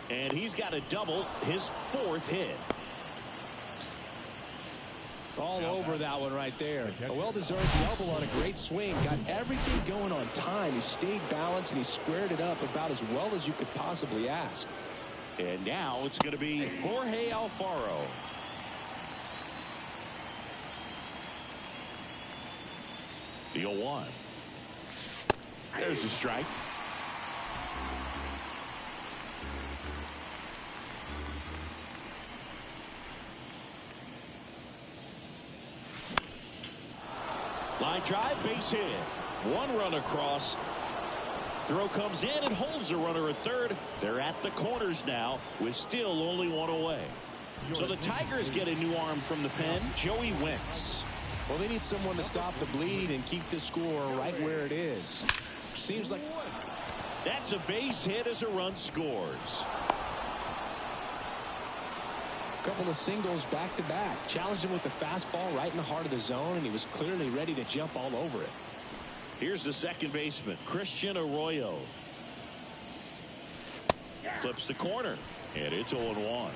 And he's got a double, his 4th hit. All over that one right there. A well-deserved double on a great swing. Got everything going on time. He stayed balanced and he squared it up about as well as you could possibly ask. And now it's going to be Jorge Alfaro. The 0-1. There's a strike. Line drive, base hit. 1 run across. Throw comes in and holds the runner at third. They're at the corners now with still only 1 away. So the Tigers get a new arm from the pen, Joey Wentz. Well, they need someone to stop the bleed and keep the score right where it is. Seems like that's a base hit as a run scores. Couple of singles back to back. Challenged him with the fastball right in the heart of the zone, and he was clearly ready to jump all over it. Here's the second baseman, Christian Arroyo. Clips the corner, and it's 0-1.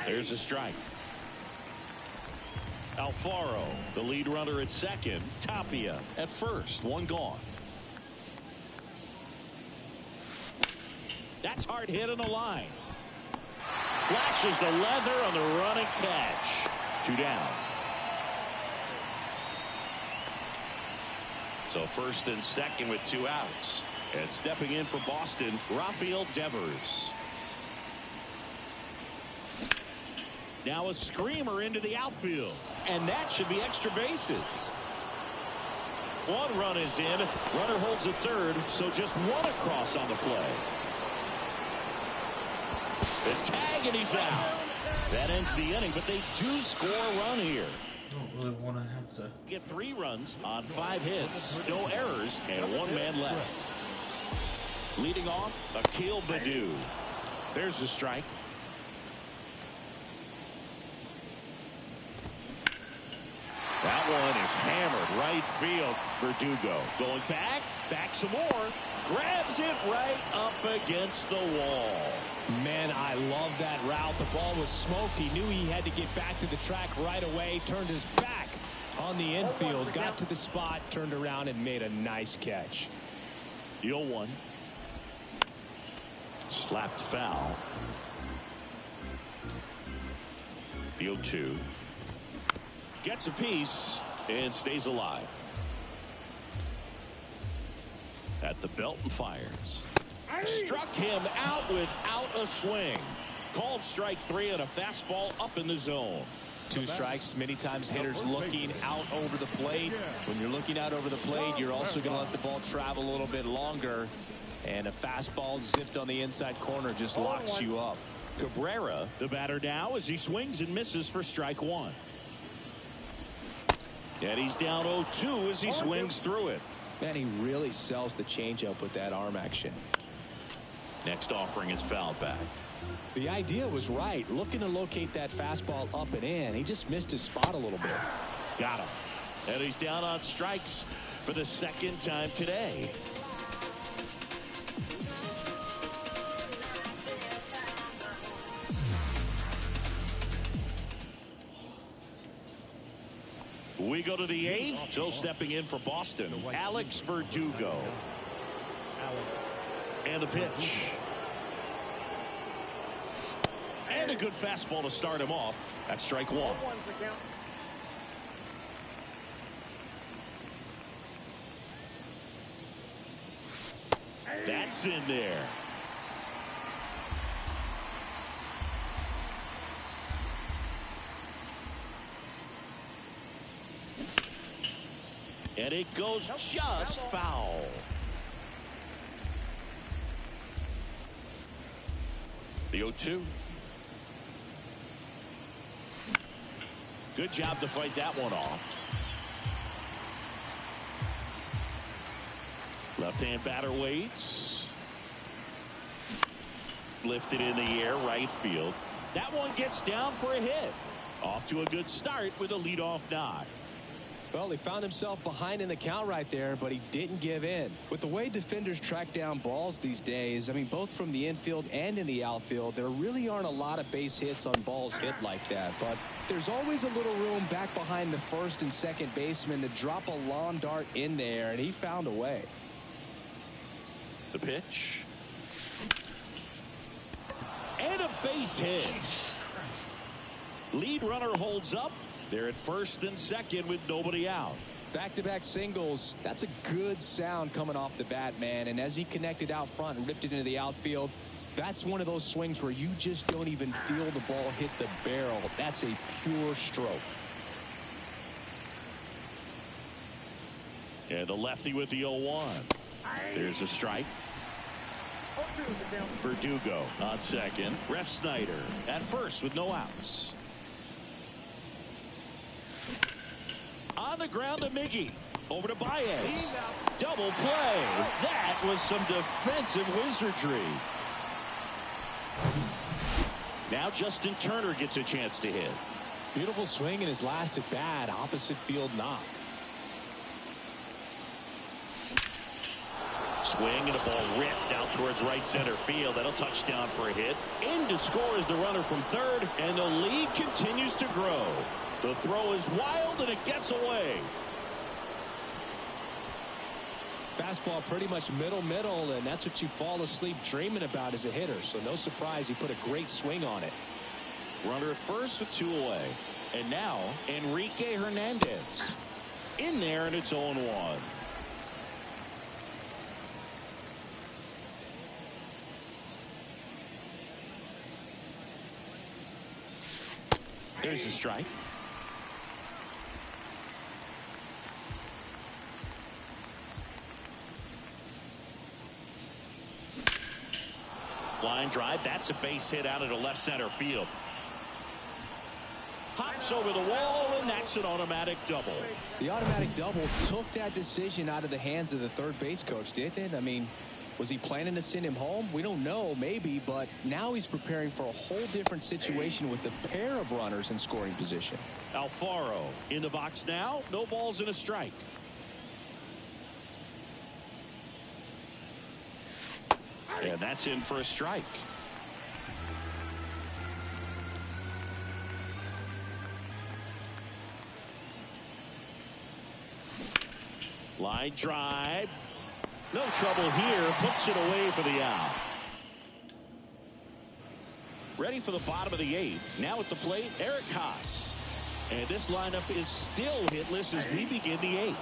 There's a strike. Alfaro, the lead runner at second. Tapia at first. 1 gone. That's hard hit on the line. Flashes the leather on the running catch. 2 down. So first and second with 2 outs. And stepping in for Boston, Rafael Devers. Now a screamer into the outfield. And that should be extra bases. 1 run is in. Runner holds at third, so just 1 across on the play. The tag, and he's out. That ends the inning, but they do score a run here. I don't really want to have to Get 3 runs on 5 hits, no errors, and 1 man left. Leading off, Akil Baddoo. There's the strike. That one is hammered right field. Verdugo going back some more. Grabs it right up against the wall. Man, I love that route. The ball was smoked. He knew he had to get back to the track right away. Turned his back on the infield. Got to the spot, turned around, and made a nice catch. The 0-1. Slapped foul. The 0-2. Gets a piece and stays alive. At the belt and fires. Struck him out without a swing. Called strike 3 on a fastball up in the zone. 2 strikes. Many times hitters looking out over the plate. When you're looking out over the plate, you're also going to let the ball travel a little bit longer. And a fastball zipped on the inside corner just locks you up. Cabrera, the batter now, as he swings and misses for strike 1. And he's down 0-2 as he swings through it. Man, he really sells the changeup with that arm action. Next offering is fouled back. The idea was right. Looking to locate that fastball up and in. He just missed his spot a little bit. Got him. And he's down on strikes for the 2nd time today. We go to the 8th. So stepping in for Boston, Alex Verdugo. And the pitch. And a good fastball to start him off. That's strike 1. That's in there. And it goes just foul. The 0-2. Good job to fight that one off. Left-hand batter waits. Lifted in the air, right field. That one gets down for a hit. Off to a good start with a leadoff knock. Well, he found himself behind in the count right there, but he didn't give in. With the way defenders track down balls these days, I mean, both from the infield and in the outfield, there really aren't a lot of base hits on balls hit like that. But there's always a little room back behind the first and second baseman to drop a lawn dart in there, and he found a way. The pitch. And a base hit. Lead runner holds up. They're at first and second with nobody out. Back-to-back singles. That's a good sound coming off the bat, man. And as he connected out front and ripped it into the outfield, that's one of those swings where you just don't even feel the ball hit the barrel. That's a pure stroke. And the lefty with the 0-1. There's a strike. Verdugo on second. Ref Snyder at first with no outs. On the ground to Miggy. Over to Baez. Double play. That was some defensive wizardry. Now Justin Turner gets a chance to hit. Beautiful swing in his last at bat. Opposite field knock. Swing and a ball ripped out towards right center field. That'll touch down for a hit. In to score is the runner from third, and the lead continues to grow. The throw is wild, and it gets away. Fastball pretty much middle, and that's what you fall asleep dreaming about as a hitter. So no surprise he put a great swing on it. Runner at first with 2 away. And now Enrique Hernandez. In there, and it's 0-1. There's a strike. Line drive. That's a base hit out into left center field. Hops over the wall, and that's an automatic double. The automatic double took that decision out of the hands of the third base coach, didn't it? I mean, was he planning to send him home? We don't know, maybe, but now he's preparing for a whole different situation with a pair of runners in scoring position. Alfaro in the box now. No balls and a strike. And that's in for a strike. Line drive. No trouble here. Puts it away for the out. Ready for the bottom of the 8th. Now at the plate, Eric Haas. And this lineup is still hitless as we begin the 8th.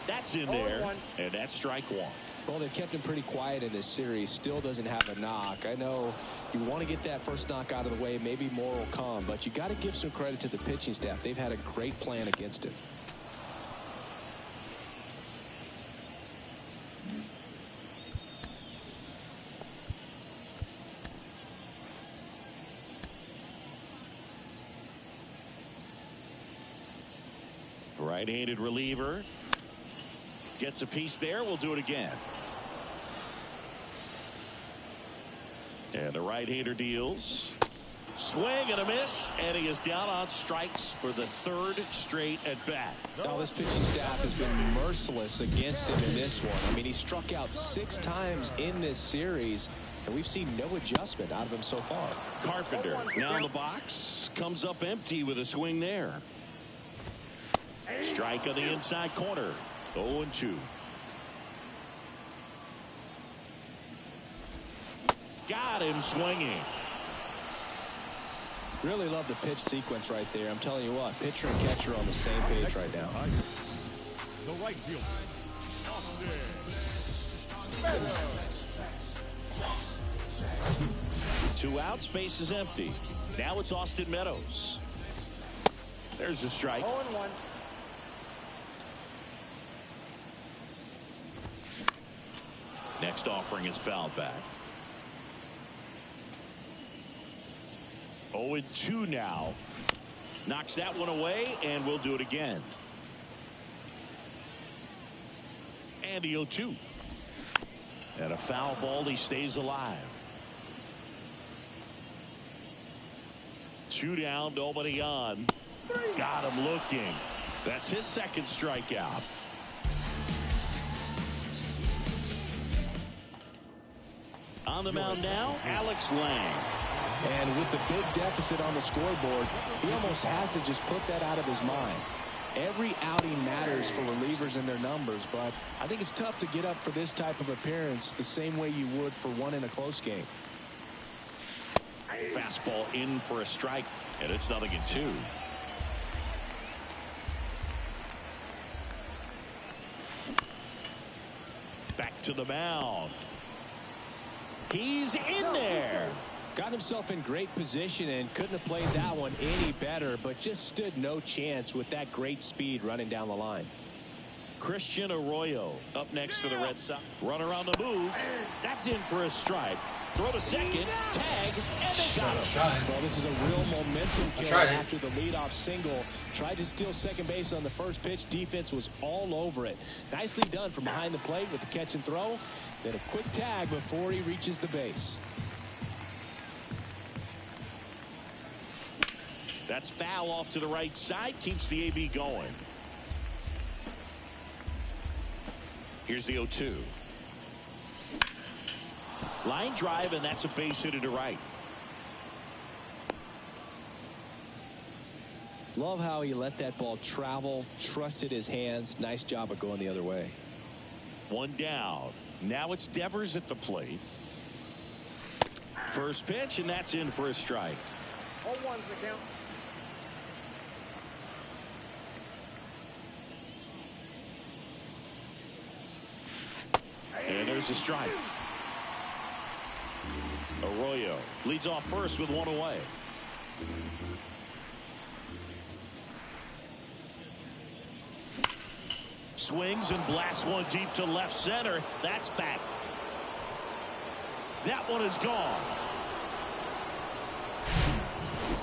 That's in there. And that's strike 1. Well, they've kept him pretty quiet in this series. Still doesn't have a knock. I know you want to get that first knock out of the way. Maybe more will come. But you got to give some credit to the pitching staff. They've had a great plan against him. Right-handed reliever. Gets a piece there. We'll do it again. And the right-hander deals. Swing and a miss, and he is down on strikes for the 3rd straight at bat. Now this pitching staff has been merciless against him in this one. I mean, he struck out 6 times in this series, and we've seen no adjustment out of him so far. Carpenter now in the box. Comes up empty with a swing there. Strike on the inside corner. 0-2. Got him swinging. Really love the pitch sequence right there. I'm telling you what, pitcher and catcher are on the same page right now. The right fielder. 2 outs, base is empty. Now it's Austin Meadows. There's a strike. 0-1. Next offering is fouled back. 0-2 now. Knocks that one away, and we'll do it again. And the 0-2. And a foul ball, he stays alive. 2 down, nobody on. Got him looking. That's his second strikeout. On the mound now, Alex Lang. And with the big deficit on the scoreboard, he almost has to just put that out of his mind. Every outing matters for relievers and their numbers, but I think it's tough to get up for this type of appearance the same way you would for one in a close game. Fastball in for a strike, and it's 0-2. Back to the mound. He's in there. Got himself in great position and couldn't have played that one any better, but just stood no chance with that great speed running down the line. Christian Arroyo up next for the Red Sox. Runner on the move. That's in for a strike. Throw to second, tag, and they got him. Well, this is a real momentum killer after the leadoff single. Tried to steal second base on the first pitch. Defense was all over it. Nicely done from behind the plate with the catch and throw. Then a quick tag before he reaches the base. That's foul off to the right side. Keeps the AB going. Here's the 0-2. Line drive, and that's a base hit to right. Love how he let that ball travel, trusted his hands. Nice job of going the other way. 1 down. Now it's Devers at the plate. First pitch, and that's in for a strike. 0-1's the count. And there's a strike. Arroyo leads off first with 1 away. Swings and blasts one deep to left center. That's back. That one is gone.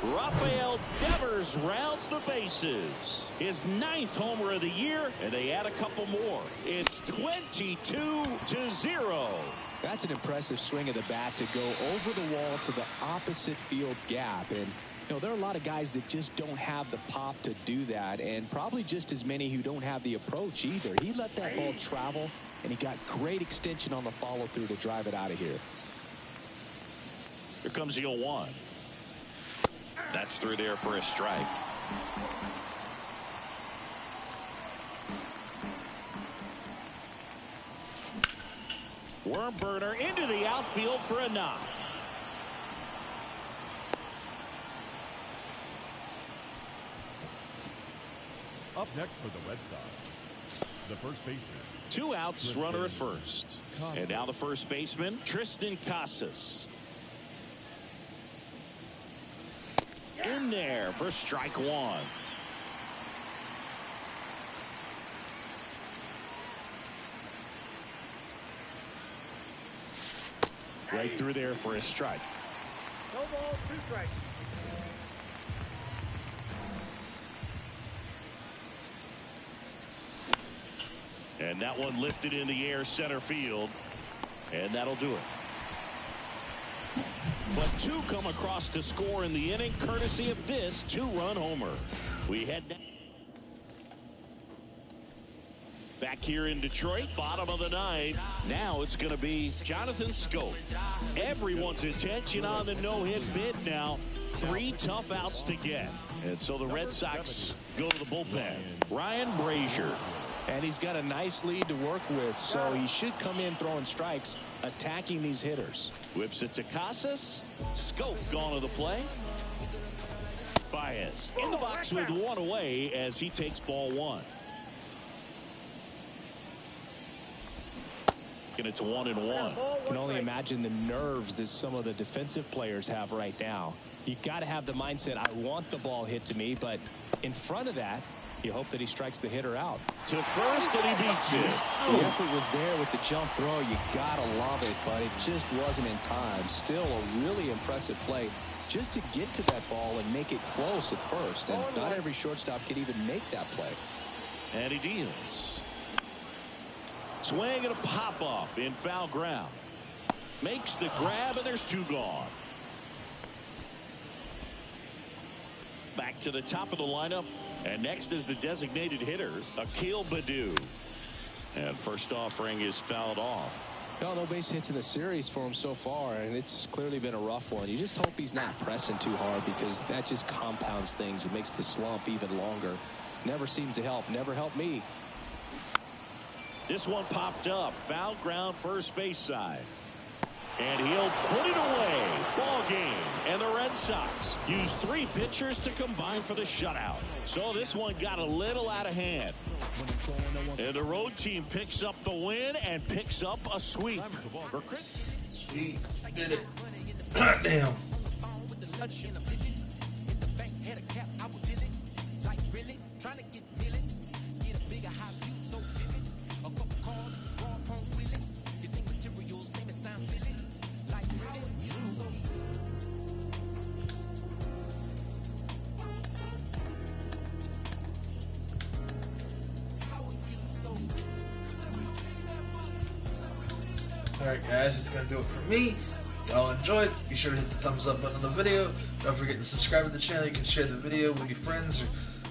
Rafael Devers rounds the bases. His 9th homer of the year, and they add a couple more. It's 22-0. That's an impressive swing of the bat to go over the wall to the opposite field gap. And, you know, there are a lot of guys that just don't have the pop to do that, and probably just as many who don't have the approach either. He let that ball travel, and he got great extension on the follow-through to drive it out of here. Here comes the 0-1. That's through there for a strike. Worm burner into the outfield for a knock. Up next for the Red Sox, the first baseman. 2 outs, runner at first. And now the first baseman, Tristan Casas. In there for strike 1. Right through there for a strike. No ball, 2 strikes. And that one lifted in the air center field. And that'll do it. But 2 come across to score in the inning, courtesy of this 2-run homer. We head down. Back here in Detroit, bottom of the 9th. Now it's going to be Jonathan Schoop. Everyone's attention on the no-hit bid now. 3 tough outs to get. And so the Red Sox go to the bullpen. Ryan Brazier. And he's got a nice lead to work with, so he should come in throwing strikes, attacking these hitters. Whips it to Casas. Schoop gone to the play. Baez in the box with 1 away as he takes ball 1. And it's 1-1. Can only imagine the nerves that some of the defensive players have right now. You got to have the mindset, I want the ball hit to me, but in front of that, you hope that he strikes the hitter out. To first, and he beats it. The effort was there with the jump throw. You got to love it, but it just wasn't in time. Still a really impressive play just to get to that ball and make it close at first. And not every shortstop can even make that play. And he deals. Swing and a pop-up in foul ground. Makes the grab, and there's 2 gone. Back to the top of the lineup. And next is the designated hitter, Akil Baddoo. And first offering is fouled off. Well, no base hits in the series for him so far, and it's clearly been a rough one. You just hope he's not pressing too hard, because that just compounds things. It makes the slump even longer. Never seems to help. Never helped me. This one popped up. Foul ground, first base side. And he'll put it away. Ball game. And the Red Sox use 3 pitchers to combine for the shutout. So this one got a little out of hand. And the road team picks up the win and picks up a sweep. For Chris. He did it. God damn. Alright guys, it's going to do it for me. Y'all enjoyed. Be sure to hit the thumbs up button on the video. Don't forget to subscribe to the channel. You can share the video with your friends or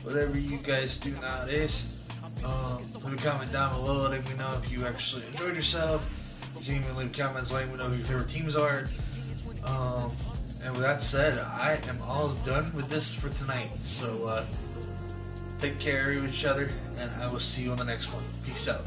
whatever you guys do nowadays. Leave a comment down below letting me know if you actually enjoyed yourself. You can even leave comments letting me know who your favorite teams are. And with that said, I am all done with this for tonight. So take care of each other, and I will see you on the next one. Peace out.